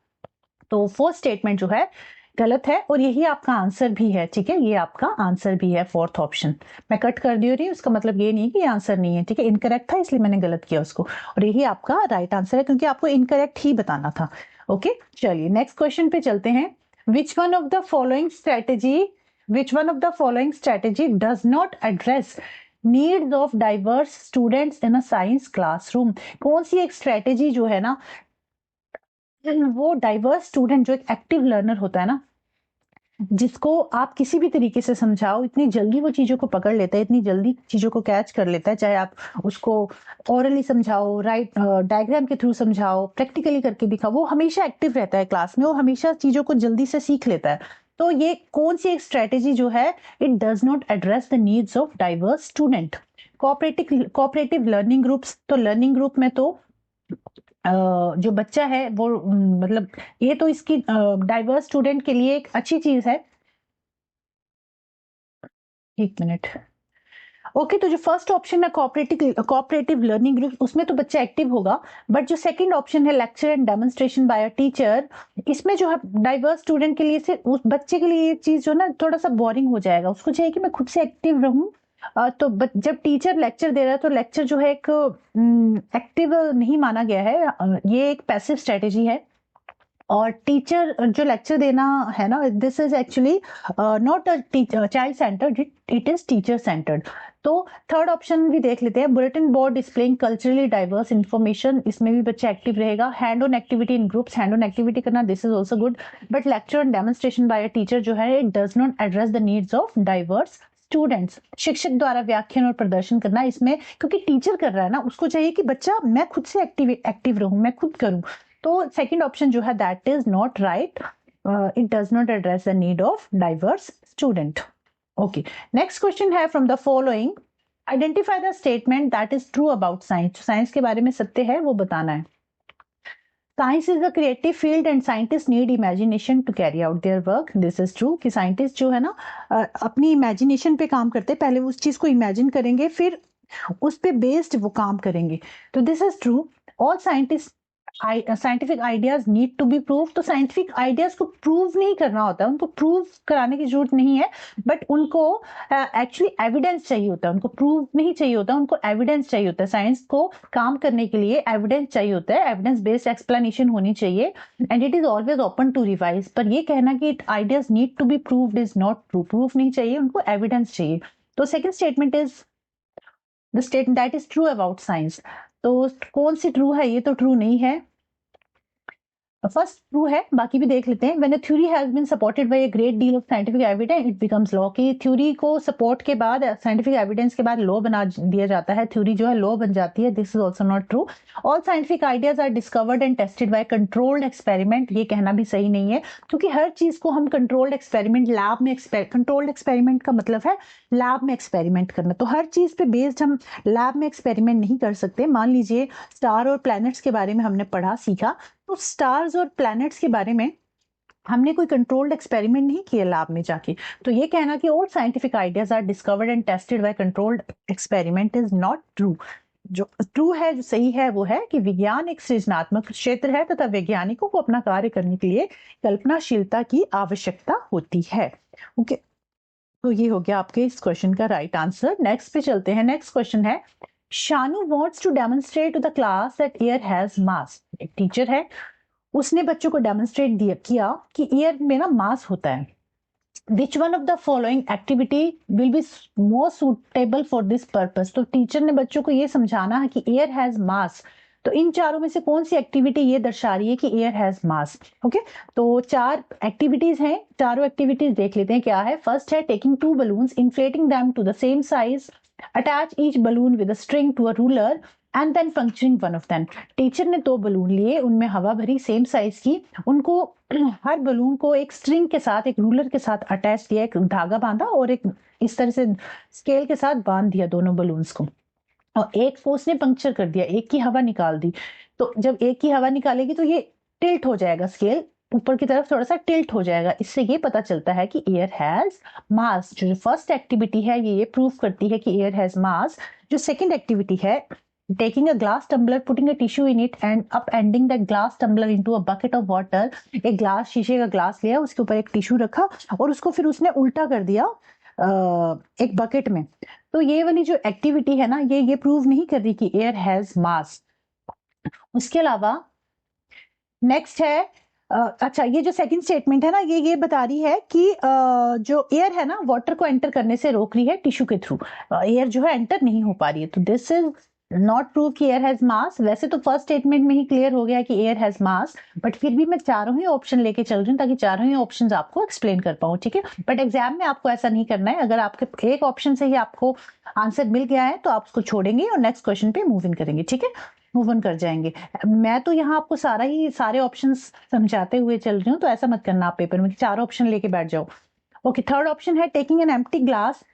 तो फोर्थ स्टेटमेंट जो है गलत है, और यही आपका आंसर भी है। ठीक है, ये आपका आंसर भी है फोर्थ ऑप्शन। मैं कट कर दे रही हूँ, उसका मतलब ये नहीं कि ये आंसर नहीं है, ठीक है, इनकरेक्ट था इसलिए मैंने गलत किया उसको, और यही आपका राइट आंसर है क्योंकि आपको इनकरेक्ट ही बताना था। ओके, चलिए नेक्स्ट क्वेश्चन पे चलते हैं। विच one of the following strategy does not address needs of diverse students in a science classroom. कौन सी एक स्ट्रेटेजी जो है ना, वो डाइवर्स स्टूडेंट जो एक एक्टिव लर्नर होता है ना, जिसको आप किसी भी तरीके से समझाओ, इतनी जल्दी वो चीज़ों को पकड़ लेता है, इतनी जल्दी चीज़ों को कैच कर लेता है, चाहे आप उसको ओरली समझाओ, डायग्राम के थ्रू समझाओ, प्रैक्टिकली करके दिखाओ, वो हमेशा एक्टिव रहता है क्लास में, वो हमेशा चीज़ों को जल्दी से सीख लेता है। तो ये कौन सी एक स्ट्रेटेजी जो है, it does not address the needs of diverse student. Cooperative learning groups, तो लर्निंग ग्रुप में तो जो बच्चा है वो मतलब ये तो इसकी डाइवर्स स्टूडेंट के लिए एक अच्छी चीज है। एक मिनट। ओके, तो जो फर्स्ट ऑप्शन है कोऑपरेटिव लर्निंग ग्रुप, उसमें तो बच्चा एक्टिव होगा, बट जो सेकंड ऑप्शन है lecture and demonstration by a teacher, इसमें जो है डाइवर्स स्टूडेंट के लिए से उस बच्चे के लिए ये चीज जो ना थोड़ा सा बोरिंग हो जाएगा, उसको चाहिए कि मैं खुद से एक्टिव रहूं। तो जब टीचर लेक्चर दे रहा है तो लेक्चर जो है एक एक्टिव नहीं माना गया है, ये एक पैसिव स्ट्रेटेजी है। और टीचर जो लेक्चर देना है ना, this is actually not a child centred, it is teacher centred. तो थर्ड ऑप्शन भी देख लेते हैं, bulletin board displaying culturally diverse information, इसमें भी बच्चा एक्टिव रहेगा। Hand on activity in groups, hand on activity करना, this is also good, but lecture and demonstration by a teacher जो है, it does not address the needs of diverse students. शिक्षक द्वारा व्याख्यान और प्रदर्शन करना, इसमें क्योंकि टीचर कर रहा है ना, उसको चाहिए कि बच्चा मैं खुद से एक्टिव रहूं, मैं खुद करूं। तो सेकंड ऑप्शन जो है that is not right, it does not address the need of diverse student. Okay, next question है from the following, identify the statement that is true about science. Science के बारे में सत्य है वो बताना है। Science is a creative field and scientist need imagination to carry out their work, this is true, कि साइंटिस्ट जो है ना अपनी इमेजिनेशन पे काम करते हैं, पहले उस चीज को इमेजिन करेंगे फिर उस पे बेस्ड वो काम करेंगे, तो this is true. All scientific ideas need to be prove, तो साइंटिफिक आइडियाज को प्रूव नहीं करना होता है, उनको प्रूव कराने की जरूरत नहीं है, बट उनको एक्चुअली एविडेंस चाहिए होता है, उनको प्रूव नहीं चाहिए होता, उनको एविडेंस चाहिए होता है। साइंस को काम करने के लिए एविडेंस चाहिए होता है, एविडेंस बेस्ड एक्सप्लेनेशन होनी चाहिए, and it is always open to revise. पर ये कहना कि ideas need to be proved is not true, proof नहीं चाहिए, उनको एविडेंस चाहिए। तो second statement is the statement that is true about science, तो कौन सी ट्रू है, ये तो ट्रू नहीं है। फर्स्ट ट्रू है, बाकी भी देख लेते हैं। When a theory has been supported by a great deal of scientific evidence it becomes law, कि थ्योरी को सपोर्ट के बाद, साइंटिफिक एविडेंस के बाद लॉ बना दिया जाता है, थ्योरी जो है लॉ बन जाती है, this is also not true. All scientific ideas are discovered and tested by controlled experiment, ये कहना भी सही नहीं है, क्योंकि हर चीज को हम कंट्रोल्ड एक्सपेरिमेंट, लैब में कंट्रोल्ड एक्सपेरिमेंट का मतलब है लैब में एक्सपेरिमेंट करना, तो हर चीज पे बेस्ड हम लैब में एक्सपेरिमेंट नहीं कर सकते। मान लीजिए स्टार और प्लैनेट्स के बारे में हमने पढ़ा सीखा, तो स्टार्स और प्लैनेट्स के बारे में हमने कोई कंट्रोल्ड एक्सपेरिमेंट नहीं किया लैब में जाके, तो ये कहना कि all scientific ideas are discovered and tested by controlled experiment is not true. जो ट्रू है, जो सही है, वो है कि विज्ञान एक सृजनात्मक क्षेत्र है तथा वैज्ञानिकों को अपना कार्य करने के लिए कल्पनाशीलता की आवश्यकता होती है। ओके, तो ये हो गया आपके इस क्वेश्चन का राइट आंसर। नेक्स्ट पे चलते हैं। नेक्स्ट क्वेश्चन है, Shanu wants to demonstrate to the class that air has mass। एक टीचर है, उसने बच्चों को डेमोन्स्ट्रेट किया कि एयर में ना मास होता है। Which one of the following activity will be more suitable for this purpose? तो टीचर ने बच्चों को ये समझाना है कि एयर हैज मास, तो इन चारों में से कौन सी एक्टिविटी ये दर्शा रही है कि एयर हैज मास। ओके, तो चार एक्टिविटीज हैं, चारों एक्टिविटीज देख लेते हैं क्या है। फर्स्ट है taking two balloons, inflating them to the same size, attach each balloon with a string to a ruler and then puncturing one of them. Teacher ने 2 बलून लिए, उनमें हवा भरी सेम साइज की, उनको हर बलून को एक स्ट्रिंग के साथ, एक रूलर के साथ अटैच किया, एक धागा बांधा और एक इस तरह से स्केल के साथ बांध दिया दोनों बलून्स को, और एक को उसने पंक्चर कर दिया, एक की हवा निकाल दी। तो जब एक की हवा निकालेगी तो ये टिल्ट हो जाएगा, स्केल ऊपर की तरफ थोड़ा सा टिल्ट हो जाएगा, इससे ये पता चलता है कि एयर हैज मास। जो फर्स्ट एक्टिविटी है ये प्रूव करती है कि एयर हैज मास। जो सेकंड एक्टिविटी है, taking a glass tumbler, putting a tissue in it and upending that glass tumbler into a bucket of water, एक ग्लास, शीशे का ग्लास लिया, उसके ऊपर एक टिश्यू रखा और उसको फिर उसने उल्टा कर दिया एक बकेट में। तो ये वाली जो एक्टिविटी है ना, ये प्रूव नहीं कर रही कि एयर हैज मास। उसके अलावा नेक्स्ट है अच्छा, ये जो सेकंड स्टेटमेंट है ना, ये बता रही है कि जो एयर है ना वाटर को एंटर करने से रोक रही है टिश्यू के थ्रू, एयर जो है एंटर नहीं हो पा रही है, तो दिस इज नॉट प्रूव कि एयर हैज मास। वैसे तो फर्स्ट स्टेटमेंट में ही क्लियर हो गया कि एयर हैज मास, बट फिर भी मैं चारों ही ऑप्शन लेके चल रही हूँ ताकि चारों ही ऑप्शंस आपको एक्सप्लेन कर पाऊँ, ठीक है। बट एग्जाम में आपको ऐसा नहीं करना है। अगर आपके एक ऑप्शन से ही आपको आंसर मिल गया है तो आप उसको छोड़ेंगे और नेक्स्ट क्वेश्चन पे मूव इन करेंगे, ठीक है, मूव ऑन कर जाएंगे। मैं तो यहाँ आपको सारे ऑप्शंस समझाते हुए चल रही हूँ, तो ऐसा मत करना आप पेपर में चार ऑप्शन लेके बैठ जाओ। ओके, थर्ड ऑप्शन है taking an empty glass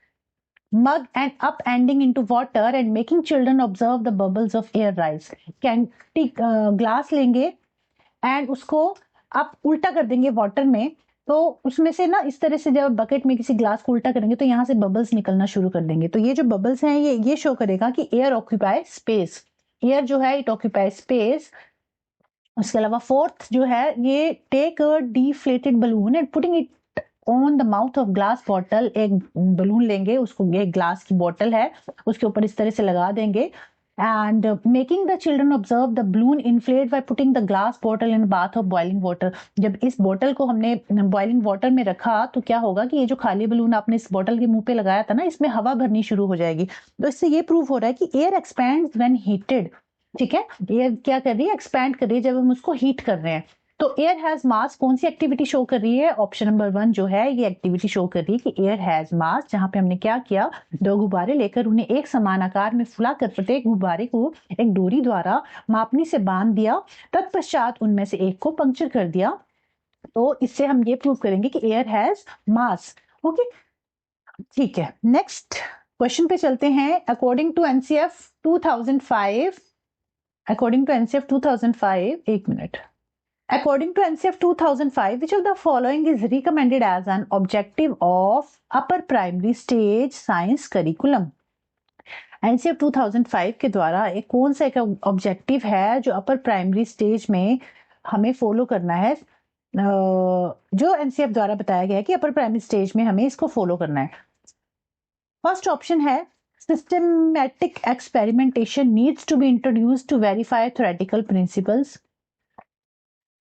mug and upending into water and making children observe the bubbles of air rise। कैंटी ग्लास लेंगे एंड उसको आप उल्टा कर देंगे वाटर में, तो उसमें से ना इस तरह से जब बकेट में किसी ग्लास को उल्टा करेंगे तो यहाँ से बबल्स निकलना शुरू कर देंगे। तो ये जो बबल्स हैं ये शो करेगा कि एयर ऑक्यूपाई स्पेस, एयर जो है इट ऑक्यूपाई स्पेस। उसके अलावा फोर्थ जो है ये take a deflated balloon and putting it on the mouth of glass bottle. एक बलून लेंगे, उसको एक ग्लास की बॉटल है उसके ऊपर इस तरह से लगा देंगे and making the children observe the balloon inflate by putting the glass bottle in bath of boiling water. जब इस बॉटल को हमने बॉइलिंग वाटर में रखा तो क्या होगा कि ये जो खाली बलून आपने इस बॉटल के मुंह पे लगाया था ना, इसमें हवा भरनी शुरू हो जाएगी। तो इससे ये प्रूव हो रहा है कि एयर एक्सपैंड्स व्हेन हीटेड, ठीक है। एयर क्या कर रही है, एक्सपैंड कर रही है जब हम उसको हीट कर रहे हैं। तो एयर हैज मास कौन सी एक्टिविटी शो कर रही है, ऑप्शन नंबर 1 जो है ये एक्टिविटी शो कर रही है कि एयर हैज मास, जहां पे हमने क्या किया, दो गुब्बारे लेकर उन्हें एक समान आकार में फुलाकर प्रत्येक गुब्बारे को एक डोरी द्वारा मापनी से बांध दिया, तत्पश्चात उनमें से एक को पंक्चर कर दिया। तो इससे हम ये प्रूव करेंगे कि एयर हैज मास। ओके, ठीक है, नेक्स्ट क्वेश्चन पे चलते हैं। According to NCF 2005, according to NCF 2005, एक minute, according to NCF 2005, which of the following is recommended as an objective of upper primary stage science curriculum? NCF 2005 के द्वारा एक कौन सा एक ऑब्जेक्टिव है जो अपर प्राइमरी स्टेज में हमें फॉलो करना है, जो NCF द्वारा बताया गया है कि अपर प्राइमरी स्टेज में हमें इसको फॉलो करना है। फर्स्ट ऑप्शन है systematic experimentation needs to be introduced to verify theoretical principles।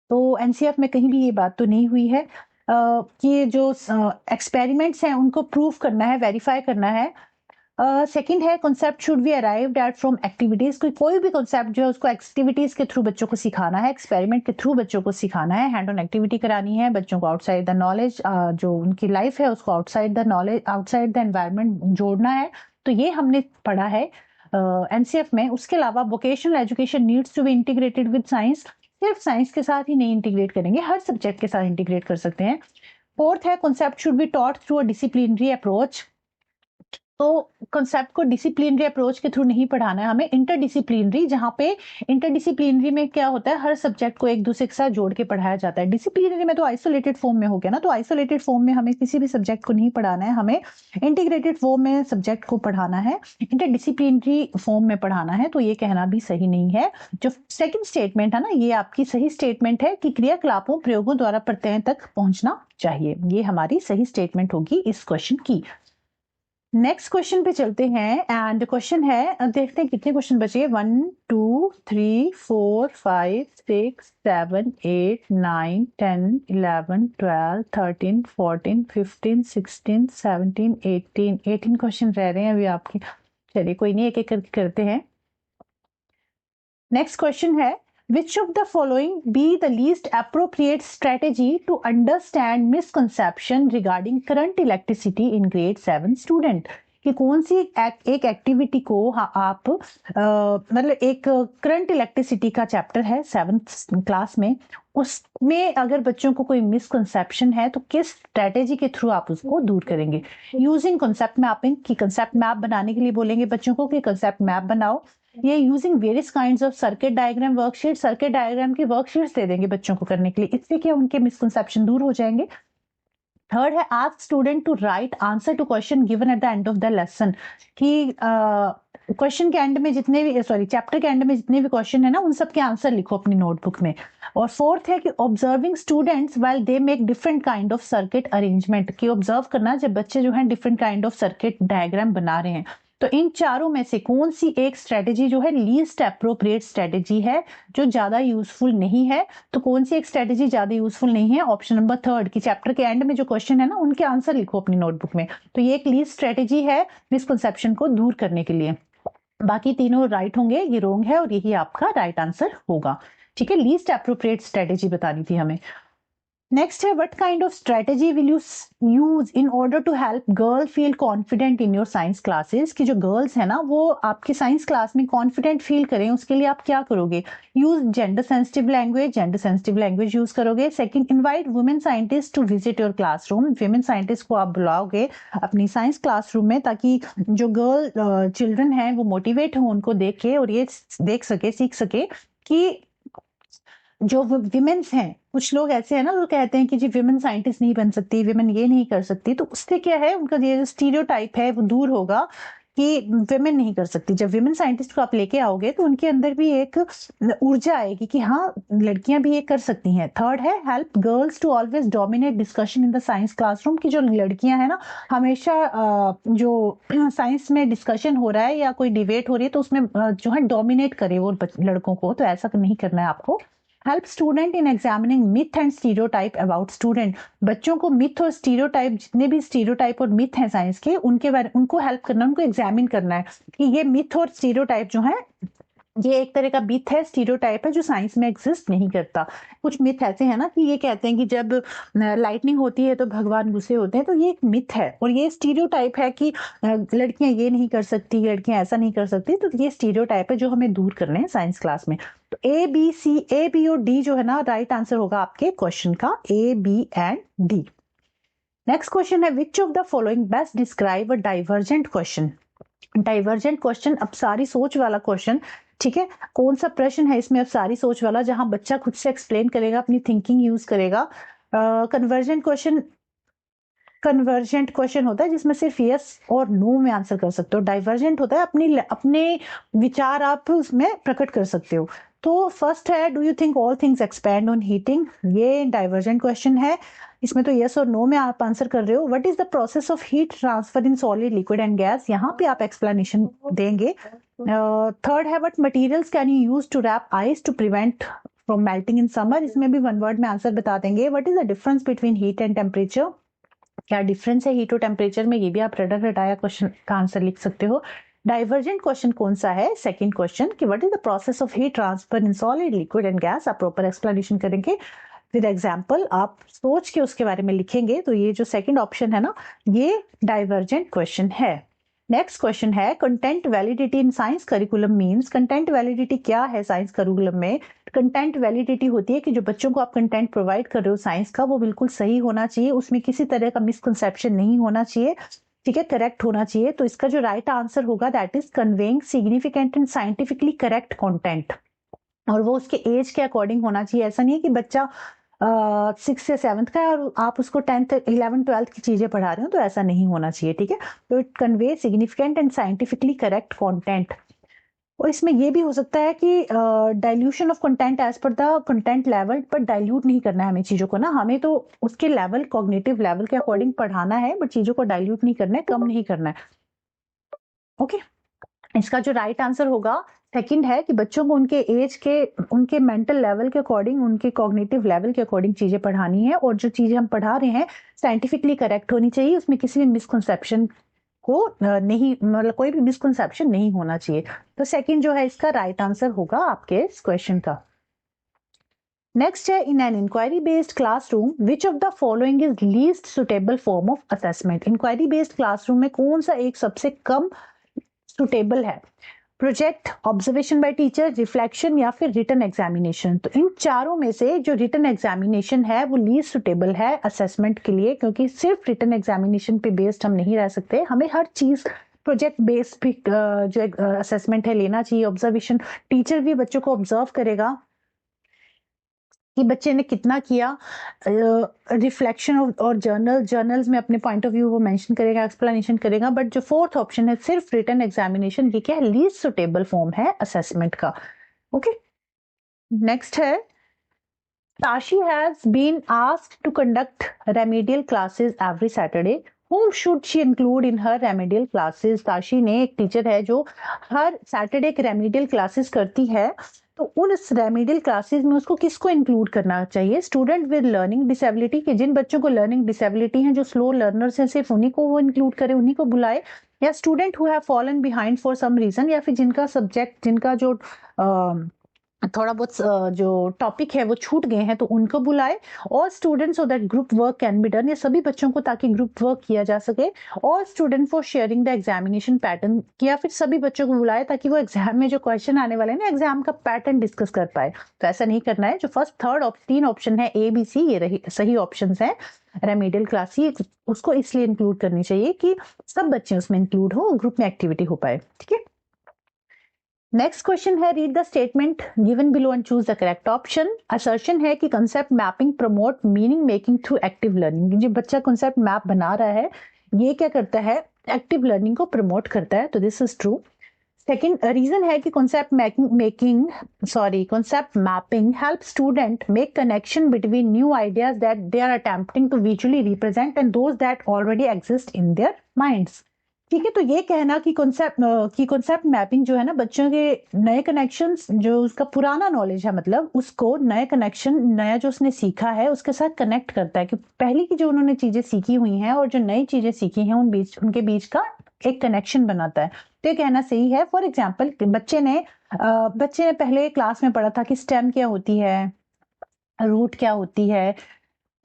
तो एनसीएफ में कहीं भी ये बात तो नहीं हुई है कि जो एक्सपेरिमेंट्स हैं उनको प्रूव करना है, वेरीफाई करना है। सेकंड है concept should be arrived at from activities. कोई भी कॉन्सेप्ट जो है उसको एक्टिविटीज के थ्रू बच्चों को सिखाना है, एक्सपेरिमेंट के थ्रू बच्चों को सिखाना है, हैंड ऑन एक्टिविटी करानी है बच्चों को, आउटसाइड द नॉलेज जो उनकी लाइफ है उसको outside the knowledge, outside the environment जोड़ना है। तो ये हमने पढ़ा है एनसीएफ में। उसके अलावा vocational education needs to be integrated with science, सिर्फ साइंस के साथ ही नहीं इंटीग्रेट करेंगे, हर सब्जेक्ट के साथ इंटीग्रेट कर सकते हैं। फोर्थ है concept should be taught through a disciplinary approach. तो कॉन्सेप्ट को डिसिप्लिनरी अप्रोच के थ्रू नहीं पढ़ाना है हमें, इंटरडिसिप्लिनरी, जहां पे इंटरडिसिप्लिनरी में क्या होता है, हर सब्जेक्ट को एक दूसरे के साथ जोड़ के पढ़ाया जाता है। डिसिप्लिनरी में तो आइसोलेटेड फॉर्म में हो गया ना, तो आइसोलेटेड फॉर्म में हमें किसी भी सब्जेक्ट को नहीं पढ़ाना है, हमें इंटीग्रेटेड फॉर्म में सब्जेक्ट को पढ़ाना है, इंटरडिसिप्लिनरी फॉर्म में पढ़ाना है। तो ये कहना भी सही नहीं है। जो सेकेंड स्टेटमेंट है ना, ये आपकी सही स्टेटमेंट है कि क्रियाकलापों प्रयोगों द्वारा प्रत्यय तक पहुंचना चाहिए, ये हमारी सही स्टेटमेंट होगी इस क्वेश्चन की। नेक्स्ट क्वेश्चन पे चलते हैं एंड क्वेश्चन है, देखते हैं कितने क्वेश्चन बचे। 1 2 3 4 5 6 7 8 9 10 11 12 13 14 15 16 17 18 क्वेश्चन रह रहे हैं अभी आपके। चलिए कोई नहीं, एक एक करके करते हैं। नेक्स्ट क्वेश्चन है which of the following be the least appropriate strategy to understand misconception regarding current electricity in grade 7 student? कि कौन सी एक एक्टिविटी को आप मतलब एक करंट इलेक्ट्रिसिटी का चैप्टर है 7th क्लास में, उसमें अगर बच्चों को कोई मिसकंसेप्शन है तो किस स्ट्रेटेजी के थ्रू आप उसको दूर करेंगे। यूजिंग कॉन्सेप्ट मैपिंग, की कॉन्सेप्ट मैप बनाने के लिए बोलेंगे बच्चों को कि कॉन्सेप्ट मैप बनाओ। ये using various kinds of circuit diagram worksheet, circuit diagram की वर्कशीट्स दे देंगे बच्चों को करने के लिए, इससे क्या उनके मिसकंसेप्शन दूर हो जाएंगे। थर्ड है ask student to write answer to question given at the end of the lesson, कि क्वेश्चन के एंड में जितने भी चैप्टर के एंड में जितने भी क्वेश्चन है ना, उन सब के आंसर लिखो अपनी नोटबुक में। और फोर्थ है कि observing students while they make different kind of circuit arrangement, की ऑब्जर्व करना जब बच्चे जो है different kind of circuit diagram बना रहे हैं। तो इन चारों में से कौन सी एक स्ट्रेटेजी जो है लीस्ट अप्रोप्रिएट स्ट्रेटेजी है, जो ज्यादा यूजफुल नहीं है। तो कौन सी एक स्ट्रेटेजी ज्यादा यूजफुल नहीं है, ऑप्शन नंबर थर्ड, कि चैप्टर के एंड में जो क्वेश्चन है ना उनके आंसर लिखो अपनी नोटबुक में। तो ये एक लीस्ट स्ट्रेटेजी है मिसकंसेप्शन को दूर करने के लिए। बाकी तीनों राइट होंगे, ये रोंग है और यही आपका राइट आंसर होगा। ठीक है, लीस्ट एप्रोप्रिएट स्ट्रेटेजी बतानी थी हमें। नेक्स्ट है, what kind of strategy will you use in order to help girl feel confident in your science classes, कि जो गर्ल्स है ना वो आपकी साइंस क्लास में कॉन्फिडेंट फील करें, उसके लिए आप क्या करोगे? Use gender sensitive language use करोगे। Second, invite women scientist to visit your classroom, women scientist को आप बुलाओगे अपनी साइंस क्लासरूम में, ताकि जो गर्ल चिल्ड्रन हैं वो मोटिवेट हो उनको देख के, और ये देख सके, सीख सके कि जो विमेन्स हैं, कुछ लोग ऐसे हैं ना जो कहते हैं कि जी विमेन साइंटिस्ट नहीं बन सकती, विमेन ये नहीं कर सकती, तो उससे क्या है, उनका ये जो स्टीरियोटाइप है वो दूर होगा कि विमेन नहीं कर सकती। जब विमेन साइंटिस्ट को आप लेके आओगे तो उनके अंदर भी एक ऊर्जा आएगी कि हाँ लड़कियां भी ये कर सकती हैं। थर्ड है, help girls to always dominate discussion in the science classroom, की जो लड़कियां हैं ना हमेशा जो साइंस में डिस्कशन हो रहा है या कोई डिबेट हो रही है तो उसमें जो है डोमिनेट करे वो लड़कों को, तो ऐसा नहीं करना है आपको। Help student in examining myth and stereotype about student, बच्चों को मिथ और स्टीरियोटाइप, जितने भी स्टीरियोटाइप और मिथ हैं साइंस के, उनके बारे उनको हेल्प करना, उनको एग्जामिन करना है कि ये मिथ और स्टीरियोटाइप जो है ये एक तरह का मिथ है, स्टीरियोटाइप है जो साइंस में एग्जिस्ट नहीं करता। कुछ मिथ ऐसे हैं ना कि ये कहते हैं कि जब लाइटनिंग होती है तो भगवान गुस्से होते हैं, तो ये एक मिथ है। और ये स्टीरियोटाइप है कि लड़कियां ये नहीं कर सकती, लड़कियां ऐसा नहीं कर सकती, तो ये स्टीरियोटाइप है जो हमें दूर करने हैं साइंस क्लास में। तो ए बी और डी जो है ना राइट आंसर होगा आपके क्वेश्चन का, A B and D. Next question है, which of the following best describe a divergent question. Divergent question, अब सारी सोच वाला क्वेश्चन, ठीक है। कौन सा प्रश्न है इसमें अब सारी सोच वाला, जहां बच्चा खुद से एक्सप्लेन करेगा, अपनी थिंकिंग यूज करेगा। कन्वर्जेंट क्वेश्चन होता है जिसमें सिर्फ यस और नो में आंसर कर सकते हो। डाइवर्जेंट होता है अपने विचार आप उसमें प्रकट कर सकते हो। तो फर्स्ट है, do you think all things expand on heating, ये डाइवर्जेंट क्वेश्चन है, इसमें तो यस और नो में आप आंसर कर रहे हो। What is the process of heat transfer in solid, liquid and gas, यहाँ पे आप एक्सप्लेनेशन देंगे। थर्ड है, what materials can you use to wrap ice to prevent from melting in summer, इसमें भी वन वर्ड में आंसर बता देंगे। What is the difference between heat and temperature, क्या डिफरेंस है हीट और टेम्परेचर में, ये भी आप रटा रटाया क्वेश्चन का आंसर लिख सकते हो। डाइवर्जेंट क्वेश्चन कौन सा है, सेकंड क्वेश्चन, कि what is the process of heat transfer in solid, liquid and gas, आप प्रॉपर एक्सप्लेनेशन करेंगे विद एग्जांपल, आप सोच के उसके बारे में लिखेंगे। तो ये जो सेकंड ऑप्शन है ना, ये डाइवर्जेंट क्वेश्चन है। नेक्स्ट क्वेश्चन है, content validity in science curriculum means, content validity क्या है साइंस करिकुलम में। कंटेंट वैलिडिटी होती है कि जो बच्चों को आप कंटेंट प्रोवाइड कर रहे हो साइंस का, वो बिल्कुल सही होना चाहिए, उसमें किसी तरह का मिसकंसेप्शन नहीं होना चाहिए, ठीक है, करेक्ट होना चाहिए। तो इसका जो राइट आंसर होगा that is conveying significant and scientifically correct content, और वो उसके एज के अकॉर्डिंग होना चाहिए। ऐसा नहीं है कि बच्चा 6 से 7 का है और आप उसको 10th 11th 12th की चीजें पढ़ा रहे हो, तो ऐसा नहीं होना चाहिए, ठीक है। तो it convey significant and scientifically correct content. और इसमें ये भी हो सकता है कि dilution of content as per the content level, पर डाइल्यूट नहीं करना है हमें चीजों को ना, हमें तो उसके लेवल, कॉग्निटिव लेवल के अकॉर्डिंग पढ़ाना है, बट चीजों को डाइल्यूट नहीं करना है, कम नहीं करना है। ओके, इसका जो राइट आंसर होगा सेकंड है कि बच्चों को उनके एज के, उनके मेंटल लेवल के अकॉर्डिंग, उनके कॉग्निटिव लेवल के अकॉर्डिंग चीजें पढ़ानी है, और जो चीजें हम पढ़ा रहे हैं साइंटिफिकली करेक्ट होनी चाहिए, उसमें किसी भी मिसकंसेप्शन को नहीं, मतलब कोई भी मिसकंसेप्शन नहीं होना चाहिए। तो सेकंड जो है इसका राइट आंसर होगा आपके इस क्वेश्चन का। नेक्स्ट है, in an inquiry based classroom which of the following is least suitable form of assessment, inquiry based classroom में कौन सा एक सबसे कम सुटेबल है, project, observation by teacher, reflection या फिर रिटन एग्जामिनेशन। तो इन चारों में से जो रिटन एग्जामिनेशन है वो लीस्ट सुटेबल है असेसमेंट के लिए, क्योंकि सिर्फ रिटन एग्जामिनेशन पे बेस्ड हम नहीं रह सकते, हमें हर चीज प्रोजेक्ट बेस्ड भी जो असेसमेंट है लेना चाहिए। ऑब्जर्वेशन, टीचर भी बच्चों को ऑब्जर्व करेगा कि बच्चे ने कितना किया, रिफ्लेक्शन और जर्नल्स में अपने पॉइंट ऑफ व्यू वो मेंशन करेगा, एक्सप्लेनेशन करेगा। बट जो फोर्थ ऑप्शन है सिर्फ रिटन एग्जामिनेशन, ये क्या है, लीस्ट सुटेबल फॉर्म है असेसमेंट का। ओके, नेक्स्ट है, Tashi has been asked to conduct remedial classes every Saturday, whom should she include in her remedial classes। Tashi ने, एक टीचर है जो हर सैटरडे के रेमेडियल क्लासेस करती है, तो उन रेमेडियल क्लासेस में उसको किसको इंक्लूड करना चाहिए, स्टूडेंट विद लर्निंग डिसेबिलिटी, के जिन बच्चों को लर्निंग डिसेबिलिटी है, जो स्लो लर्नर्स हैं, सिर्फ उन्हीं को वो इंक्लूड करे, उन्हीं को बुलाए, या student who have fallen behind for some reason, या फिर जिनका सब्जेक्ट, जिनका जो थोड़ा बहुत जो टॉपिक है वो छूट गए हैं तो उनको बुलाए। और students so that group work can be done, ये सभी बच्चों को ताकि ग्रुप वर्क किया जा सके। और student for sharing the examination pattern, या फिर सभी बच्चों को बुलाए ताकि वो एग्जाम में जो क्वेश्चन आने वाले हैं ना, एग्जाम का पैटर्न डिस्कस कर पाए। तो ऐसा नहीं करना है। जो फर्स्ट थर्ड तीन ऑप्शन है ए बी सी, ये सही ऑप्शन है। रेमेडियल क्लास ही उसको इसलिए इंक्लूड करनी चाहिए कि सब बच्चे उसमें इंक्लूड हो, ग्रुप में एक्टिविटी हो पाए। ठीक है, नेक्स्ट क्वेश्चन है, read the statement given below and choose the correct option. Assertion है कि concept mapping promote meaning making through active learning. जो बच्चा कंसेप्ट मैप बना रहा है ये क्या करता है, एक्टिव लर्निंग को प्रमोट करता है, तो this is true. Second reason है कि concept mapping helps student make connection between new ideas that they are attempting to visually represent and those that already exist in their minds। ठीक है, तो ये कहना कि कॉन्सेप्ट मैपिंग जो है ना, बच्चों के नए कनेक्शंस, जो उसका पुराना नॉलेज है मतलब उसको नए कनेक्शन, नया जो उसने सीखा है उसके साथ कनेक्ट करता है, कि पहले की जो उन्होंने चीजें सीखी हुई हैं और जो नई चीजें सीखी हैं उनके बीच का एक कनेक्शन बनाता है। तो ये कहना सही है। फॉर एग्जाम्पल, बच्चे ने पहले क्लास में पढ़ा था कि स्टेम क्या होती है, रूट क्या होती है,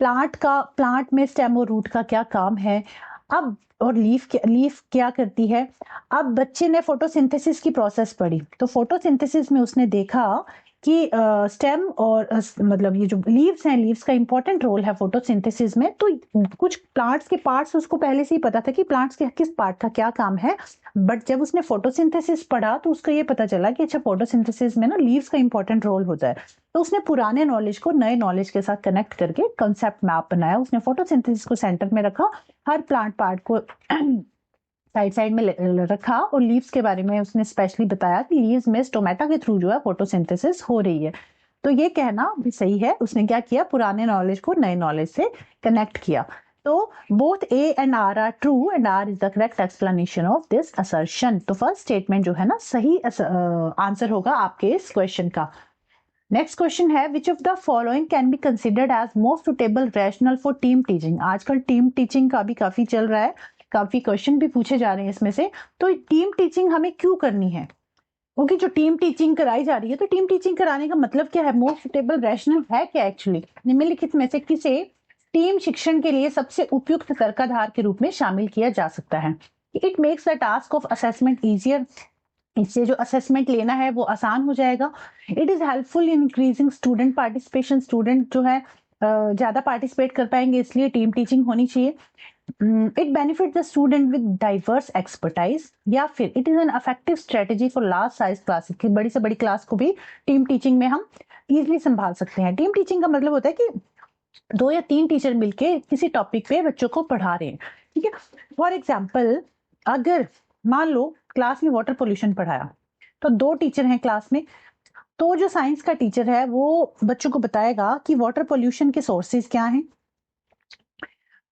प्लांट में स्टेम और रूट का क्या काम है, अब और लीफ क्या करती है। अब बच्चे ने फोटोसिंथेसिस की प्रोसेस पढ़ी, तो फोटोसिंथेसिस में उसने देखा कि स्टेम और मतलब ये जो लीव्स हैं, लीव्स का इंपॉर्टेंट रोल है फोटोसिंथेसिस में। तो कुछ प्लांट्स के पार्ट्स उसको पहले से ही पता था कि प्लांट्स के किस पार्ट का क्या काम है, बट जब उसने फोटोसिंथेसिस पढ़ा तो उसको ये पता चला कि अच्छा, फोटोसिंथेसिस में ना लीव्स का इंपॉर्टेंट रोल होता है। तो उसने पुराने नॉलेज को नए नॉलेज के साथ कनेक्ट करके कंसेप्ट मैप बनाया। उसने फोटोसिंथेसिस को सेंटर में रखा, हर प्लांट पार्ट को साइड में रखा, और लीव्स के बारे में उसने स्पेशली बताया कि लीव्स में स्टोमेटा के थ्रू जो है फोटोसिंथेसिस हो रही है। तो ये कहना भी सही है। उसने क्या किया, पुराने नॉलेज को नए नॉलेज से कनेक्ट किया। तो both A and R are true and R is the correct explanation of this assertion. तो फर्स्ट स्टेटमेंट जो है ना सही आंसर होगा आपके इस क्वेश्चन का। नेक्स्ट क्वेश्चन है, which of the following can be considered as most suitable rational for team teaching. आजकल टीम टीचिंग का भी काफी चल रहा है, काफी क्वेश्चन भी पूछे जा रहे हैं इसमें से। तो टीम टीचिंग हमें क्यों करनी है, क्योंकि जो टीम टीचिंग कराई जा रही है, तो टीम टीचिंग कराने का मतलब क्या है, मोस्ट सुटेबल रैशनल है क्या एक्चुअली। निम्नलिखित में से किसे टीम शिक्षण के लिए सबसे उपयुक्त तर्काधार के रूप में शामिल किया जा सकता है। It makes the task of assessment easier, इससे जो असेसमेंट लेना है वो आसान हो जाएगा। It is helpful in increasing student participation, student जो है ज्यादा पार्टिसिपेट कर पाएंगे, इसलिए टीम टीचिंग होनी चाहिए। It benefit the student with diverse expertise, या फिर it is an effective strategy for large size classes, की बड़ी से बड़ी क्लास को भी टीम टीचिंग में हम इजिली संभाल सकते हैं। टीम टीचिंग का मतलब होता है कि 2 या 3 टीचर मिलके किसी टॉपिक पे बच्चों को पढ़ा रहे हैं। ठीक है, फॉर एग्जाम्पल अगर मान लो क्लास में वाटर पोल्यूशन पढ़ाया, तो 2 टीचर हैं क्लास में, तो जो साइंस का टीचर है वो बच्चों को बताएगा कि वाटर पोल्यूशन के सोर्सेज क्या हैं,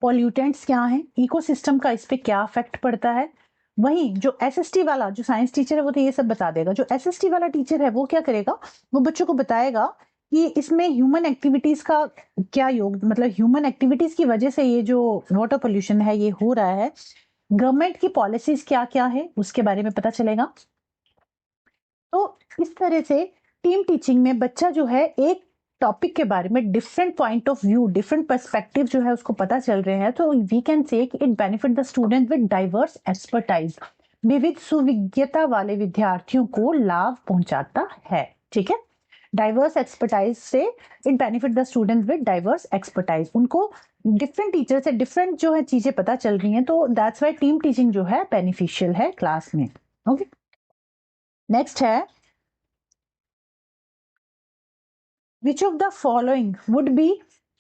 पॉल्यूटेंट्स क्या हैं, इकोसिस्टम का इस पे क्या इफेक्ट पड़ता है। वहीं जो एसएसटी वाला जो साइंस टीचर है वो तो ये सब बता देगा। जो एसएसटी वाला टीचर है वो क्या करेगा, वो बच्चों को बताएगा कि इसमें ह्यूमन एक्टिविटीज का क्या योग, मतलब ह्यूमन एक्टिविटीज की वजह से ये जो वाटर पोल्यूशन है ये हो रहा है, गवर्नमेंट की पॉलिसीज क्या क्या है उसके बारे में पता चलेगा। तो इस तरह से टीम टीचिंग में बच्चा जो है एक टॉपिक के बारे में different point of view, different perspective जो है उसको पता चल रहे हैं। तो वी कैन से कि it benefit the student with diverse expertise, विविध सुविज्ञता वाले विद्यार्थियों को लाभ पहुंचाता है। ठीक है, डाइवर्स एक्सपर्टाइज से it benefit the student with diverse expertise, उनको डिफरेंट टीचर से डिफरेंट जो है चीजें पता चल रही हैं, तो दैट्स व्हाई टीम टीचिंग जो है बेनिफिशियल है क्लास में। ओके, नेक्स्ट है, which of the following would be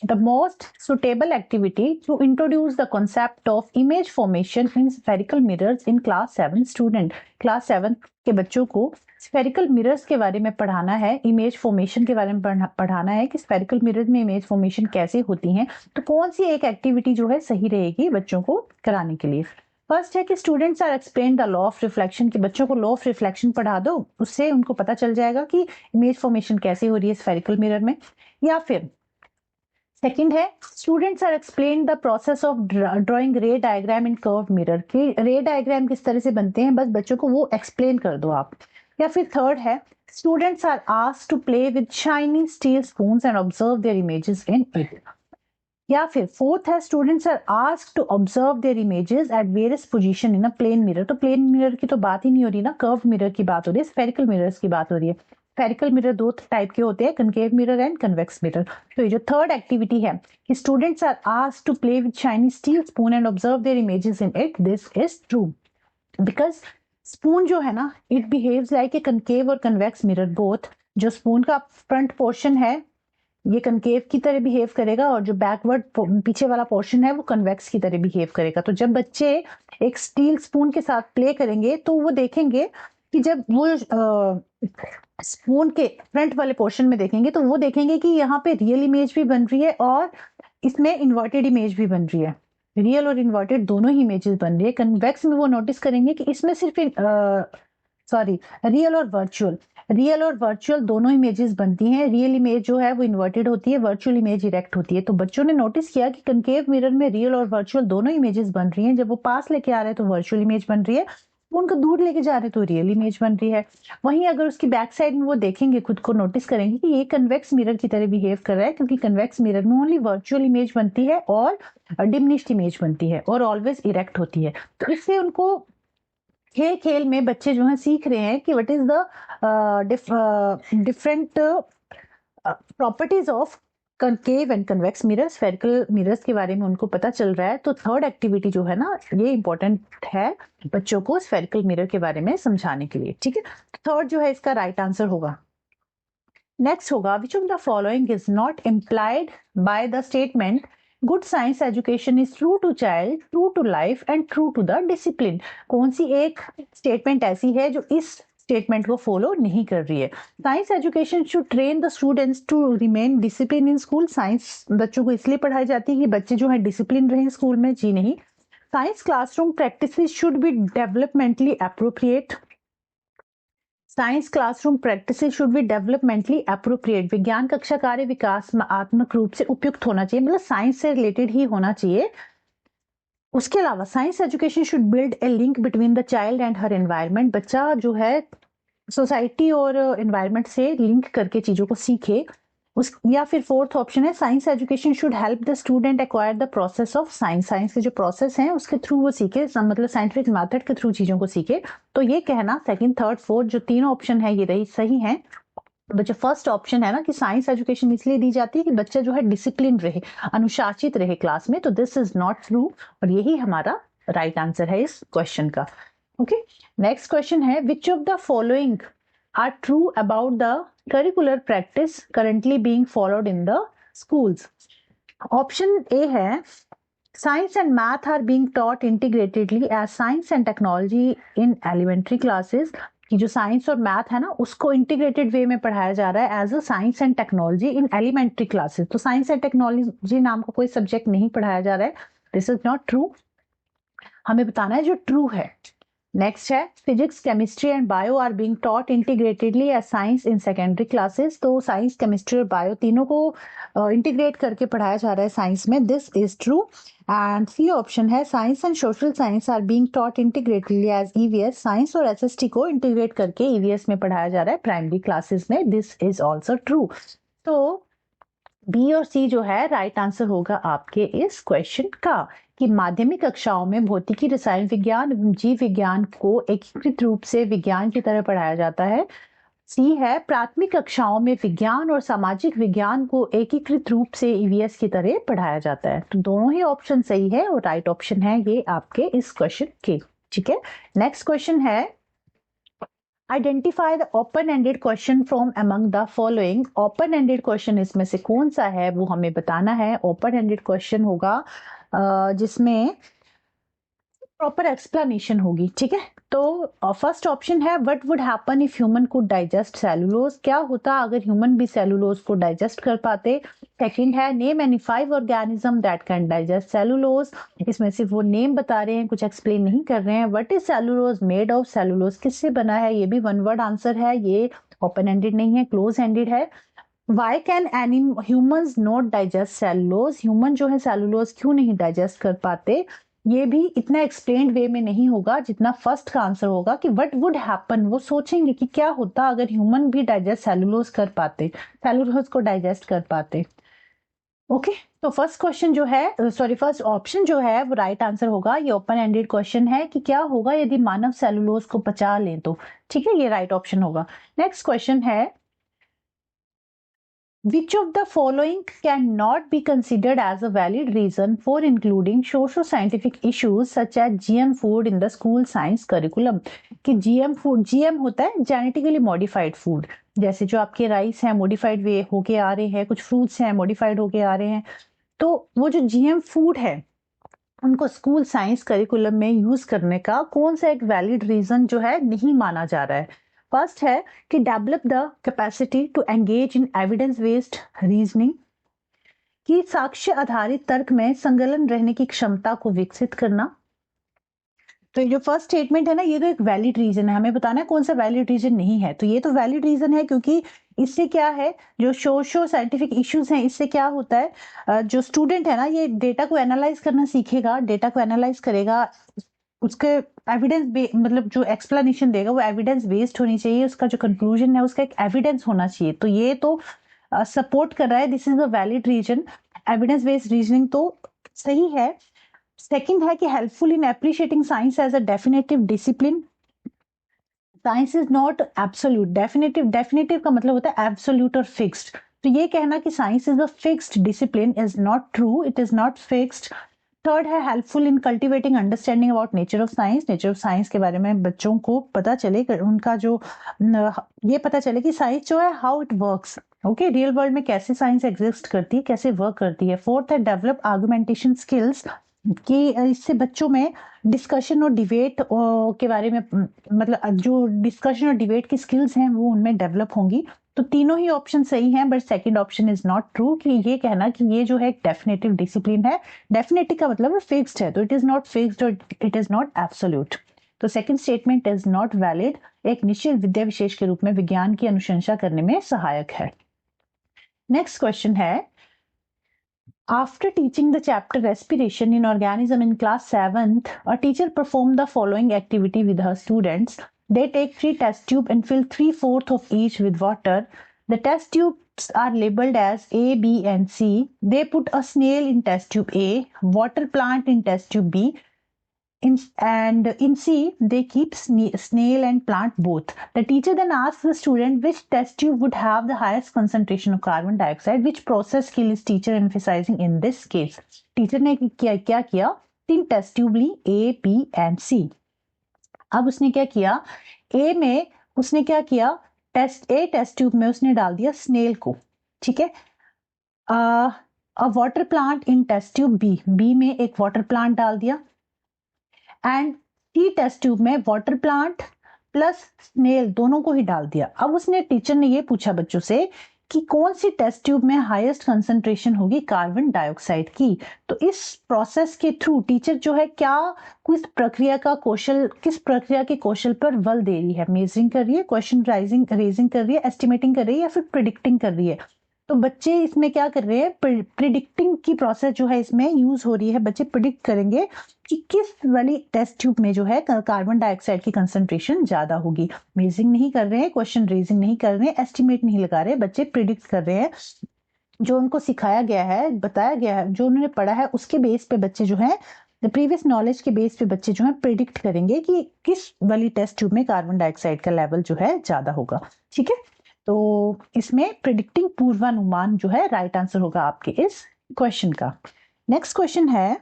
the most suitable activity to introduce the concept of image formation in spherical mirrors in class 7 student। class 7 के बच्चों को spherical mirrors के बारे में पढ़ाना है, image formation के बारे में पढ़ाना है कि spherical mirrors में image formation कैसे होती हैं। तो कौन सी एक एक्टिविटी जो है सही रहेगी बच्चों को कराने के लिए। फर्स्ट है कि students are explain the law of reflection, कि बच्चों को लॉ ऑफ रिफ्लेक्शन पढ़ा दो, उससे उनको पता चल जाएगा कि इमेज फॉर्मेशन कैसे हो रही है स्फेरिकल मिरर में। या फिर सेकंड है students are explain the process of drawing ray diagram in curve mirror की रे डायग्राम किस तरह से बनते हैं, बस बच्चों को वो एक्सप्लेन कर दो आप। या फिर थर्ड है students are asked to play with shiny steel spoons and observe their images in it. या फिर फोर्थ है students are asked to observe their images at various position in a plane mirror. तो प्लेन मिरर की तो बात ही नहीं हो रही ना, कर्व मिरर की बात हो रही है, स्फेरिकल मिरर्स की बात हो रही है। स्फेरिकल मिरर दो टाइप के होते हैं, concave mirror and convex mirror. तो ये जो थर्ड एक्टिविटी है कि students are asked to play with shiny steel spoon and observe their images in it, this is true because spoon जो है ना it behaves like a concave और कन्वेक्स मिरर बोथ। जो स्पून का फ्रंट पोर्शन है ये कनकेव की तरह बिहेव करेगा और जो बैकवर्ड पीछे वाला पोर्शन है वो कन्वेक्स की तरह बिहेव करेगा। तो जब बच्चे एक स्टील स्पून के साथ प्ले करेंगे तो वो देखेंगे कि जब वो स्पून के फ्रंट वाले पोर्शन में देखेंगे तो वो देखेंगे कि यहाँ पे रियल इमेज भी बन रही है और इसमें इन्वर्टेड इमेज भी बन रही है। रियल और इन्वर्टेड दोनों ही इमेजेस बन रही है। कन्वेक्स में वो नोटिस करेंगे कि इसमें सिर्फ रियल और वर्चुअल दोनों इमेजेस बनती हैं। रियल इमेज जो है वो इन्वर्टेड होती है, वर्चुअल इमेज इरेक्ट होती है। तो बच्चों ने नोटिस किया कि कनकेव मिरर में रियल और वर्चुअल दोनों इमेजेस बन रही हैं। जब वो पास लेके आ रहे हैं तो वर्चुअल इमेज बन रही है, उनको दूर लेके जा रहे हैं तो रियल इमेज बन रही है। वहीं अगर उसकी बैक साइड में वो देखेंगे, खुद को नोटिस करेंगे कि ये कन्वेक्स मिरर की तरह बिहेव कर रहा है, क्योंकि कन्वेक्स मिरर में ओनली वर्चुअल इमेज बनती है और डिमिनिश्ड इमेज बनती है और ऑलवेज इरेक्ट होती है। तो इससे उनको खेल खेल में बच्चे जो है सीख रहे हैं कि what is the different properties of concave and convex mirror, spherical mirrors के बारे में उनको पता चल रहा है। तो थर्ड एक्टिविटी जो है ना ये इंपॉर्टेंट है बच्चों को स्फेरिकल मिरर के बारे में समझाने के लिए, ठीक है। थर्ड जो है इसका राइट आंसर होगा। नेक्स्ट होगा which of the following is not implied by the statement good science education is true to child, true to life and true to the discipline. कौन सी एक स्टेटमेंट ऐसी है जो इस स्टेटमेंट को फॉलो नहीं कर रही है? Science education should train the students to remain discipline in school. Science बच्चों को इसलिए पढ़ाई जाती है कि बच्चे जो है डिसिप्लिन रहे स्कूल में, जी नहीं। Science classroom practices should be developmentally appropriate. Science classroom practices should be developmentally appropriate. विज्ञान कक्षा कार्य विकासात्मक रूप से उपयुक्त होना चाहिए, मतलब साइंस से रिलेटेड ही होना चाहिए। उसके अलावा science education should build a link between the child and her environment. बच्चा जो है सोसाइटी और एनवायरनमेंट से लिंक करके चीजों को सीखे। या फिर फोर्थ ऑप्शन है science education should help the student acquire the process of science. Science के जो प्रोसेस हैं उसके थ्रू वो सीखे, मतलब साइंटिफिक मेथड के थ्रू चीजों को सीखे। तो ये कहना सेकंड, थर्ड, फोर्थ जो तीनों ऑप्शन है ये रही सही है। जो फर्स्ट ऑप्शन है ना कि साइंस एजुकेशन इसलिए दी जाती है कि बच्चा जो है डिसिप्लिन रहे, अनुशासित रहे क्लास में, तो दिस इज नॉट ट्रू और यही हमारा राइट आंसर है इस क्वेश्चन का। ओके, नेक्स्ट क्वेश्चन है which of the following are true about the curricular practice currently being followed in the schools? Option A है science and math are being taught integratedly as science and technology in elementary classes। कि जो साइंस और मैथ है ना उसको इंटीग्रेटेड वे में पढ़ाया जा रहा है as a science and technology in elementary classes. तो साइंस एंड टेक्नोलॉजी नाम का कोई सब्जेक्ट नहीं पढ़ाया जा रहा है, दिस इज नॉट ट्रू। हमें बताना है जो ट्रू है। नेक्स्ट है physics, chemistry and bio are being taught integratedly as science in secondary classes. तो साइंस, केमिस्ट्री और बायो तीनों को इंटीग्रेट करके पढ़ाया जा रहा है साइंस में, this is true. And C option है science and social science are being taught integratedly as EVS. Science और एसएसटी को इंटीग्रेट करके ईवीएस में पढ़ाया जा रहा है प्राइमरी क्लासेस में, दिस इज ऑल्सो ट्रू। तो बी और सी जो है राइट आंसर होगा आपके इस क्वेश्चन का कि माध्यमिक कक्षाओं में भौतिकी, रसायन विज्ञान, जीव विज्ञान को एकीकृत रूप से विज्ञान की तरह पढ़ाया जाता है। सी है प्राथमिक कक्षाओं में विज्ञान और सामाजिक विज्ञान को एकीकृत रूप से ईवीएस की तरह पढ़ाया जाता है। तो दोनों ही ऑप्शन सही है और राइट ऑप्शन है ये आपके इस क्वेश्चन के, ठीक है। नेक्स्ट क्वेश्चन है identify the open ended question from among the following. Open ended question इसमें से कौन सा है वो हमें बताना है। ओपन एंडेड क्वेश्चन होगा जिसमें प्रॉपर एक्सप्लेनेशन होगी, ठीक है। तो फर्स्ट ऑप्शन है what would happen if human could digest cellulose. क्या होता अगर ह्यूमन भी सेलुलोज को डाइजेस्ट कर पाते। सेकंड है name any 5 organism that can digest cellulose. इसमें सिर्फ वो नेम बता रहे हैं, कुछ एक्सप्लेन नहीं कर रहे हैं। What is cellulose made of, cellulose किससे बना है, ये भी वन वर्ड आंसर है, ये ओपन एंडेड नहीं है, क्लोज एंडेड है। Why can humans not digest cellulose, human जो है सेलुलोज क्यों नहीं डाइजेस्ट कर पाते, ये भी इतना एक्सप्लेन्ड वे में नहीं होगा जितना फर्स्ट का आंसर होगा कि व्हाट वुड हैपन, वो सोचेंगे कि क्या होता अगर ह्यूमन भी डाइजेस्ट सेलुलोज कर पाते, सेलुलोज को डाइजेस्ट कर पाते। ओके तो फर्स्ट क्वेश्चन जो है फर्स्ट ऑप्शन जो है वो राइट आंसर होगा। ये ओपन एंडेड क्वेश्चन है कि क्या होगा यदि मानव सेलुलोज को पचा लें तो, ठीक है, ये राइट ऑप्शन होगा। नेक्स्ट क्वेश्चन है which of the following cannot be considered as a valid reason for including socio-scientific issues such as GM food in the school science curriculum? कि GM food, GM होता है genetically modified food, जैसे जो आपके राइस हैं मॉडिफाइड वे होके आ रहे हैं, कुछ फ्रूट्स हैं मॉडिफाइड होके आ रहे हैं, तो वो जो GM फूड है उनको स्कूल साइंस करिकुलम में यूज करने का कौन सा एक वैलिड रीजन जो है नहीं माना जा रहा है। फर्स्ट है कि develop the capacity to engage in evidence based reasoning, कि साक्ष्य आधारित तर्क में संलग्न रहने की क्षमता को विकसित करना। तो ये जो फर्स्ट स्टेटमेंट है ना, ये तो एक वैलिड रीजन है, हमें बताना है कौन सा वैलिड रीजन नहीं है। तो ये तो वैलिड रीजन है क्योंकि इससे क्या है, जो सोशो साइंटिफिक इश्यूज हैं, इससे क्या होता है, जो स्टूडेंट है ना ये डेटा को एनालाइज करना सीखेगा, डेटा को एनालाइज करेगा, उसके एविडेंस मतलब जो एक्सप्लेनेशन देगा वो एविडेंस बेस्ड होनी चाहिए, उसका जो कंक्लूजन है उसका एक एविडेंस होना चाहिए। तो ये तो सपोर्ट कर रहा है, this is a valid reason, evidence based reasoning तो सही है। सेकंड है कि helpful in appreciating science as a definitive discipline, science is not absolute, definitive का मतलब होता है एब्सोल्यूट और फिक्स्ड, तो ये कहना कि science is a fixed discipline is not true, it is not fixed. Third है helpful in cultivating understanding about nature of science, nature of science के बारे में बच्चों को पता चले, उनका जो ये पता चले कि साइंस जो है how it works, okay, real world में कैसे साइंस एग्जिस्ट करती है, कैसे वर्क करती है। फोर्थ है डेवलप आर्गुमेंटेशन स्किल्स, कि इससे बच्चों में डिस्कशन और डिबेट के बारे में, मतलब जो डिस्कशन और डिबेट की स्किल्स हैं वो उनमें डेवलप होंगी। तो तीनों ही ऑप्शन सही हैं, but second option is not true, कि ये कहना कि ये जो है एक डेफिनेटिव डिसिप्लिन है, डेफिनेटिव का मतलब फिक्स्ड है, तो इट इज नॉट फिक्स्ड और इट इज नॉट एब्सोल्यूट। तो second statement is not valid, एक निश्चित विद्या विशेष के रूप में विज्ञान की अनुशंसा करने में सहायक है। नेक्स्ट क्वेश्चन है after teaching the chapter respiration in organism in class 7th, a teacher performed the following activity with her students. They take 3 test tubes and fill 3/4 of each with water. The test tubes are labeled as A, B and C. They put a snail in test tube A, water plant in test tube B, in C they keep snail and plant both. The teacher then asks the student which test tube would have the highest concentration of carbon dioxide. Which process skill is teacher emphasizing in this case? Teacher ने क्या किया, 3 टेस्ट ट्यूब ली A, B and C। अब उसने क्या किया, A में उसने क्या किया, टेस्ट ट्यूब में उसने डाल दिया स्नेल को, ठीक है। A water plant in test tube B में एक वाटर प्लांट डाल दिया, एंड टी टेस्ट ट्यूब में वाटर प्लांट प्लस स्नेल दोनों को ही डाल दिया। अब उसने टीचर ने ये पूछा बच्चों से कि कौन सी टेस्ट ट्यूब में हाईएस्ट कंसंट्रेशन होगी कार्बन डाइऑक्साइड की। तो इस प्रोसेस के थ्रू टीचर जो है क्या किस प्रक्रिया के कौशल पर बल दे रही है, मेजरिंग कर रही है, क्वेश्चन रेजिंग कर रही है, एस्टिमेटिंग कर रही है या फिर प्रिडिक्टिंग कर रही है। तो बच्चे इसमें क्या कर रहे हैं, प्रिडिक्टिंग की प्रोसेस जो है इसमें यूज हो रही है। बच्चे प्रिडिक्ट करेंगे कि किस वाली टेस्ट ट्यूब में जो है कार्बन डाइऑक्साइड की कंसंट्रेशन ज्यादा होगी। मेजरिंग नहीं कर रहे हैं, क्वेश्चन रेजिंग नहीं कर रहे हैं, एस्टिमेट नहीं लगा रहे, बच्चे प्रिडिक्ट कर रहे हैं। जो उनको सिखाया गया है, बताया गया है, जो उन्होंने पढ़ा है उसके बेस पे बच्चे जो है, प्रीवियस नॉलेज के बेस पे बच्चे जो है प्रिडिक्ट करेंगे कि किस वाली टेस्ट ट्यूब में कार्बन डाइऑक्साइड का लेवल जो है ज्यादा होगा, ठीक है। तो इसमें प्रिडिक्टिंग पूर्वानुमान जो है राइट आंसर होगा आपके इस क्वेश्चन का। नेक्स्ट क्वेश्चन है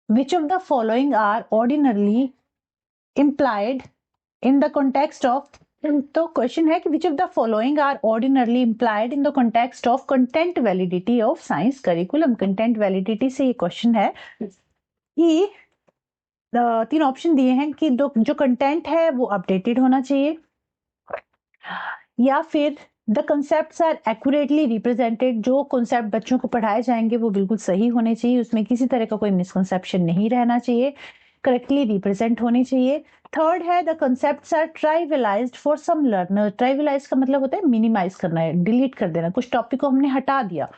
which of the following are ordinarily implied in the context of, तो क्वेश्चन है कि which of the following are ordinarily implied in the context of content validity of science curriculum। content validity से ये क्वेश्चन है कि 3 ऑप्शन दिए हैं कि जो कंटेंट है वो अपडेटेड होना चाहिए, या फिर the concept are accurately represented, जो कॉन्सेप्ट बच्चों को पढ़ाए जाएंगे वो बिल्कुल सही होने चाहिए, उसमें किसी तरह का कोई मिसकंसेप्शन नहीं रहना चाहिए, करेक्टली रिप्रेजेंट होने चाहिए। थर्ड है the concepts are trivialized for some learner. Trivialize का मतलब होता है मिनिमाइज करना है, डिलीट कर देना, कुछ टॉपिक को हमने हटा दिया।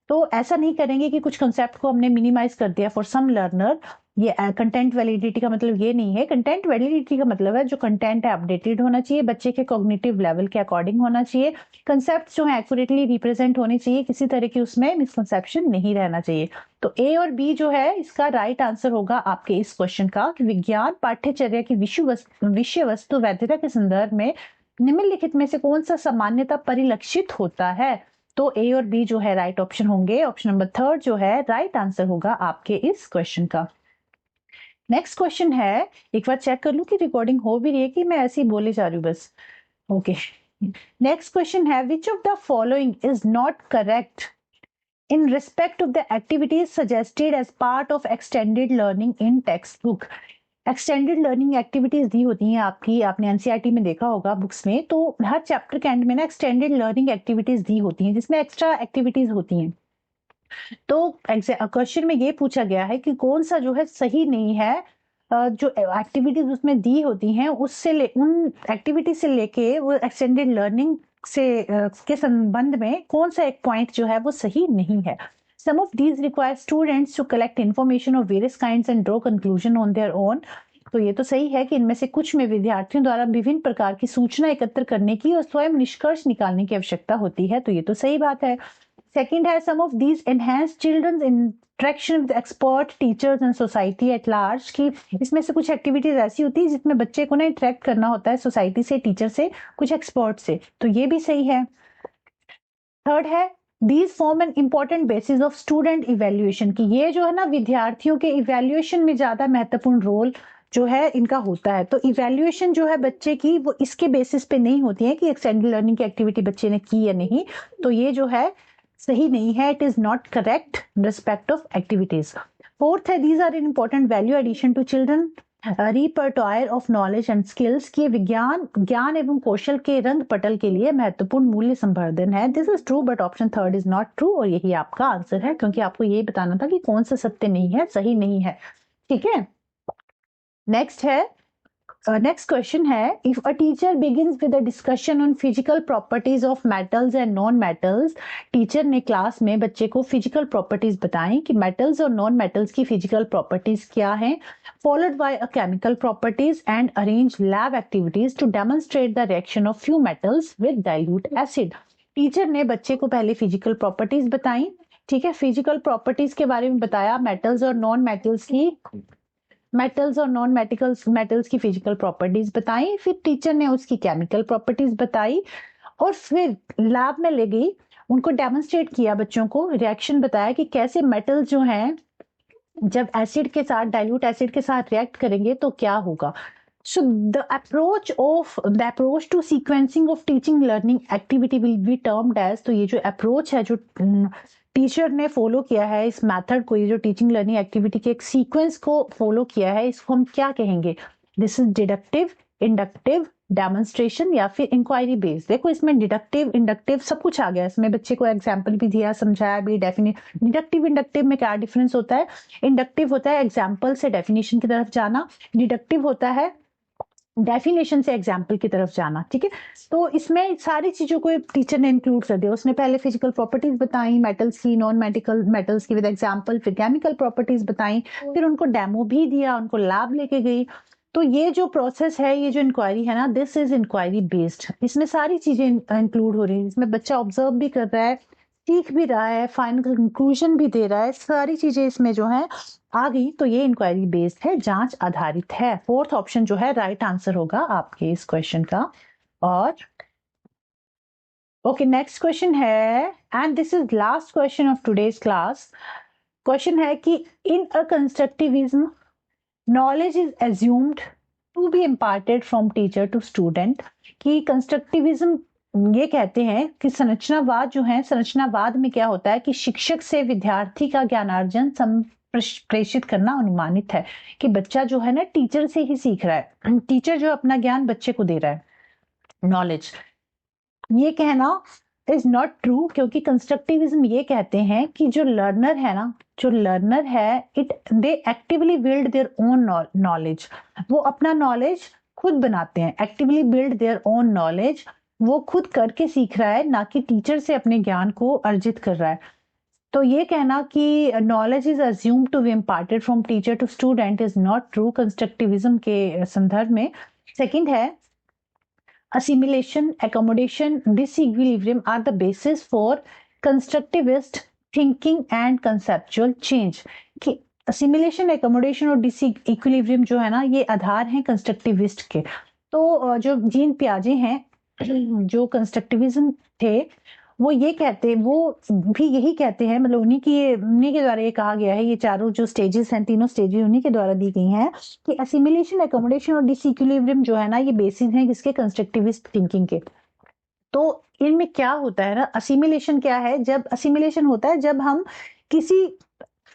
तो ऐसा नहीं करेंगे कि कुछ कंसेप्ट को हमने मिनिमाइज कर दिया फॉर सम लर्नर। ये कंटेंट वैलिडिटी का मतलब ये नहीं है। कंटेंट वैलिडिटी का मतलब है जो कंटेंट है अपडेटेड होना चाहिए, बच्चे के कॉग्निटिव लेवल के अकॉर्डिंग होना चाहिए, कंसेप्ट जो है एक्यूरेटली रिप्रेजेंट होने चाहिए, किसी तरह की उसमें मिसकंसेप्शन नहीं रहना चाहिए। तो ए और बी जो है इसका राइट आंसर होगा आपके इस क्वेश्चन का कि विज्ञान पाठ्यचर्या की विषय वस्तु वैधता के संदर्भ में निम्नलिखित में से कौन सा सामान्यता परिलक्षित होता है। तो ए और बी जो है राइट ऑप्शन होंगे। ऑप्शन नंबर थर्ड जो है राइट आंसर होगा आपके इस क्वेश्चन का। नेक्स्ट क्वेश्चन है, एक बार चेक कर लूं कि रिकॉर्डिंग हो भी रही है कि मैं ऐसे ही बोले जा रही हूँ बस। ओके, नेक्स्ट क्वेश्चन है which of the following is not correct in respect of the activities suggested as part of extended learning in textbook। Extended learning activities दी होती हैं आपकी, आपने एनसीईआरटी में देखा होगा बुक्स में, तो हर चैप्टर के एंड में ना एक्सटेंडेड लर्निंग एक्टिविटीज दी होती हैं जिसमें एक्स्ट्रा एक्टिविटीज होती हैं। तो क्वेश्चन में ये पूछा गया है कि कौन सा जो है सही नहीं है, जो एक्टिविटीज उसमें दी होती हैं उससे उन एक्टिविटी से लेके वो एक्सटेंडेड लर्निंग से के संबंध में कौन सा एक पॉइंट जो है वो सही नहीं है। Some of these require students to collect information of various kinds and draw conclusion on their own। तो ये तो सही है कि इनमें से कुछ में विद्यार्थियों द्वारा विभिन्न प्रकार की सूचना एकत्र करने की और स्वयं निष्कर्ष निकालने की आवश्यकता होती है। तो ये तो सही बात है। सेकंड है some of these enhance children's interaction with expert teachers and society at large। कि इसमें से कुछ एक्टिविटीज ऐसी होती है जिसमें बच्चे को ना इंटरेक्ट करना होता है सोसाइटी से, टीचर से, कुछ एक्सपर्ट से। तो ये भी सही है। थर्ड है These form an important basis of student evaluation। कि ये जो है ना विद्यार्थियों के इवेल्युएशन में ज्यादा महत्वपूर्ण रोल जो है इनका होता है। तो इवेल्युएशन जो है बच्चे की वो इसके बेसिस पे नहीं होती है कि एक्सटेंडेड लर्निंग की एक्टिविटी बच्चे ने की या नहीं। तो ये जो है सही नहीं है, it is not correct in respect of activities. Fourth है these are an important value addition to children repertoire of knowledge and skills. की विज्ञान ज्ञान एवं कौशल के रंग पटल के लिए महत्वपूर्ण मूल्य संवर्धन है। This is true but option third is not true, और यही आपका आंसर है क्योंकि आपको ये बताना था कि कौन सा सत्य नहीं है, सही नहीं है। ठीक है, नेक्स्ट है, नेक्स्ट क्वेश्चन है if a teacher begins with a discussion on physical properties of metals and non metals. Teacher ने क्लास में बच्चे को फिजिकल प्रॉपर्टीज बताएं कि मेटल्स और नॉन मेटल्स की फिजिकल प्रॉपर्टीज क्या हैं, followed by a chemical properties and arrange lab activities to demonstrate the reaction of few metals with dilute acid. Teacher ने बच्चे को पहले फिजिकल प्रॉपर्टीज बताई, ठीक है, फिजिकल प्रॉपर्टीज के बारे में बताया, मेटल्स और नॉन मेटल्स की फिजिकल प्रॉपर्टीज बताई, फिर टीचर ने उसकी केमिकल प्रॉपर्टीज बताई और फिर लैब में ले गई, उनको डेमोन्स्ट्रेट किया, बच्चों को रिएक्शन बताया कि कैसे मेटल्स जो हैं जब एसिड के साथ, डाइल्यूट एसिड के साथ रिएक्ट करेंगे तो क्या होगा। So the approach to sequencing of teaching learning activity will be termed as। तो ये जो अप्रोच है, जो टीचर ने फॉलो किया है इस मेथड को, ये जो टीचिंग लर्निंग एक्टिविटी के एक सीक्वेंस को फॉलो किया है, इसको हम क्या कहेंगे। This is deductive, inductive, demonstration या फिर इंक्वायरी बेस्ड। देखो इसमें डिडक्टिव, इंडक्टिव सब कुछ आ गया, इसमें बच्चे को एग्जाम्पल भी दिया, समझाया भी, डिडक्टिव इंडक्टिव में क्या डिफरेंस होता है। इंडक्टिव होता है एग्जाम्पल से डेफिनेशन की तरफ जाना, डिडक्टिव होता है डेफिनेशन से एग्जाम्पल की तरफ जाना। ठीक है, तो इसमें सारी चीजों को टीचर ने इंक्लूड कर दिया। उसने पहले फिजिकल प्रॉपर्टीज बताई मेटल्स की, नॉन मेटल्स की विद एग्जाम्पल, फिर केमिकल प्रॉपर्टीज बताई, फिर उनको डेमो भी दिया, उनको लैब लेके गई। तो ये जो प्रोसेस है, ये जो इंक्वायरी है ना, दिस इज इंक्वायरी बेस्ड। इसमें सारी चीजें इंक्लूड हो रही है, इसमें बच्चा ऑब्जर्व भी कर रहा है, सीख भी रहा है, फाइनल कंक्लूजन भी दे रहा है, सारी चीजें इसमें जो है आ गई। तो ये इंक्वायरी बेस्ड है, जांच आधारित है। फोर्थ ऑप्शन जो है राइट आंसर होगा आपके इस क्वेश्चन का। और ओके, नेक्स्ट क्वेश्चन है and this is last question of today's class. Question है कि in a constructivism knowledge is assumed to be imparted from teacher to student. कि कंस्ट्रक्टिविज्म ये कहते हैं कि संरचनावाद जो है, संरचनावाद में क्या होता है कि शिक्षक से विद्यार्थी का ज्ञानार्जन प्रेषित करना अनुमानित है। कि बच्चा जो है ना टीचर से ही सीख रहा है, टीचर जो अपना ज्ञान बच्चे को दे रहा है, नॉलेज। ये कहना इज नॉट ट्रू, क्योंकि कंस्ट्रक्टिविज्म ये कहते हैं कि जो लर्नर है ना, जो लर्नर है they actively build their own knowledge, वो अपना नॉलेज खुद बनाते हैं, actively build their own knowledge, वो खुद करके सीख रहा है, ना कि टीचर से अपने ज्ञान को अर्जित कर रहा है। तो ये कहना कि knowledge is assumed to be imparted from teacher to student is not true constructivism के संदर्भ में। सेकंड है assimilation, accommodation, disequilibrium are the basis for constructivist thinking and conceptual change। कि assimilation, accommodation और disequilibrium जो है ना, ये आधार हैं कंस्ट्रक्टिविस्ट के। तो जो जीन पियाजे हैं जो कंस्ट्रक्टिविज्म थे, वो ये कहते, वो भी यही कहते हैं, मतलब उन्हीं के द्वारा ये कहा गया है, ये चारों जो स्टेजेस हैं, तीनों स्टेजेस उन्हीं के द्वारा दी गई हैं कि असिमिलेशन, एकोमोडेशन और डिसइक्विलिब्रियम जो है ना, ये बेसिस हैं किसके, कंस्ट्रक्टिविस्ट थिंकिंग के। तो इनमें क्या होता है ना, असिमिलेशन क्या है, जब असिमिलेशन होता है जब हम किसी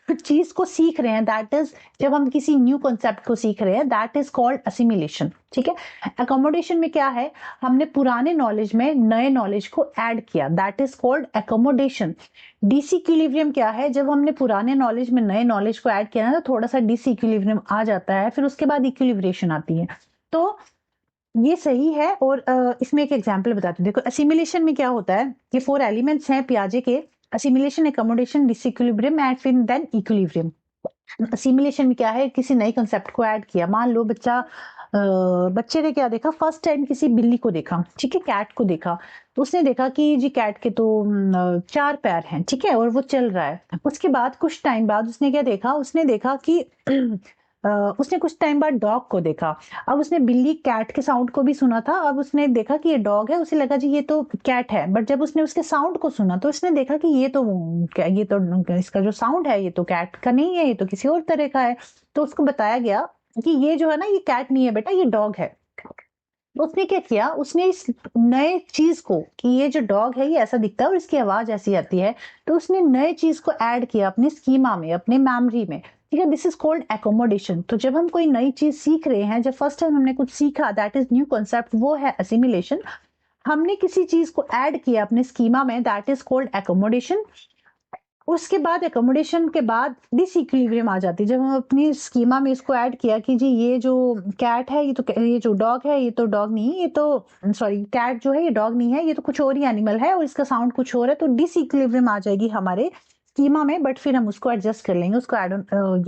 चीज को सीख रहे हैं, दैट इज जब हम किसी न्यू कॉन्सेप्ट को सीख रहे हैं, दैट इज कॉल्ड असिमिलेशन, ठीक है। अकोमोडेशन में क्या है, हमने पुराने नॉलेज में नए नॉलेज को ऐड किया, that is called accommodation. Disequilibrium क्या है, जब हमने पुराने नॉलेज में नए नॉलेज को ऐड किया ना, तो थोड़ा सा डिसइक्विलिब्रियम आ जाता है, फिर उसके बाद इक्विलिब्रेशन आती है। तो ये सही है। और इसमें एक एग्जाम्पल बताते हैं। देखो असिमिलेशन में क्या होता है, ये 4 एलिमेंट्स हैं पियाजे के, असिमिलेशन, अकोमोडेशन, डिसइक्विलिब्रियम एंड फिर देन इक्विलिब्रियम। असिमिलेशन में क्या है, किसी नए कंसेप्ट को ऐड किया। मान लो बच्चे ने क्या देखा, फर्स्ट टाइम किसी बिल्ली को देखा, ठीक है, कैट को देखा, तो उसने देखा कि जी कैट के तो 4 पैर हैं, ठीक है, और वो चल रहा है। उसके बाद कुछ टाइम बाद उसने क्या देखा, उसने देखा कि उसने कुछ टाइम बाद डॉग को देखा। अब उसने बिल्ली कैट के साउंड को भी सुना था, अब उसने देखा कि ये डॉग है, उसे लगा जी ये तो कैट है, बट जब उसने उसके साउंड को सुना तो उसने देखा कि ये तो इसका जो साउंड है ये तो कैट का नहीं है, ये तो किसी और तरह का है। तो उसको बताया गया कि ये जो है ना, ये कैट नहीं है बेटा, ये डॉग है। तो उसने क्या किया, उसने इस नए चीज को, कि ये जो डॉग है ये ऐसा दिखता है और इसकी आवाज ऐसी आती है, तो उसने नए चीज को ऐड किया अपने स्कीमा में, अपने मेमोरी में, ठीक है। This is called accommodation. तो जब हम कोई नई चीज सीख रहे हैं, जब फर्स्ट टाइम हमने कुछ सीखा, दैट इज न्यू कॉन्सेप्ट, वो है असिमिलेशन। हमने किसी चीज को ऐड किया अपने स्कीमा में, दैट इज कॉल्ड एकोमोडेशन। उसके बाद एकोमोडेशन के बाद डिसइक्विलिब्रियम आ जाती है, जब हम अपनी स्कीमा में इसको ऐड किया कि जी ये जो कैट है, ये जो डॉग है, ये तो डॉग नहीं, ये तो सॉरी कैट जो है ये डॉग नहीं है, ये तो कुछ और ही एनिमल है और इसका साउंड कुछ और है। तो डिसइक्विलिब्रियम आ जाएगी हमारे स्कीमा में, बट फिर हम उसको एडजस्ट कर लेंगे, उसको एड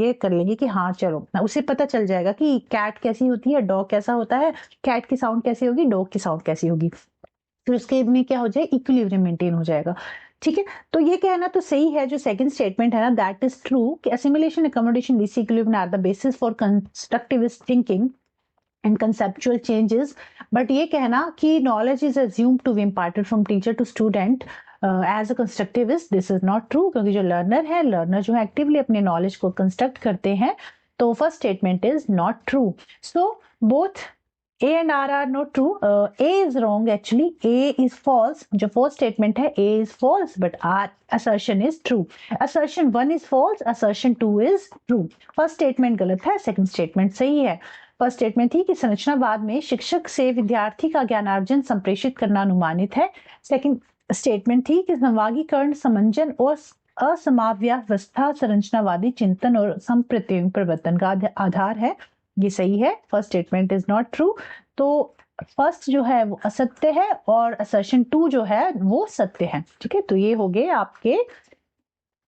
ये कर लेंगे कि हाँ चलो, उसे पता चल जाएगा कि कैट कैसी होती है, डॉग कैसा होता है, कैट की साउंड कैसी होगी, डॉग की साउंड कैसी होगी, फिर उसके में क्या हो जाए, इक्विलिब्रियम मेंटेन हो जाएगा, ठीक है। तो ये कहना तो सही है, जो सेकंड स्टेटमेंट है ना, दैट इज ट्रू कि assimilation, accommodation, disequilibrium are the basis for constructivist thinking and conceptual changes. But ये कहना कि knowledge is assumed to be imparted from teacher to student as a constructivist, this is not true, क्योंकि जो लर्नर है, लर्नर जो है एक्टिवली अपने नॉलेज को कंस्ट्रक्ट करते हैं। तो first statement is not true. So both A and R are not true. A is wrong actually. A is false. जो fourth statement है, A is false, but R assertion is true. Assertion 1 is false. Assertion 2 is true. First statement गलत है, second statement सही है। फर्स्ट स्टेटमेंट थी कि संरचनावाद में शिक्षक से विद्यार्थी का ज्ञानार्जन संप्रेषित करना अनुमानित है। सेकंड स्टेटमेंट थी कि संवागीकरण, समंजन और असमाव्यावस्था संरचनावादी चिंतन और संप्रत्यय प्रवर्तन का आधार है। ये सही है। First statement is not true. तो फर्स्ट जो है वो असत्य है और असर्शन 2 जो है वो सत्य है, ठीक है। तो ये हो गए आपके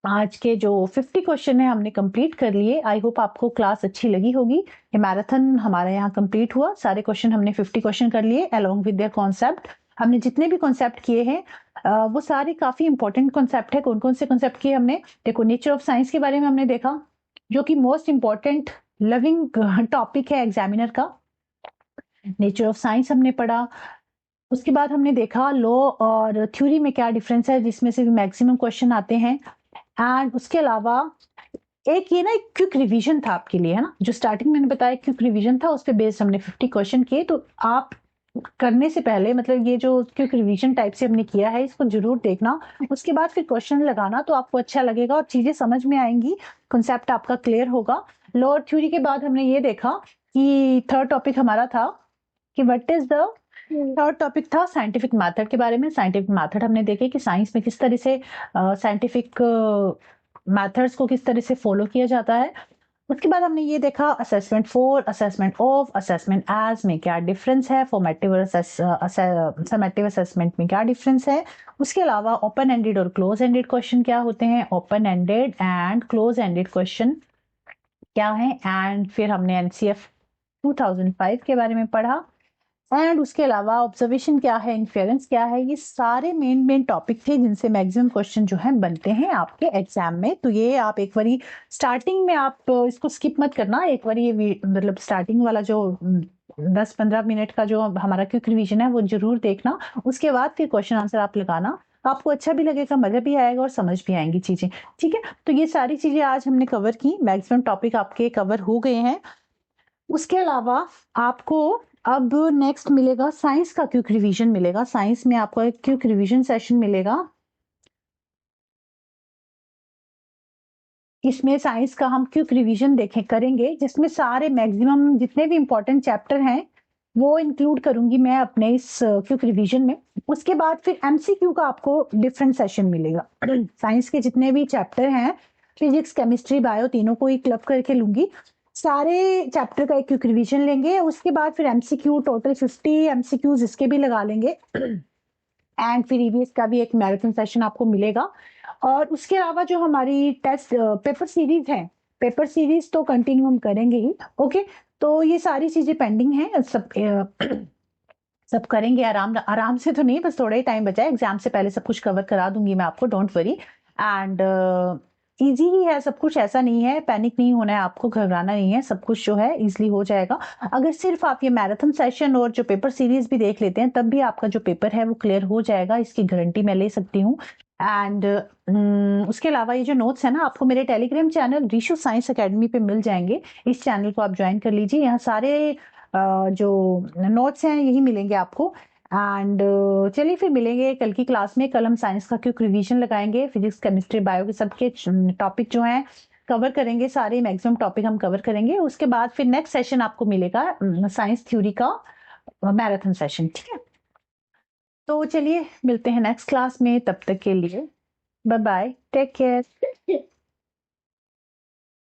आज के जो 50 क्वेश्चन है, हमने कंप्लीट कर लिए। आई होप आपको क्लास अच्छी लगी होगी। ये मैराथन हमारा यहाँ कंप्लीट हुआ, सारे क्वेश्चन हमने 50 क्वेश्चन कर लिए अलोंग विद देयर कॉन्सेप्ट। हमने जितने भी कॉन्सेप्ट किए हैं वो सारे काफी इंपॉर्टेंट कॉन्सेप्ट है। कौन कौन से कॉन्सेप्ट किए हमने, देखो नेचर ऑफ साइंस के बारे में हमने देखा, जो कि मोस्ट इंपॉर्टेंट लविंग टॉपिक है एग्जामिनर का। नेचर ऑफ साइंस हमने पढ़ा। उसके बाद हमने देखा लॉ और थ्योरी में क्या डिफरेंस है, जिसमें से मैक्सिमम क्वेश्चन आते हैं। एंड उसके अलावा एक ये ना एक क्विक रिवीजन था आपके लिए, है ना, जो स्टार्टिंग मैंने बताया क्विक रिवीजन था, उस पे बेस्ड हमने 50 क्वेश्चन किए। तो आप करने से पहले, मतलब ये जो क्विक रिवीजन टाइप से हमने किया है, इसको जरूर देखना। उसके बाद फिर क्वेश्चन लगाना, तो आपको अच्छा लगेगा और चीजें समझ में आएंगी, कॉन्सेप्ट आपका क्लियर होगा। लॉ और थ्योरी के बाद हमने ये देखा कि थर्ड टॉपिक हमारा था कि what is the third topic था साइंटिफिक मेथड के बारे में। साइंटिफिक मेथड हमने देखे कि साइंस में किस तरह से साइंटिफिक मेथड्स को किस तरह से फॉलो किया जाता है। उसके बाद हमने ये देखा assessment for, assessment of, assessment as में क्या डिफरेंस है, फॉर्मेटिव समेटिव असेसमेंट में क्या डिफरेंस है। उसके अलावा ओपन एंडेड और क्लोज एंडेड क्वेश्चन क्या होते हैं, open ended and close ended question क्या है। एंड फिर हमने एनसीएफ 2005 के बारे में पढ़ा। एंड उसके अलावा ऑब्जर्वेशन क्या है, इन्फेरेंस क्या है, ये सारे मेन टॉपिक थे जिनसे मैक्सिमम क्वेश्चन जो है बनते हैं आपके एग्जाम में। तो ये आप एक बारी स्टार्टिंग में आप इसको स्किप मत करना, एक बार ये मतलब स्टार्टिंग वाला जो 10-15 मिनट का जो हमारा क्विक रिवीजन है वो जरूर देखना। उसके बाद फिर क्वेश्चन आंसर आप लगाना, आपको अच्छा भी लगेगा, मजा भी आएगा और समझ भी आएंगी चीजें। ठीक है, तो ये सारी चीजें आज हमने कवर की, मैक्सिमम टॉपिक आपके कवर हो गए हैं। उसके अलावा आपको अब नेक्स्ट मिलेगा साइंस का क्विक रिवीजन मिलेगा। साइंस में आपको एक क्विक रिवीजन सेशन मिलेगा। इसमें साइंस का हम क्विक रिवीजन करेंगे, जिसमें सारे मैक्सिमम जितने भी इंपॉर्टेंट चैप्टर हैं वो इंक्लूड करूंगी मैं अपने इस क्विक रिवीजन में। उसके बाद फिर एमसीक्यू का आपको डिफरेंट सेशन मिलेगा। साइंस के जितने भी चैप्टर हैं, फिजिक्स, केमिस्ट्री, बायो, तीनों को ही क्लब करके लूंगी। सारे चैप्टर का एक क्विक रिवीजन लेंगे। उसके बाद फिर एमसीक्यू टोटल 50 एमसीक्यूज इसके भी लगा लेंगे। एंड फिर ईवीएस का भी एक मैराथन सेशन आपको मिलेगा। और उसके अलावा जो हमारी टेस्ट पेपर सीरीज है, पेपर सीरीज तो कंटिन्यू हम करेंगे ही। ओके, तो ये सारी चीजें पेंडिंग है, सब सब करेंगे आराम आराम से तो नहीं, बस थोड़ा ही टाइम बचा है, एग्जाम से पहले सब कुछ कवर करा दूंगी मैं आपको, डोंट वरी। एंड इजी ही है सब कुछ, ऐसा नहीं है, पैनिक नहीं होना है आपको, घबराना नहीं है, सब कुछ जो है इजीली हो जाएगा। अगर सिर्फ आप ये मैराथन सेशन और जो पेपर सीरीज भी देख लेते हैं तब भी आपका जो पेपर है वो क्लियर हो जाएगा, इसकी गारंटी मैं ले सकती हूँ। एंड उसके अलावा ये जो नोट्स है ना, आपको मेरे Telegram channel Rishu science academy पे मिल जाएंगे। इस चैनल को आप ज्वाइन कर लीजिए, यहाँ सारे जो नोट्स हैं यही मिलेंगे आपको। एंड चलिए फिर मिलेंगे कल की क्लास में। कल हम साइंस का क्विक रिवीजन लगाएंगे, फिजिक्स, केमिस्ट्री, बायो के सबके टॉपिक जो हैं कवर करेंगे, सारे मैक्सिमम टॉपिक हम कवर करेंगे। उसके बाद फिर नेक्स्ट सेशन आपको मिलेगा साइंस थ्योरी का मैराथन सेशन। ठीक है, तो चलिए मिलते हैं नेक्स्ट क्लास में, तब तक के लिए बाय बाय, टेक केयर।